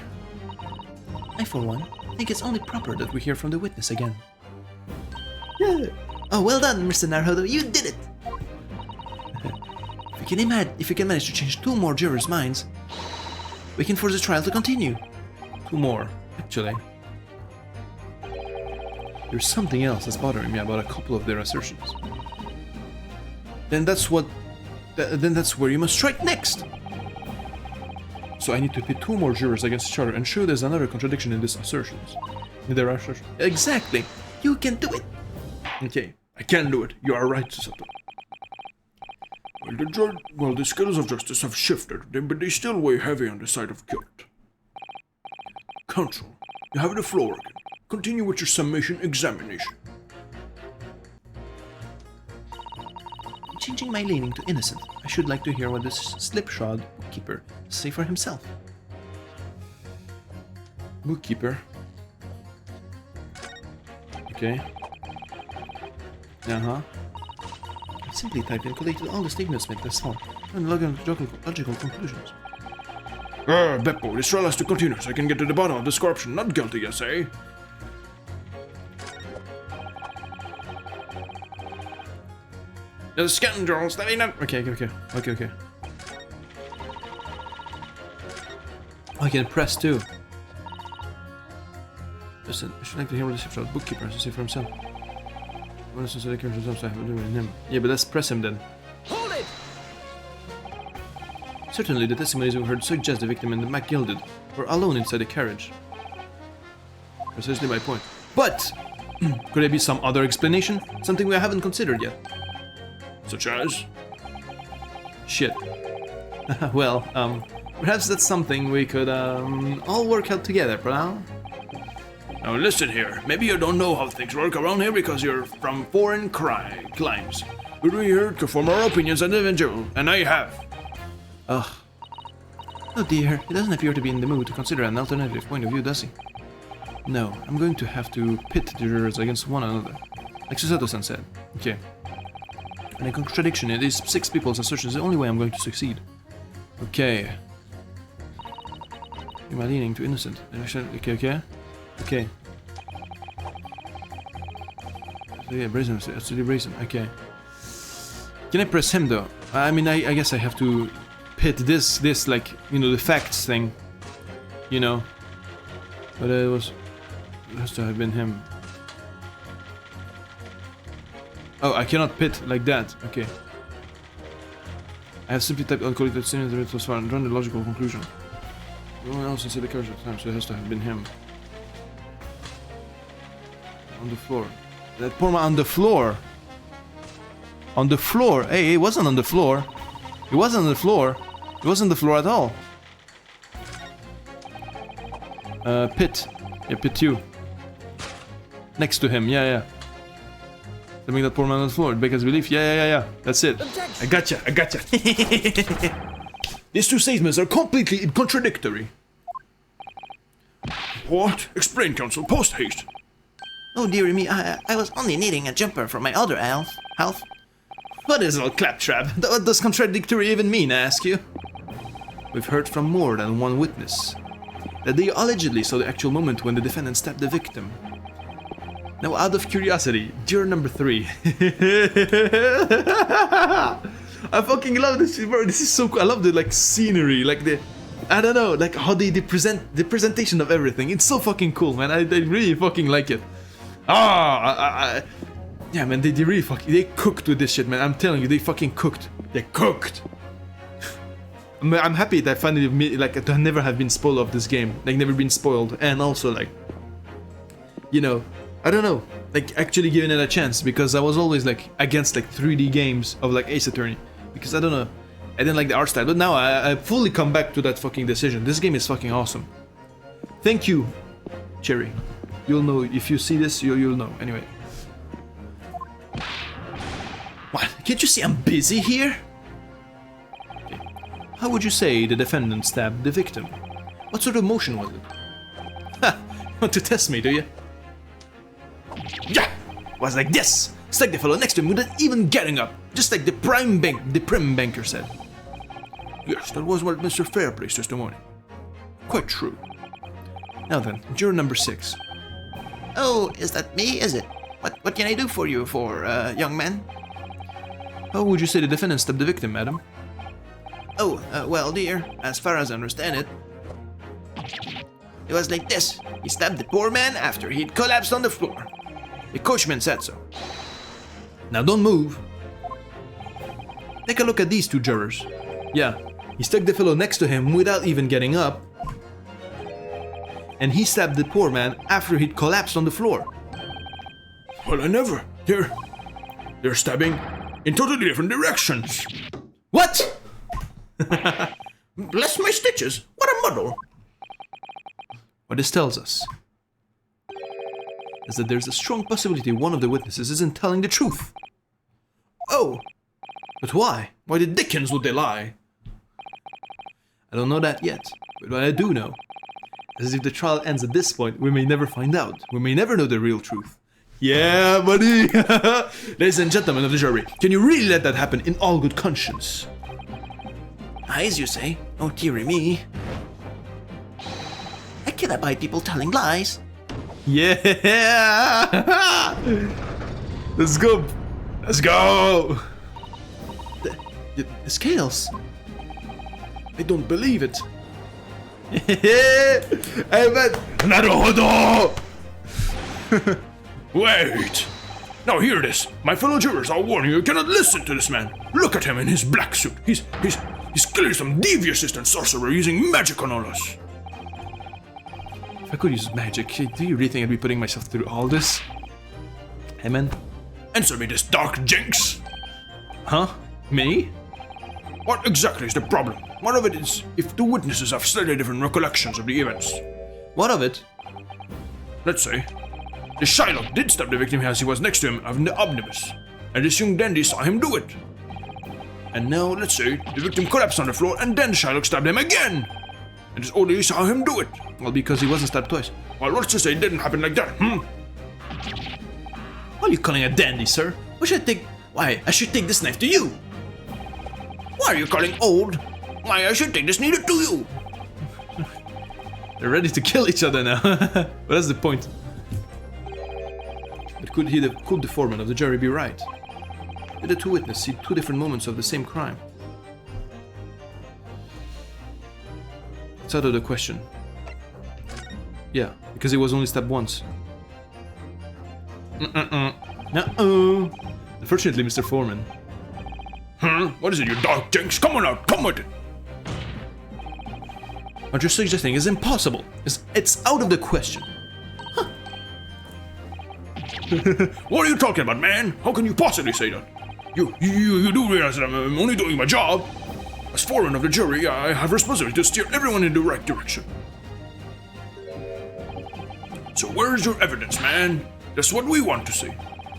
I: I, for one, think it's only proper that we hear from the witness again. Yeah. Oh, well done, Mr. Naruhodo, you did it! If you can manage to change 2 more jurors' minds, we can force the trial to continue.
H: 2 more, actually. There's something else that's bothering me about a couple of their assertions. Then that's where you must strike next! So I need to pit 2 more jurors against each other and show there's another contradiction in these assertions.
I: Exactly! You can do it!
H: Okay, I can do it. You are right, Susato.
C: Well, the scales of justice have shifted, but they still weigh heavy on the side of guilt. Counsel, you have the floor again. Continue with your summation examination.
I: Changing my leaning to innocent, I should like to hear what this slipshod bookkeeper say for himself.
H: Bookkeeper. Okay. Uh-huh.
I: I simply typed and collated all the statements made thus far, and logical conclusions.
C: Beppo, this trial has to continue so I can get to the bottom of this corruption. Not guilty, yes, eh?
H: The scoundrels that ain't not... Okay. I can press too. Listen, I should like to hear what the ship's bookkeeper has to say for himself. What is the character I have to do with him? Yeah, but let's press him then.
F: Hold it!
H: Certainly, the testimonies we've heard suggest the victim and the MacGilded were alone inside the carriage. Precisely my point. But could there be some other explanation? Something we haven't considered yet.
C: Such as?
H: Shit. Well, perhaps that's something we could all work out together, bro.
C: Now listen here, maybe you don't know how things work around here because you're from foreign climes. But we're here to form our opinions as individual, and I have.
H: Ugh.
I: Oh dear, he doesn't appear to be in the mood to consider an alternative point of view, does he?
H: No, I'm going to have to pit the jurors against one another, like Susato-san said. Okay. And a contradiction in these 6 people's assertions is the only way I'm going to succeed. Okay. Am I leaning to innocent? Okay. Okay. So yeah, brazen. Okay. Can I press him though? I mean, I guess I have to pit this like, you know, the facts thing. You know. But it has to have been him. Oh, I cannot pit like that. Okay. I have simply typed uncollected statements that was far and drawn the logical conclusion. No one else inside the carriage at the time, so it has to have been him. On the floor. That poor man on the floor. On the floor. Hey, it wasn't on the floor. It wasn't on the floor. It wasn't on the floor at all. Pit. Yeah, pit you. Next to him. Yeah. Something that poor man on the floor. Because belief. Yeah. That's it. I gotcha.
C: These 2 statements are completely contradictory. What? Explain, counsel, post haste.
I: Oh dearie me, I was only needing a jumper for my other half.
H: What is all claptrap? What does contradictory even mean, I ask you? We've heard from more than one witness that they allegedly saw the actual moment when the defendant stabbed the victim. Now, out of curiosity, juror number 3. I fucking love this, bro. This is so cool. I love the like scenery, like the, I don't know, like how they present the presentation of everything. It's so fucking cool, man. I really fucking like it. Yeah, man, they really they cooked with this shit, man. I'm telling you, they fucking cooked. They cooked.
A: I'm happy that I finally like to never have been spoiled of this game, like never been spoiled, and also like, you know, I don't know, like actually giving it a chance, because I was always like against like 3D games of like Ace Attorney, because I don't know, I didn't like the art style, but now I fully come back to that fucking decision. This game is fucking awesome. Thank you, Cherry. You'll know if you see this, you'll know. Anyway. What? Can't you see I'm busy here? Okay. How would you say the defendant stabbed the victim? What sort of motion was it? Ha! Want to test me, do you? Yeah! Was like this! Stuck the fellow next to him without even getting up, just like the prim banker said.
C: Yes, that was what Mr. Fairplay testimony. Quite true.
A: Now then, juror number 6.
I: Oh, is that me, is it? What can I do for you, young man?
A: How would you say the defendant stabbed the victim, madam?
I: Oh, well, dear, as far as I understand it, it was like this. He stabbed the poor man after he'd collapsed on the floor. The coachman said so.
A: Now don't move. Take a look at these two jurors. Yeah, he stuck the fellow next to him without even getting up. And he stabbed the poor man after he'd collapsed on the floor.
C: Well, I never. They're stabbing in totally different directions.
A: What?
C: Bless my stitches, what a muddle.
A: What this tells us is that there's a strong possibility one of the witnesses isn't telling the truth.
C: Oh,
A: but why? Why the dickens would they lie? I don't know that yet, but what I do know is if the trial ends at this point, we may never find out. We may never know the real truth. Yeah, buddy! Ladies and gentlemen of the jury, can you really let that happen in all good conscience?
I: Lies, you say? Oh, dearie me. I can't abide people telling lies.
A: Yeah! Let's go! Let's go! The scales.
C: I don't believe it.
A: Hey man! Naruhodo!
C: Wait! Now hear this. My fellow jurors, I'll warn you cannot listen to this man. Look at him in his black suit. He's clearly some devious Eastern sorcerer using magic on all us.
A: If I could use magic, do you really think I'd be putting myself through all this? Hey man?
C: Answer me this, Dark Jinx!
A: Huh? Me?
C: What exactly is the problem? One of it is if the witnesses have slightly different recollections of the events.
A: What of it?
C: Let's say, the Shylock did stab the victim as he was next to him of the omnibus, and this young dandy saw him do it. And now, let's say, the victim collapsed on the floor and then Shylock stabbed him again, and this old lady saw him do it.
A: Well, because he wasn't stabbed twice.
C: Well, let's just say it didn't happen like that,
A: What are you calling a dandy, sir? Why, I should take this knife to you!
C: Why are you calling old? Why, I should take this needle to you!
A: They're ready to kill each other now. But that's the point. But could the foreman of the jury be right? Did the two witnesses see two different moments of the same crime? It's out of the question. Yeah, because he was only stabbed once. No. Unfortunately, Mr. Foreman.
C: What is it, you Dark Jinx? Come on out, come with it!
A: What you're suggesting is impossible. It's out of the question. Huh.
C: What are you talking about, man? How can you possibly say that? You do realize that I'm only doing my job? As foreman of the jury, I have responsibility to steer everyone in the right direction. So where's your evidence, man? That's what we want to see.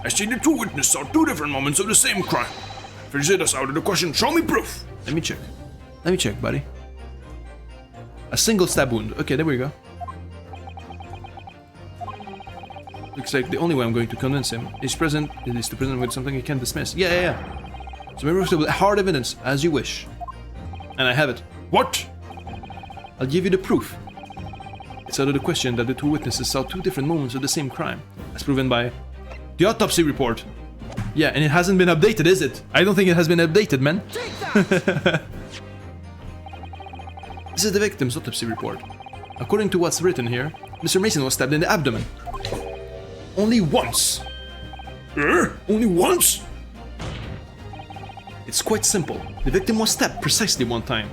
C: I see the two witnesses saw two different moments of the same crime. If you say that's out of the question, show me proof.
A: Let me check, buddy. A single stab wound. Okay, there we go. Looks like the only way I'm going to convince him is to present with something he can't dismiss. Yeah. So maybe with hard evidence, as you wish. And I have it.
C: What?
A: I'll give you the proof. It's out of the question that the two witnesses saw two different moments of the same crime, as proven by the autopsy report. Yeah, and it hasn't been updated, is it? I don't think it has been updated, man.
F: Take that!
A: This is the victim's autopsy report. According to what's written here, Mr. Mason was stabbed in the abdomen. Only once.
C: Only once?
A: It's quite simple. The victim was stabbed precisely one time.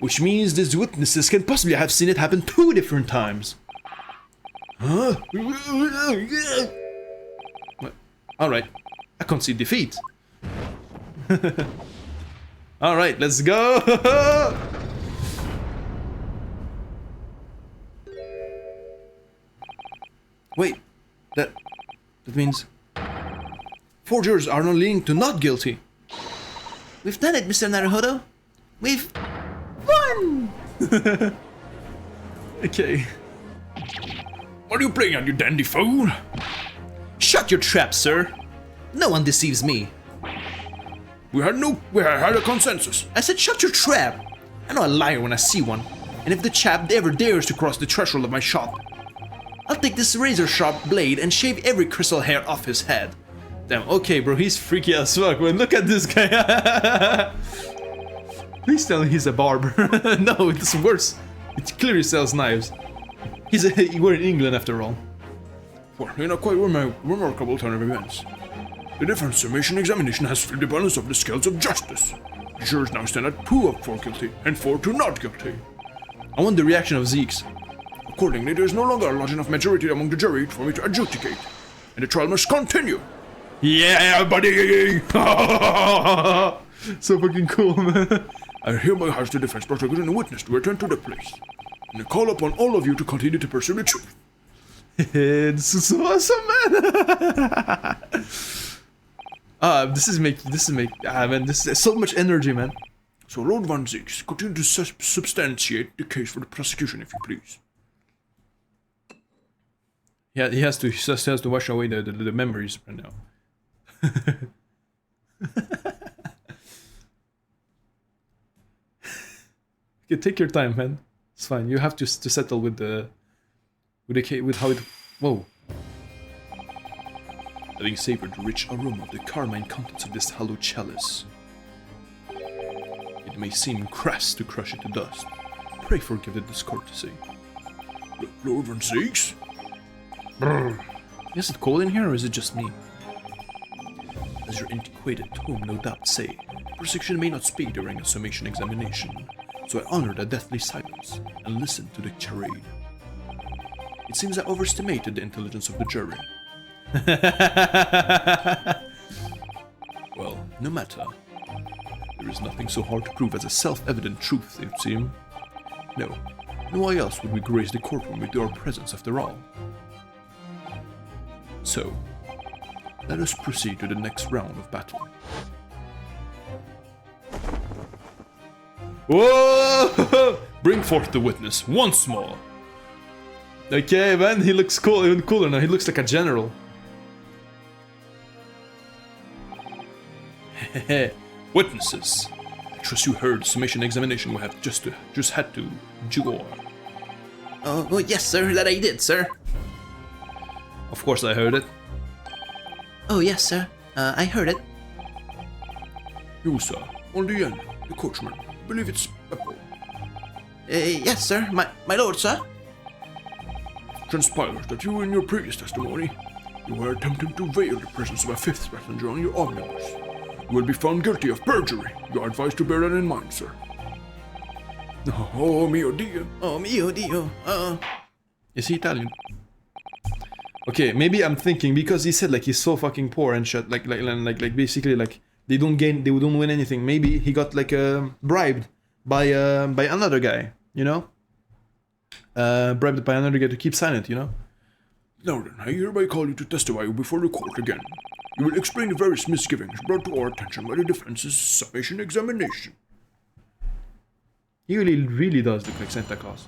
A: Which means these witnesses can possibly have seen it happen 2 different times. Huh? Alright, I concede defeat. Alright, let's go! Wait, that means 4 jurors are now leaning to not guilty.
I: We've done it, Mr. Naruhodo. We've won!
A: Okay.
C: What are you playing at, you dandy fool?
A: Shut your trap, sir. No one deceives me.
C: We had a consensus.
A: I said shut your trap. I know a liar when I see one. And if the chap ever dares to cross the threshold of my shop, I'll take this razor-sharp blade and shave every crystal hair off his head. Damn, okay, bro, he's freaky as fuck, man. Look at this guy. Please tell me he's a barber. No, it's worse. It clearly sells knives. We're in England after all.
C: Well, in a quite remarkable turn of events, the defense summation examination has flipped the balance of the scales of justice. The jurors now stand at 2 up for guilty and 4 to not guilty.
A: I want the reaction of Zieks.
C: Accordingly, there is no longer a large enough majority among the jury for me to adjudicate, and the trial must continue.
A: Yeah, buddy! So fucking cool, man.
C: I hereby ask the defense prosecutor and the witness to return to the place, and I call upon all of you to continue to pursue the truth.
A: This is so awesome, man! This is so much energy, man.
C: So, Lord Van Zieks, continue to substantiate the case for the prosecution, if you please.
A: Yeah, he has to wash away the memories right now. Okay, take your time, man. It's fine. You have to settle with how it. Whoa. Having savored the rich aroma of the carmine contents of this hollow chalice, it may seem crass to crush it to dust. Pray forgive the discourtesy.
C: Lord Van Zieks?
A: Is it cold in here, or is it just me? As your antiquated tome no doubt say, prosecution may not speak during a summation examination, so I honor the deathly silence and listen to the charade. It seems I overestimated the intelligence of the jury. Well, no matter. There is nothing so hard to prove as a self-evident truth, it seems. No, why else would we grace the courtroom with our presence after all? So, let us proceed to the next round of battle. Whoa! Bring forth the witness once more. Okay, man, he looks cool, even cooler now. He looks like a general. Witnesses, I trust you heard the summation examination we have just had to do.
I: Oh, yes, sir, that I did, sir.
A: Of course I heard it.
I: Oh, yes, sir. I heard it.
C: You, sir, on the end, the coachman. I believe it's Beppo.
I: Yes, sir. My lord, sir.
C: Transpires that you, in your previous testimony, you were attempting to veil the presence of a 5th passenger on your omnibus. You will be found guilty of perjury. You are advised to bear that in mind, sir. Oh, mio Dio.
I: Oh, mio Dio.
A: Is he Italian? Okay, maybe I'm thinking because he said like he's so fucking poor and shit, like basically like they don't win anything. Maybe he got like bribed by another guy, you know? Bribed by another guy to keep silent, you know?
C: Now then, I hereby call you to testify before the court again. You will explain the various misgivings brought to our attention by the defense's summation examination.
A: He really does look like Santa Claus.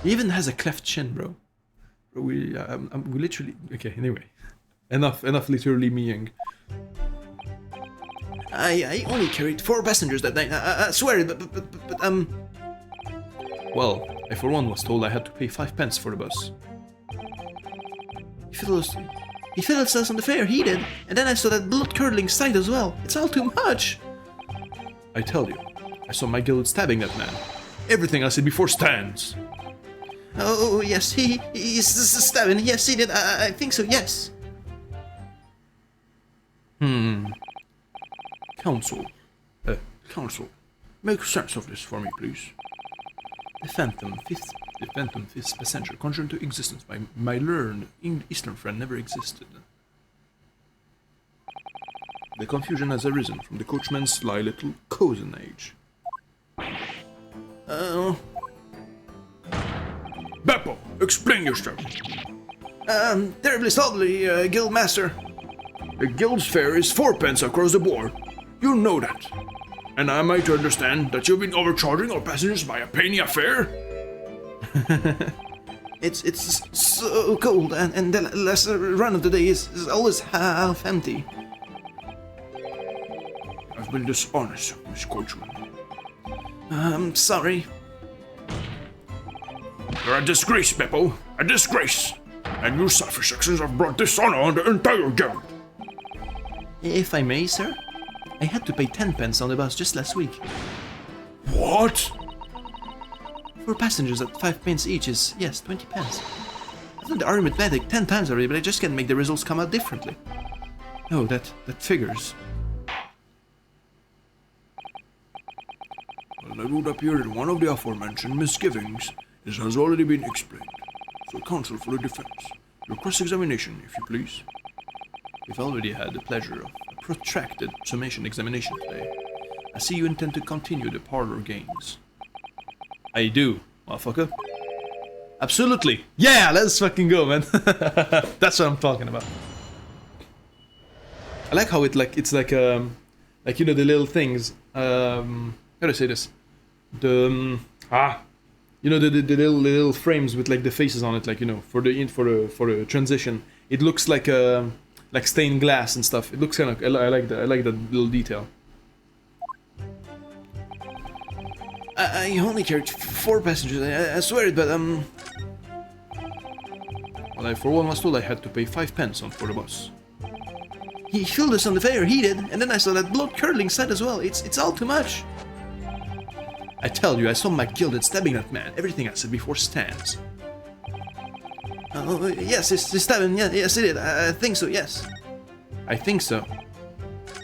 A: He even has a cleft chin, bro. We literally... Okay, anyway. Enough literally meing.
I: I only carried 4 passengers that night. I swear, but
A: Well, I for one was told I had to pay 5 pence for the bus.
I: He fiddled us on the fare, he did. And then I saw that blood-curdling sight as well. It's all too much.
A: I tell you, I saw my guild stabbing that man. Everything I said before stands.
I: Oh, yes, he's stabbing. Yes, he did. I think so, yes.
A: Counsel.
C: Make sense of this for me, please.
H: The Phantom, fifth passenger, conjured into existence by my learned Eastern friend, never existed.
C: The confusion has arisen from the coachman's sly little cozenage. Beppo, explain yourself.
H: Terribly slowly, Guildmaster.
C: The guild's fare is 4p across the board. You know that. And am I to understand that you've been overcharging our passengers by a penny a fare?
H: It's so cold, and the last run of the day is always half empty.
C: I've been dishonest, Miss Coachman.
H: I'm sorry.
C: You're a disgrace, Beppo. A disgrace. And your selfish actions have brought dishonor on the entire guild.
H: If I may, sir, I had to pay 10p on the bus just last week.
C: What?
H: 4 passengers at 5p each is, yes, 20p. I've done the arithmetic 10 times already, but I just can't make the results come out differently. Oh, that figures.
C: Well, it would appear that one of the aforementioned misgivings has already been explained. So, counsel for the defense. Your cross-examination, if you please.
H: We've already had the pleasure of a protracted summation examination today. I see you intend to continue the parlor games. I do, motherfucker. Absolutely. Yeah, let's fucking go, man. That's what I'm talking about. I like how it's like you know, the little things. How do I say this? You know, the little frames with like the faces on it, like, you know, for the transition. It looks like stained glass and stuff. It looks kind of, I like that little detail. I only carried 4 passengers, I swear it, but well, I for one was told I had to pay 5p on for the bus. He filled us on the fare, he did, and then I saw that blood-curdling sight as well. It's all too much. I tell you, I saw my gilded stabbing that man. Everything I said before stands. Oh, yes, it's stabbing. Yeah, yes, it did. I think so, yes. I think so.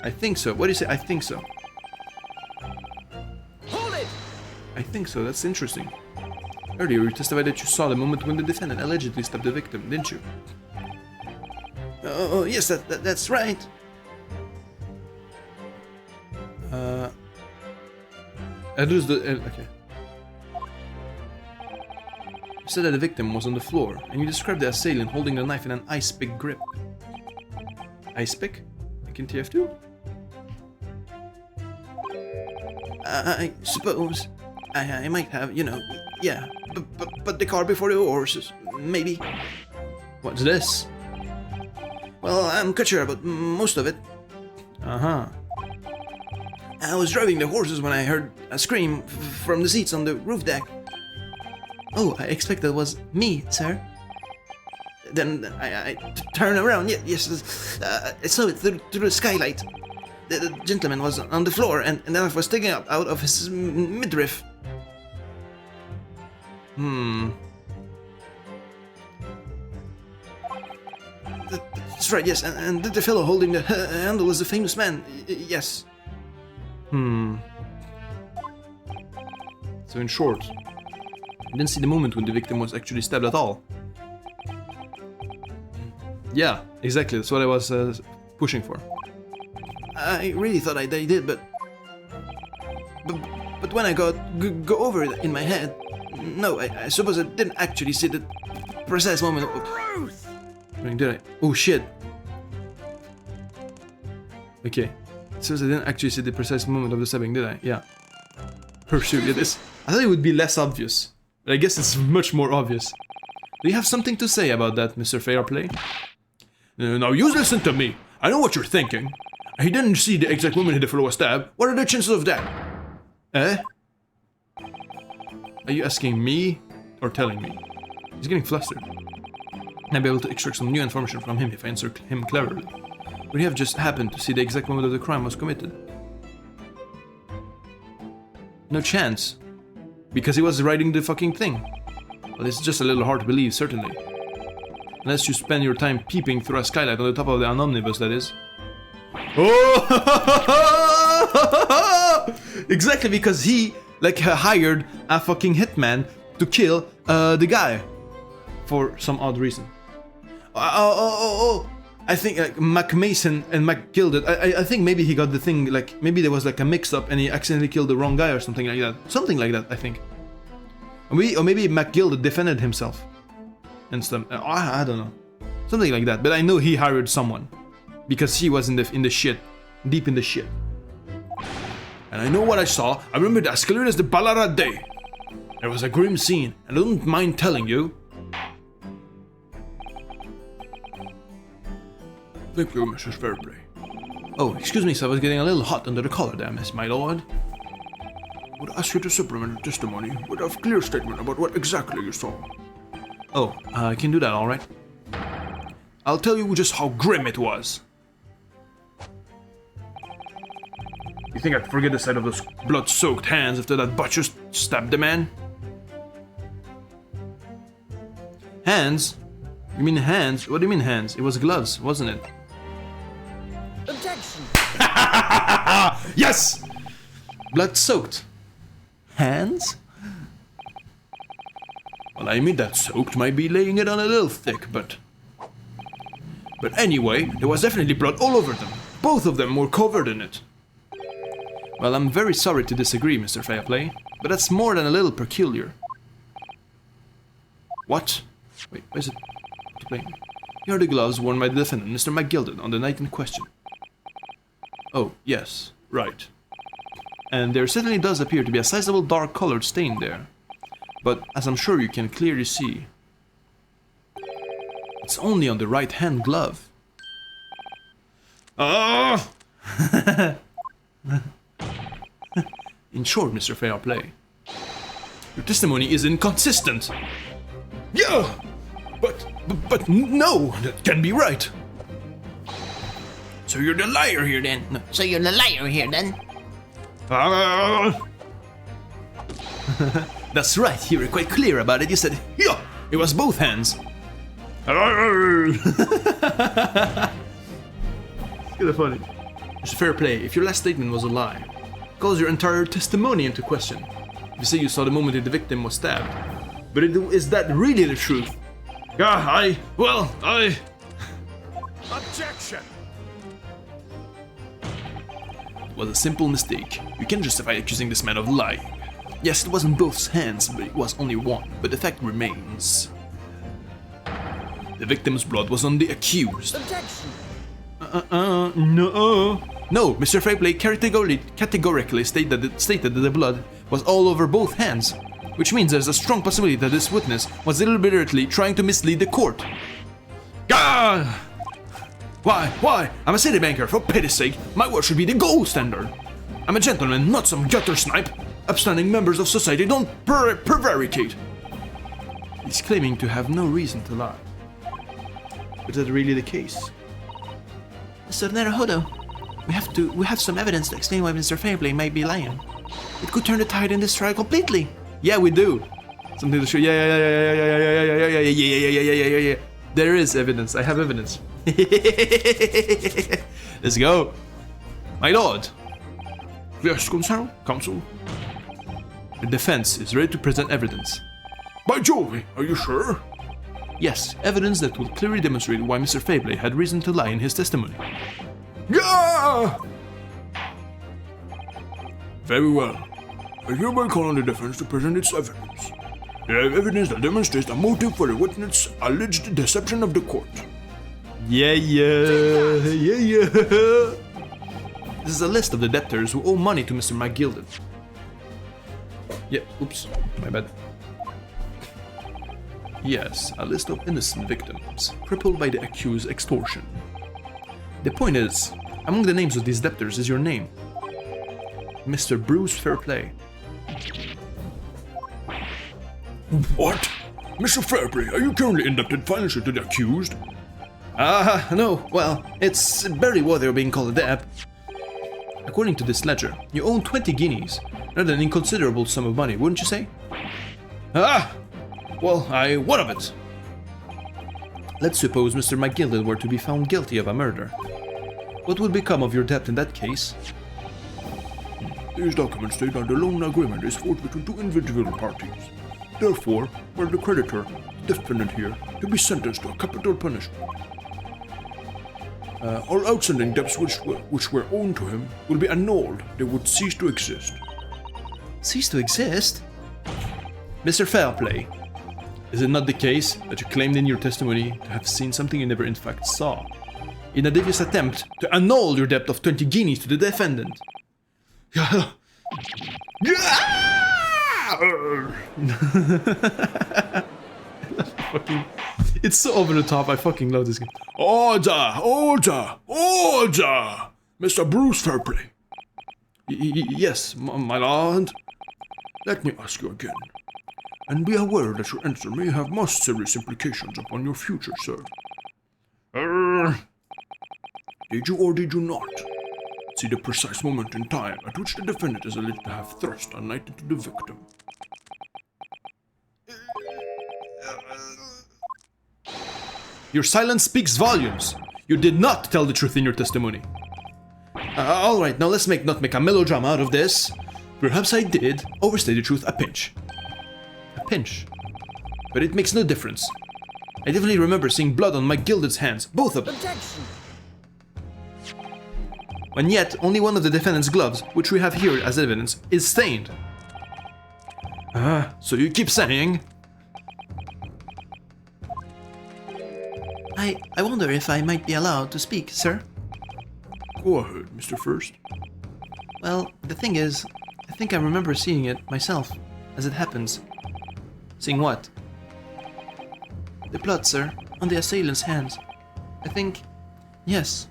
H: I think so. What do you say? I think so.
F: Hold it!
H: I think so. That's interesting. Earlier, you testified that you saw the moment when the defendant allegedly stabbed the victim, didn't you? Oh, yes, that's right. Okay. You said that the victim was on the floor, and you described the assailant holding the knife in an ice pick grip. Ice pick? Like in TF2? I suppose. I might have, you know, yeah. But the car before the horses, maybe. What's this? Well, I'm quite sure about most of it. Uh-huh. I was driving the horses when I heard a scream from the seats on the roof deck. Oh, I expect that was me, sir. Then I turned around. Yes, I saw it through the skylight. The gentleman was on the floor, and the knife was sticking up out of his midriff. That's right, yes, and the fellow holding the handle was the famous man, yes. So in short, I didn't see the moment when the victim was actually stabbed at all. Yeah, exactly, that's what I was pushing for. I really thought I did, but when I go over it in my head, no, I suppose I didn't actually see the precise moment of... Did I? Oh shit. Okay. It says I didn't actually see the precise moment of the stabbing, did I? Yeah. Pursuit, it is. I thought it would be less obvious, but I guess it's much more obvious. Do you have something to say about that, Mr. Fairplay?
C: Now you listen to me. I know what you're thinking. He didn't see the exact moment he did a stab. What are the chances of that?
H: Eh? Are you asking me or telling me? He's getting flustered. I'd be able to extract some new information from him if I answer him cleverly. Would he have just happened to see the exact moment that the crime was committed? No chance. Because he was writing the fucking thing. Well, it's just a little hard to believe, certainly. Unless you spend your time peeping through a skylight on the top of the omnibus, that is. Oh! Exactly, because he, like, hired a fucking hitman to kill the guy. For some odd reason. I think like McMason and McGilded, I think maybe he got the thing, like, maybe there was like a mix-up and he accidentally killed the wrong guy or something like that. Something like that, I think. Or maybe McGilded defended himself. And stuff. I don't know. Something like that. But I know he hired someone. Because he was in the shit. Deep in the shit.
C: And I know what I saw. I remember it as clear as the Ballarat day. There was a grim scene, and I don't mind telling you. Thank you, Mrs. Fairplay.
H: Oh, excuse me, so I was getting a little hot under the collar there, Miss my lord.
C: I would ask you to supplement your testimony with a clear statement about what exactly you saw.
H: Oh, I can do that, alright.
C: I'll tell you just how grim it was. You think I'd forget the sight of those blood-soaked hands after that butcher stabbed the man?
H: Hands? You mean hands? What do you mean hands? It was gloves, wasn't it?
D: Objection!
H: Yes! Blood-soaked. Hands?
C: Well, I admit that soaked might be laying it on a little thick, but anyway, there was definitely blood all over them. Both of them were covered in it.
H: Well, I'm very sorry to disagree, Mr. Fairplay, but that's more than a little peculiar.
C: What?
H: Wait, where is it? Here are the gloves worn by the defendant, Mr. McGilded, on the night in question. Oh, yes, right. And there certainly does appear to be a sizable dark-colored stain there. But, as I'm sure you can clearly see, it's only on the right-hand glove.
C: Ah!
H: In short, Mr. Fairplay, your testimony is inconsistent.
C: Yeah! But no, that can't be right. So you're the liar here then? No.
J: So you're the liar here then?
H: That's right, you were quite clear about it. You said, yeah, it was both hands.
C: Kinda
H: funny. Mr. Fairplay, if your last statement was a lie, it calls your entire testimony into question. If you say you saw the moment that the victim was stabbed, but is that really the truth?
C: Yeah,
B: Objection!
H: It was a simple mistake. You can't justify accusing this man of lying. Yes, it wasn't both hands, but it was only one. But the fact remains. The victim's blood was on the accused.
D: Objection!
H: No. No, Mr. Fairplay categorically stated that the blood was all over both hands. Which means there's a strong possibility that this witness was deliberately trying to mislead the court.
C: ah!
H: Why? I'm a city banker, for pity's sake. My word should be the gold standard. I'm a gentleman, not some gutter snipe. Upstanding members of society don't prevaricate. He's claiming to have no reason to lie. Is that really the case?
I: Mr. Naruhodo, we have some evidence to explain why Mr. Fairplay might be lying. It could turn the tide in this trial completely.
H: Yeah, we do. Something to show. Yeah. There is evidence. I have evidence. Let's go. My lord.
C: Yes, counsel.
H: The defense is ready to present evidence.
C: By Jove, are you sure?
H: Yes, evidence that will clearly demonstrate why Mr. Fairplay had reason to lie in his testimony.
C: Yeah! Very well. I hereby call on the defense to present its evidence. They have evidence that demonstrates a motive for the witness' alleged deception of the court.
H: Yeah. This is a list of the debtors who owe money to Mr. McGilded. Yeah, oops, my bad. Yes, a list of innocent victims, crippled by the accused's extortion. The point is, among the names of these debtors is your name. Mr. Bruce Fairplay.
C: What? Mr. Fairplay, are you currently indebted financially to the accused?
H: No, well, it's barely worthy of being called a debt. According to this ledger, you own 20 guineas, rather an inconsiderable sum of money, wouldn't you say?
C: Well, what of it?
H: Let's suppose Mr. McGilded were to be found guilty of a murder. What would become of your debt in that case?
C: These documents state that the loan agreement is forged between two individual parties. Therefore, were the creditor, the defendant here, to be sentenced to a capital punishment. All outstanding debts which were owed to him will be annulled. They would cease to exist.
H: Cease to exist? Mr. Fairplay, is it not the case that you claimed in your testimony to have seen something you never in fact saw, in a devious attempt to annul your debt of 20 guineas to the defendant? It's so over the top, I fucking love this game.
C: Order! Order! Order! Mr. Bruce Fairplay.
H: Yes, my lord.
C: Let me ask you again. And be aware that your answer may have most serious implications upon your future, sir. Did you or did you not see the precise moment in time at which the defendant is alleged to have thrust a knife into the victim?
H: Your silence speaks volumes. You did not tell the truth in your testimony. Alright, now let's not make a melodrama out of this. Perhaps I did overstate the truth a pinch. A pinch. But it makes no difference. I definitely remember seeing blood on my gilded's hands, both of them.
D: Objection!
H: And yet, only one of the defendant's gloves, which we have here as evidence, is stained. So you keep saying...
I: I wonder if I might be allowed to speak, sir?
C: Go ahead, Mr. First.
I: Well, the thing is, I think I remember seeing it myself, as it happens.
H: Seeing what?
I: The blood, sir, on the assailant's hands. I think... yes.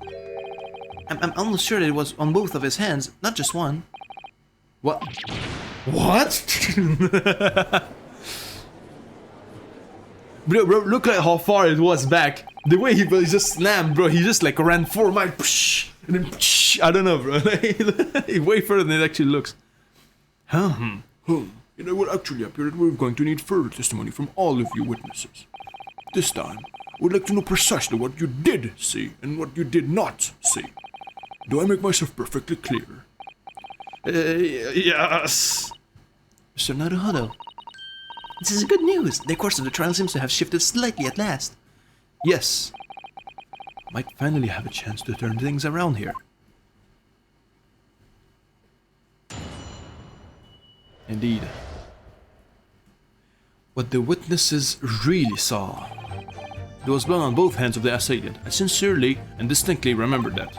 I: I'm almost sure that it was on both of his hands, not just one.
H: What? What? Bro, look at how far it was back. The way he just slammed, bro. He just like ran 4 miles. And then, I don't know, bro. Way further than it actually looks.
C: And it will actually appear that we're going to need further testimony from all of you witnesses. This time, I would like to know precisely what you did see and what you did not see. Do I make myself perfectly clear?
H: Yes.
I: Mr. Naruhodo, this is good news. The course of the trial seems to have shifted slightly at last.
H: Yes. Might finally have a chance to turn things around here. Indeed. What the witnesses really saw. There was blood on both hands of the assailant. I sincerely and distinctly remember that.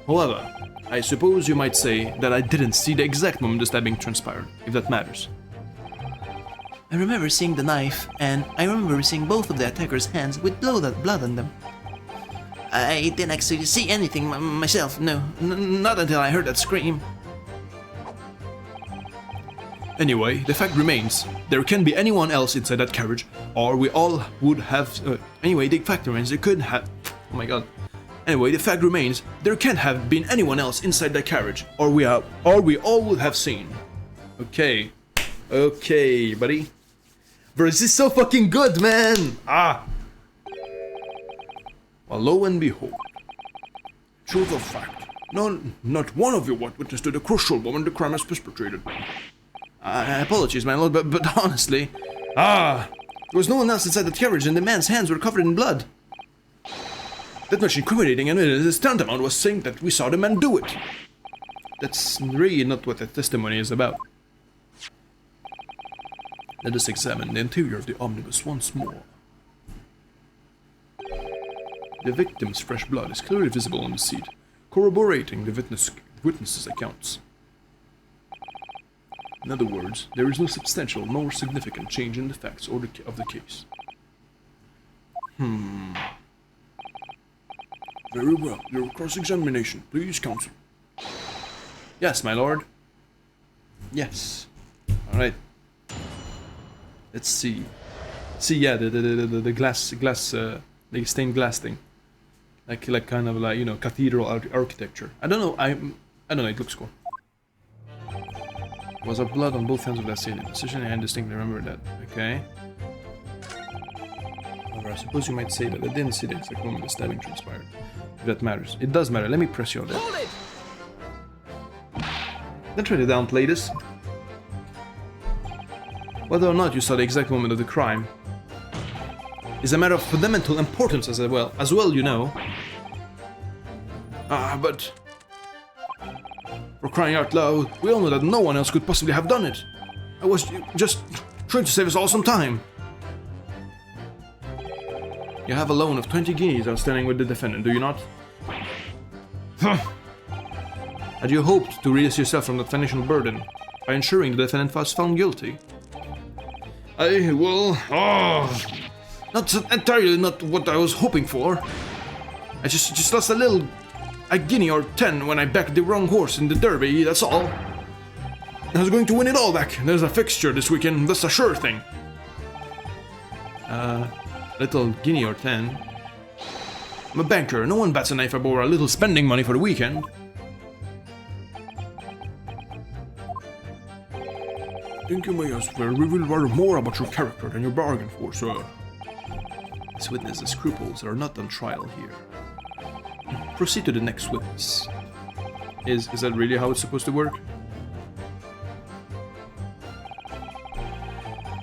H: However, I suppose you might say that I didn't see the exact moment the stabbing transpired, if that matters.
I: I remember seeing the knife, and I remember seeing both of the attacker's hands with blood on them. I didn't actually see anything myself, no, not until I heard that scream.
H: Anyway, the fact remains, there can be anyone else inside that carriage, or we all would have... anyway, the fact remains, there could have... Oh my god. Anyway, the fact remains, there can't have been anyone else inside that carriage, or we all would have seen. Okay. Okay, buddy. Bro, this is so fucking good, man!
C: Well, lo and behold. Truth of fact. No, not one of you witnessed the crucial moment the crime is perpetrated.
H: Apologies, my lord, but honestly... there was no one else inside the carriage and the man's hands were covered in blood.
C: That much incriminating evidence is tantamount was saying that we saw the man do it.
H: That's really not what the testimony is about.
C: Let us examine the interior of the omnibus once more.
H: The victim's fresh blood is clearly visible on the seat, corroborating the witness's accounts. In other words, there is no substantial nor significant change in the facts of the case.
C: Very well. Your cross-examination, please, counsel.
H: Yes, my lord. Yes. All right. Let's see. See, yeah, the glass, the stained glass thing, like kind of like, you know, cathedral architecture. I don't know. I don't know. It looks cool. Was of blood on both hands of that assailant. Position and distinctly remember that. Okay. However, I suppose you might say that I didn't see the exact moment the stabbing transpired. If that matters. It does matter. Let me press you on that.
A: Don't try to downplay this. Whether or not you saw the exact moment of the crime is a matter of fundamental importance as well, you know. But for crying out loud, we all know that no one else could possibly have done it. I was just trying to save us all some time. You have a loan of 20 guineas outstanding with the defendant, do you not? Huh. Had you hoped to release yourself from that financial burden by ensuring the defendant was found guilty? Not entirely not what I was hoping for. I just lost a guinea or 10 when I backed the wrong horse in the derby, that's all. I was going to win it all back. There's a fixture this weekend, that's a sure thing. Little guinea or 10. I'm a banker, no one bats an eye if I borrow a little spending money for the weekend.
C: I think you may as well reveal rather more about your character than you bargained for, sir.
A: This witness's scruples are not on trial here. Proceed to the next witness. Is that really how it's supposed to work?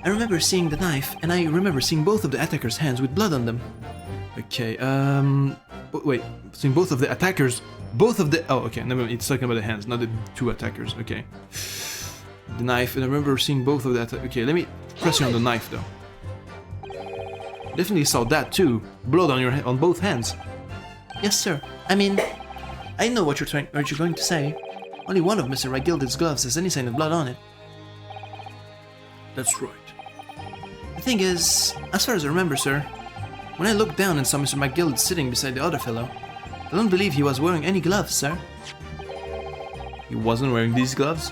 I: I remember seeing the knife, and I remember seeing both of the attackers' hands with blood on them.
A: Okay, wait, seeing both of the attackers, oh, okay, never mind, it's talking about the hands, not the two attackers, okay. The knife, and I remember seeing both of that, okay, let me press you on the knife, though. Definitely saw that, too, blood on both hands.
I: Yes, sir. I mean, I know what you're going to say. Only one of Mr. McGilded's gloves has any sign of blood on it.
C: That's right.
I: The thing is, as far as I remember, sir, when I looked down and saw Mr. McGilded sitting beside the other fellow, I don't believe he was wearing any gloves, sir.
A: He wasn't wearing these gloves?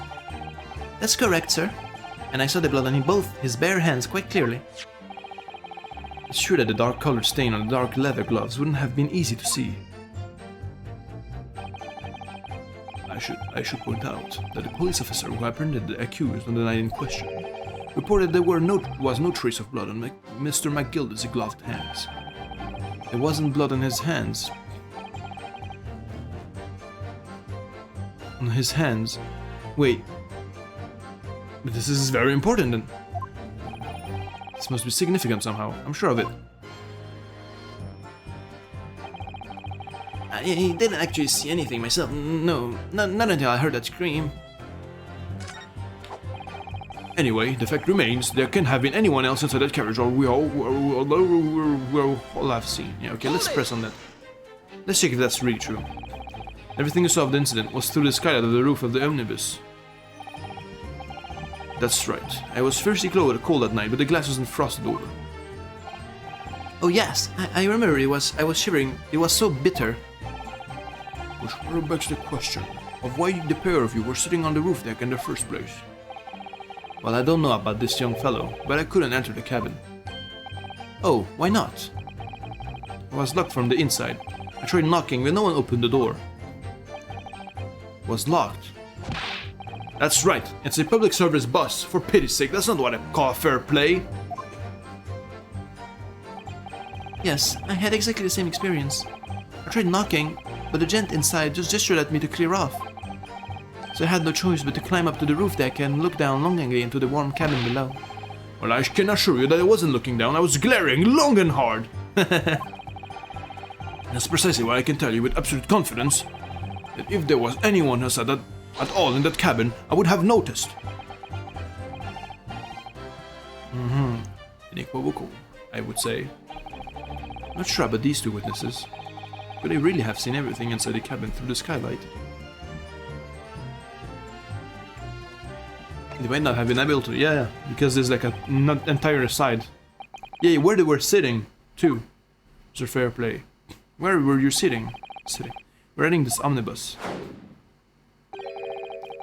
I: That's correct, sir. And I saw the blood on both his bare hands quite clearly.
A: It's true that the dark colored stain on the dark leather gloves wouldn't have been easy to see. I should point out that the police officer who apprehended the accused on the night in question reported there was no trace of blood on Mr. McGilded's gloved hands. There wasn't blood on his hands. On his hands? Wait. But this is very important then. This must be significant somehow, I'm sure of it.
I: I didn't actually see anything myself. No, not until I heard that scream.
A: Anyway, the fact remains, there can't have been anyone else inside that carriage, or we'll all have seen. Yeah, okay, let's press on that. Let's check if that's really true. Everything you saw of the incident was through the skylight of the roof of the omnibus. That's right. I was fiercely cold that night, but the glass wasn't frosted over.
I: Oh yes, I remember I was shivering. It was so bitter.
C: Which rather begs the question of why the pair of you were sitting on the roof deck in the first place.
A: Well, I don't know about this young fellow, but I couldn't enter the cabin.
I: Oh, why not?
A: It was locked from the inside. I tried knocking, but no one opened the door. It was locked. That's right, it's a public service bus. For pity's sake, that's not what I call fair play.
I: Yes, I had exactly the same experience. I tried knocking, but the gent inside just gestured at me to clear off. So I had no choice but to climb up to the roof deck and look down longingly into the warm cabin below.
A: Well, I can assure you that I wasn't looking down, I was glaring long and hard. That's precisely why I can tell you with absolute confidence that if there was anyone else at all in that cabin, I would have noticed. Unequivocal, I would say. Not sure about these two witnesses. Could they really have seen everything inside the cabin through the skylight? They might not have been able to, yeah, because there's like a not entire side. Yeah, where they were sitting, too. It's a fair play. Where were you sitting? We're riding this omnibus.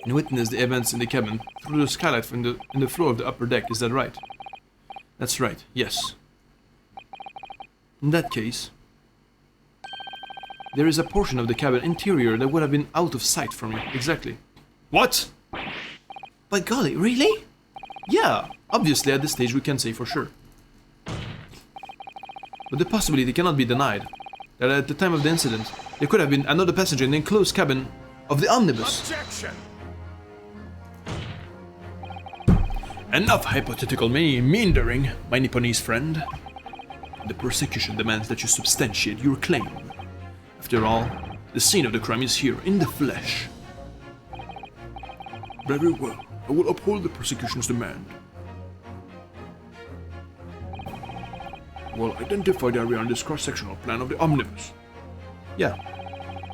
A: And witnessed the events in the cabin through the skylight in the floor of the upper deck, is that right? That's right, yes. In that case, there is a portion of the cabin interior that would have been out of sight from you. Exactly. What?
I: By golly, really?
A: Yeah, obviously at this stage we can say for sure. But the possibility cannot be denied that at the time of the incident, there could have been another passenger in the enclosed cabin of the omnibus.
B: Objection!
H: Enough hypothetical meandering, my Nipponese friend. The prosecution demands that you substantiate your claim. After all, the scene of the crime is here, in the flesh.
C: Very well. I will uphold the prosecution's demand. Well, identify the area on this cross-sectional plan of the omnibus.
H: Yeah.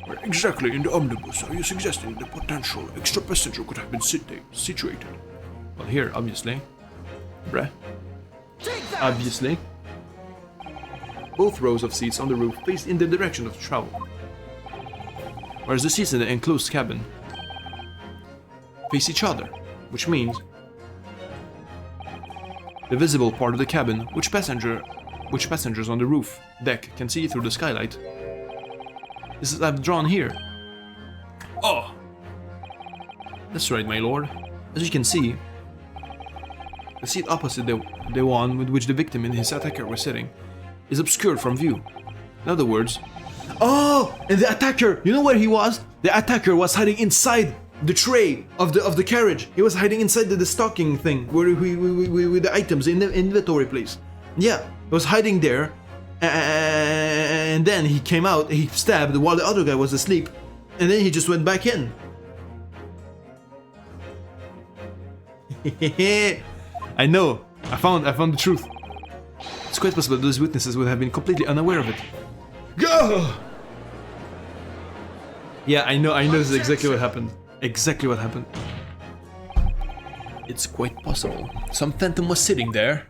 C: Where exactly in the omnibus are you suggesting the potential extra passenger could have been situated?
H: Well, here, obviously. Bruh. Obviously. Both rows of seats on the roof faced in the direction of travel. Whereas the seats in the enclosed cabin face each other, which means the visible part of the cabin, which passengers on the roof deck can see through the skylight, is I've drawn here. Oh! That's right, my lord. As you can see, the seat opposite the one with which the victim and his attacker were sitting is obscured from view. In other words... Oh! And the attacker! You know where he was? The attacker was hiding inside the tray of the carriage. He was hiding inside the stocking thing where with the items in the inventory place. Yeah, he was hiding there. And then he came out, he stabbed while the other guy was asleep. And then he just went back in. I know. I found the truth. It's quite possible those witnesses would have been completely unaware of it. Go! Yeah, I know this is exactly what happened. Exactly what happened. It's quite possible. Some phantom was sitting there.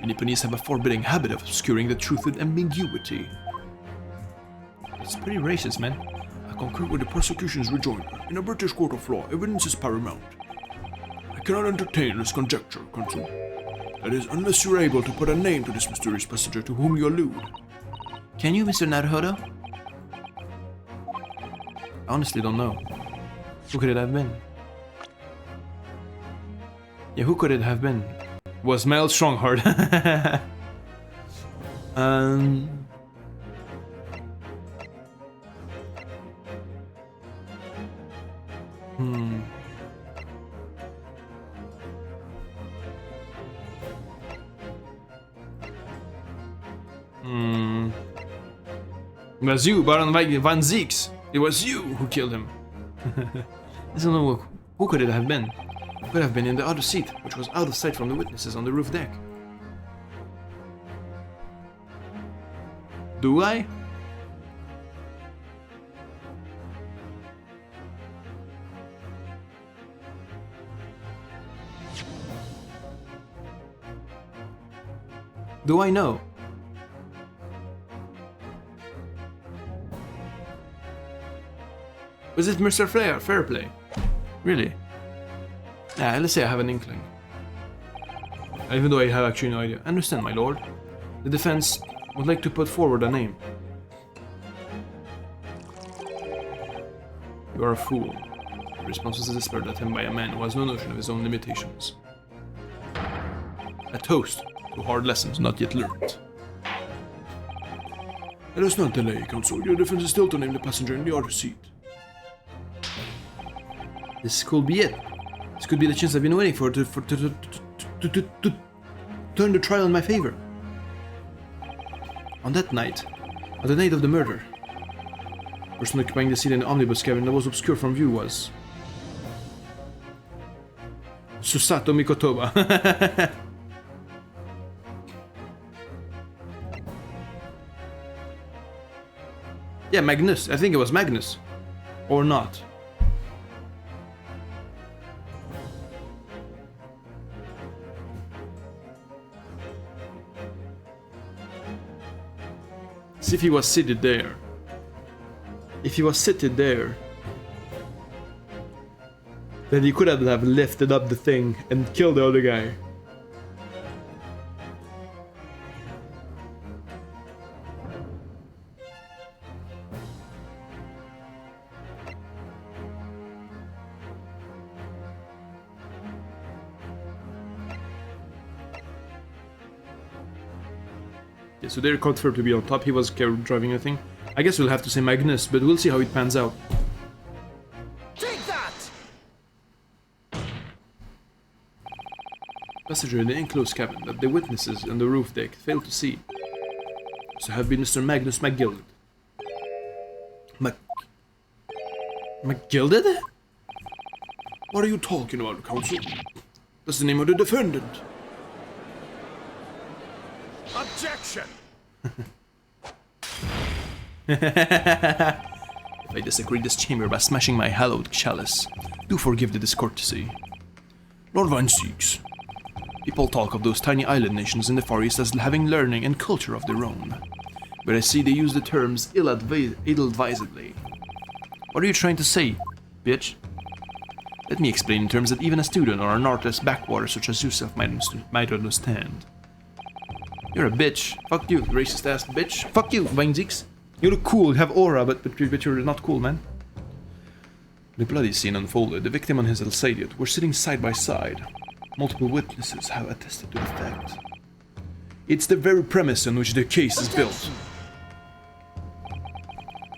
H: The Nipponese have a forbidding habit of obscuring the truth with ambiguity. It's pretty racist, man.
C: I concur with the prosecution's rejoinder. In a British court of law, evidence is paramount. I cannot entertain this conjecture, Consul. That is, unless you are able to put a name to this mysterious passenger to whom you allude.
H: Can you, Mr. Naruhodo? I honestly don't know. Who could it have been? Yeah, who could it have been? Was Mel Strongheart? It was you, Baron van Zieks. It was you who killed him. I don't know who could it have been. It could have been in the other seat, which was out of sight from the witnesses on the roof deck. Do I? Do I know? Was it Mr. Fairplay? Really? Yeah, let's say I have an inkling. Even though I have actually no idea. Understand, my lord. The defense would like to put forward a name. You are a fool. The response was a despair at him by a man who has no notion of his own limitations. A toast to hard lessons not yet learned.
C: Let us not delay, Counsel. Your defense is still to name the passenger in the other seat.
H: This could be it. This could be the chance I've been waiting for to turn the trial in my favor. On that night, on the night of the murder, the person occupying the seat in the omnibus cabin that was obscured from view was Susato Mikotoba. Yeah, Magnus. I think it was Magnus. Or not. See if he was seated there. If he was seated there, then he could have lifted up the thing and killed the other guy. Yeah, so they're confirmed to be on top. He was driving a thing. I guess we'll have to say Magnus, but we'll see how it pans out.
F: Take that!
H: passenger in the enclosed cabin that the witnesses on the roof deck failed to see. So have been Mr. Magnus McGilded. McGilded?
C: What are you talking about, Counsel? That's the name of the defendant.
B: Objection!
H: If I desecrate this chamber by smashing my hallowed chalice, do forgive the discourtesy.
C: Lord Van Zieks.
H: People talk of those tiny island nations in the Far East as having learning and culture of their own. But I see they use the terms ill-advisedly. What are you trying to say, bitch? Let me explain in terms that even a student or an artist backwater such as yourself might understand. You're a bitch. Fuck you, racist ass bitch. Fuck you, Van Zieks. You look cool, you have aura, but you're not cool, man. The bloody scene unfolded. The victim and his assailant were sitting side by side. Multiple witnesses have attested to the fact. It's the very premise on which the case is built.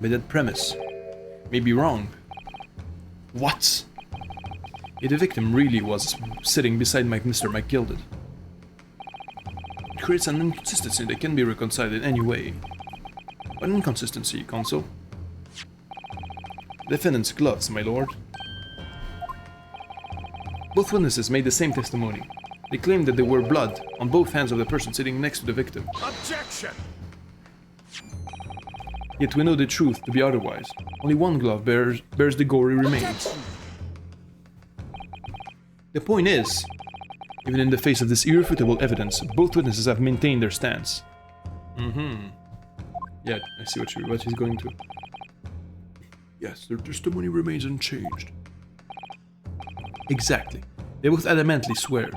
H: But that premise may be wrong. What? If the victim really was sitting beside Mr. McGilded, it creates an inconsistency that can be reconciled in any way. What inconsistency, Consul? Defendant's gloves, my lord. Both witnesses made the same testimony. They claimed that there were blood on both hands of the person sitting next to the victim.
B: Objection!
H: Yet we know the truth to be otherwise. Only one glove bears the gory remains. The point is, even in the face of this irrefutable evidence, both witnesses have maintained their stance. Yeah, I see what he's going to.
C: Yes, their testimony remains unchanged.
H: Exactly. They both adamantly swear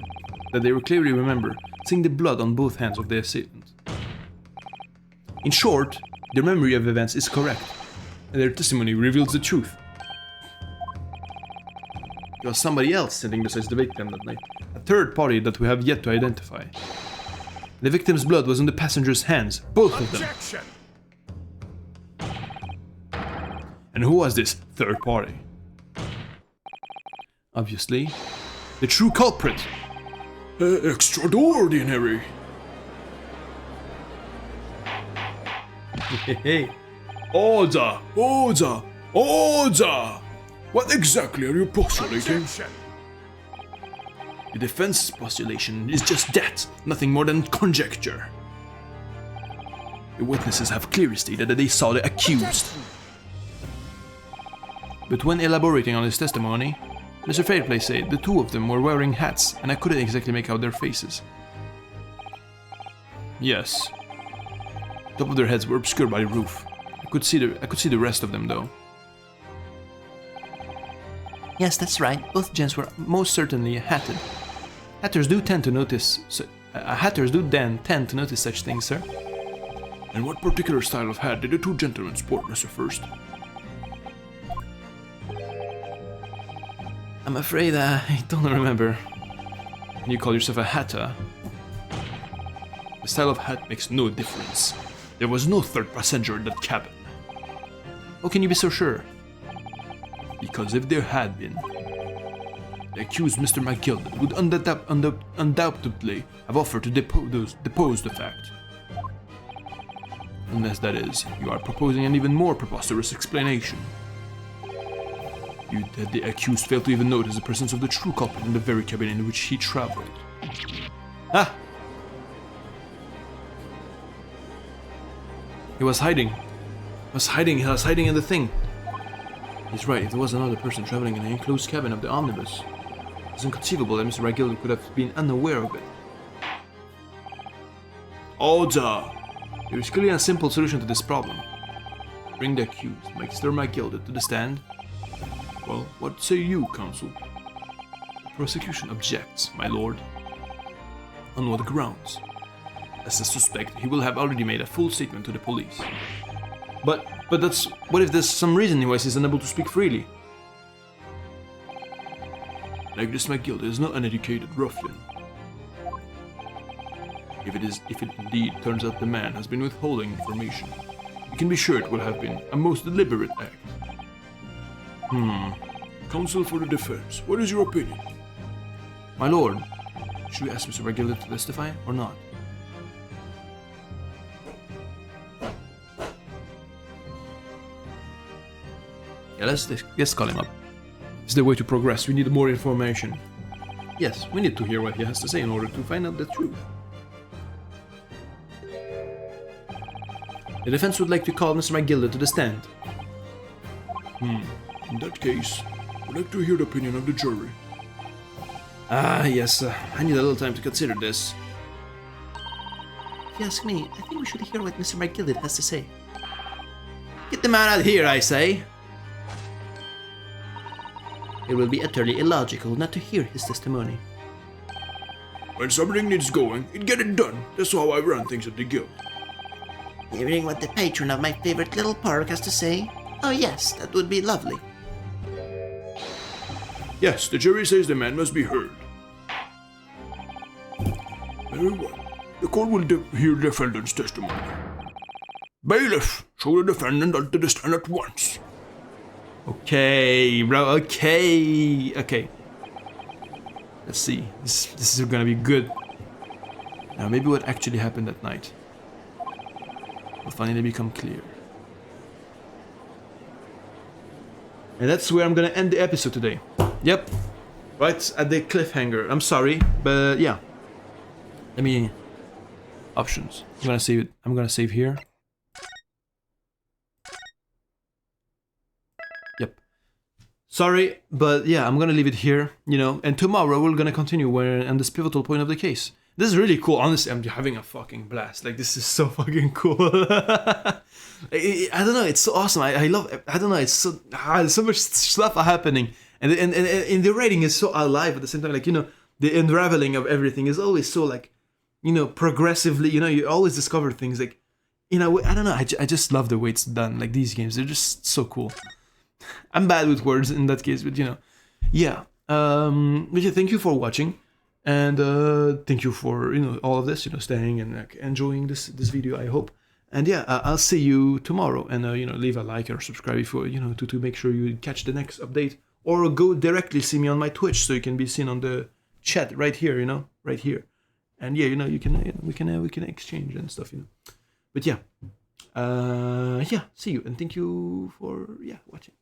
H: that they will clearly remember seeing the blood on both hands of the assailant. In short, their memory of events is correct, and their testimony reveals the truth. There was somebody else sitting beside the victim that night, a third party that we have yet to identify. The victim's blood was on the passenger's hands, both of them.
B: Objection!
H: And who was this third party? Obviously, the true culprit.
C: Extraordinary!
H: Hey,
C: Order! Order! Order! What exactly are you postulating?
B: Objection!
H: the defense's postulation is just that, nothing more than conjecture. The witnesses have clearly stated that they saw the accused. But when elaborating on his testimony, Mr. Fairplay said the two of them were wearing hats and I couldn't exactly make out their faces. Yes. Top of their heads were obscured by the roof. I could see the rest of them though. Yes, that's right. Both gents were most certainly hatted. Hatters do tend to notice such things, sir.
C: And what particular style of hat did the two gentlemen sport, Mr. First?
H: I'm afraid I don't remember. You call yourself a hatter? The style of hat makes no difference. There was no third passenger in that cabin. How can you be so sure? Because if there had been, the accused Mr. McGilded would undoubtedly have offered to depose the fact. Unless, that is, you are proposing an even more preposterous explanation. That the accused failed to even notice the presence of the true culprit in the very cabin in which he traveled. Ah! He was hiding. He was hiding in the thing. He's right, there was another person traveling in the enclosed cabin of the omnibus. It's inconceivable that Mr. McGilded could have been unaware of it.
C: Order!
H: There is clearly a simple solution to this problem. Bring the accused, Mr. McGilded, to the stand.
C: Well, what say you, counsel?
H: The prosecution objects, my lord.
C: On what grounds?
H: As a suspect, he will have already made a full statement to the police. But that's... what if there's some reason why he's unable to speak freely?
C: Magnus McGilded is not an educated ruffian.
H: If it indeed turns out the man has been withholding information, you can be sure it will have been a most deliberate act.
C: Counsel for the defense, what is your opinion?
H: My lord, Should we ask Mr. Regula to testify or not? Yeah, let's call him up. It's the way to progress. We need more information. Yes, we need to hear what he has to say in order to find out the truth. The defense would like to call Mr. McGilda to the stand.
C: In that case, I'd like to hear the opinion of the jury.
H: Ah, yes, I need a little time to consider this.
I: If you ask me, I think we should hear what Mr. McGilda has to say.
H: Get the man out of here, I say!
I: It will be utterly illogical not to hear his testimony.
C: When something needs going, it get it done. That's how I run things at the guild.
I: Hearing what the patron of my favorite little park has to say? Oh yes, that would be lovely.
C: Yes, the jury says the man must be heard. Very well. The court will hear the defendant's testimony. Bailiff, show the defendant onto the stand at once.
H: Okay, bro, okay. Let's see, this is gonna be good. Now, maybe what actually happened that night will finally become clear. And that's where I'm gonna end the episode today. Yep, right at the cliffhanger. I'm sorry, but yeah. Let me... Options. I'm gonna save it. I'm gonna save here. Yep. Sorry, but yeah, I'm gonna leave it here, you know, and tomorrow we're gonna continue where on this pivotal point of the case. This is really cool. Honestly, I'm having a fucking blast. Like, this is so fucking cool. I don't know, it's so awesome. I love it. I don't know, it's so... there's so much stuff happening. And the writing is so alive at the same time. Like, you know, the unraveling of everything is always so, like, you know, progressively, you know, you always discover things. Like, you know, I don't know, I just love the way it's done. Like, these games, they're just so cool. I'm bad with words in that case, but, you know, yeah. But yeah, thank you for watching. And thank you for, you know, all of this, you know, staying and like, enjoying this video, I hope. And yeah, I'll see you tomorrow. And, you know, leave a like or subscribe if you, you know, to make sure you catch the next update. Or go directly see me on my Twitch so you can be seen on the chat right here, you know, right here. And yeah, you know, you can we can exchange and stuff, you know. But yeah, yeah, see you and thank you for watching.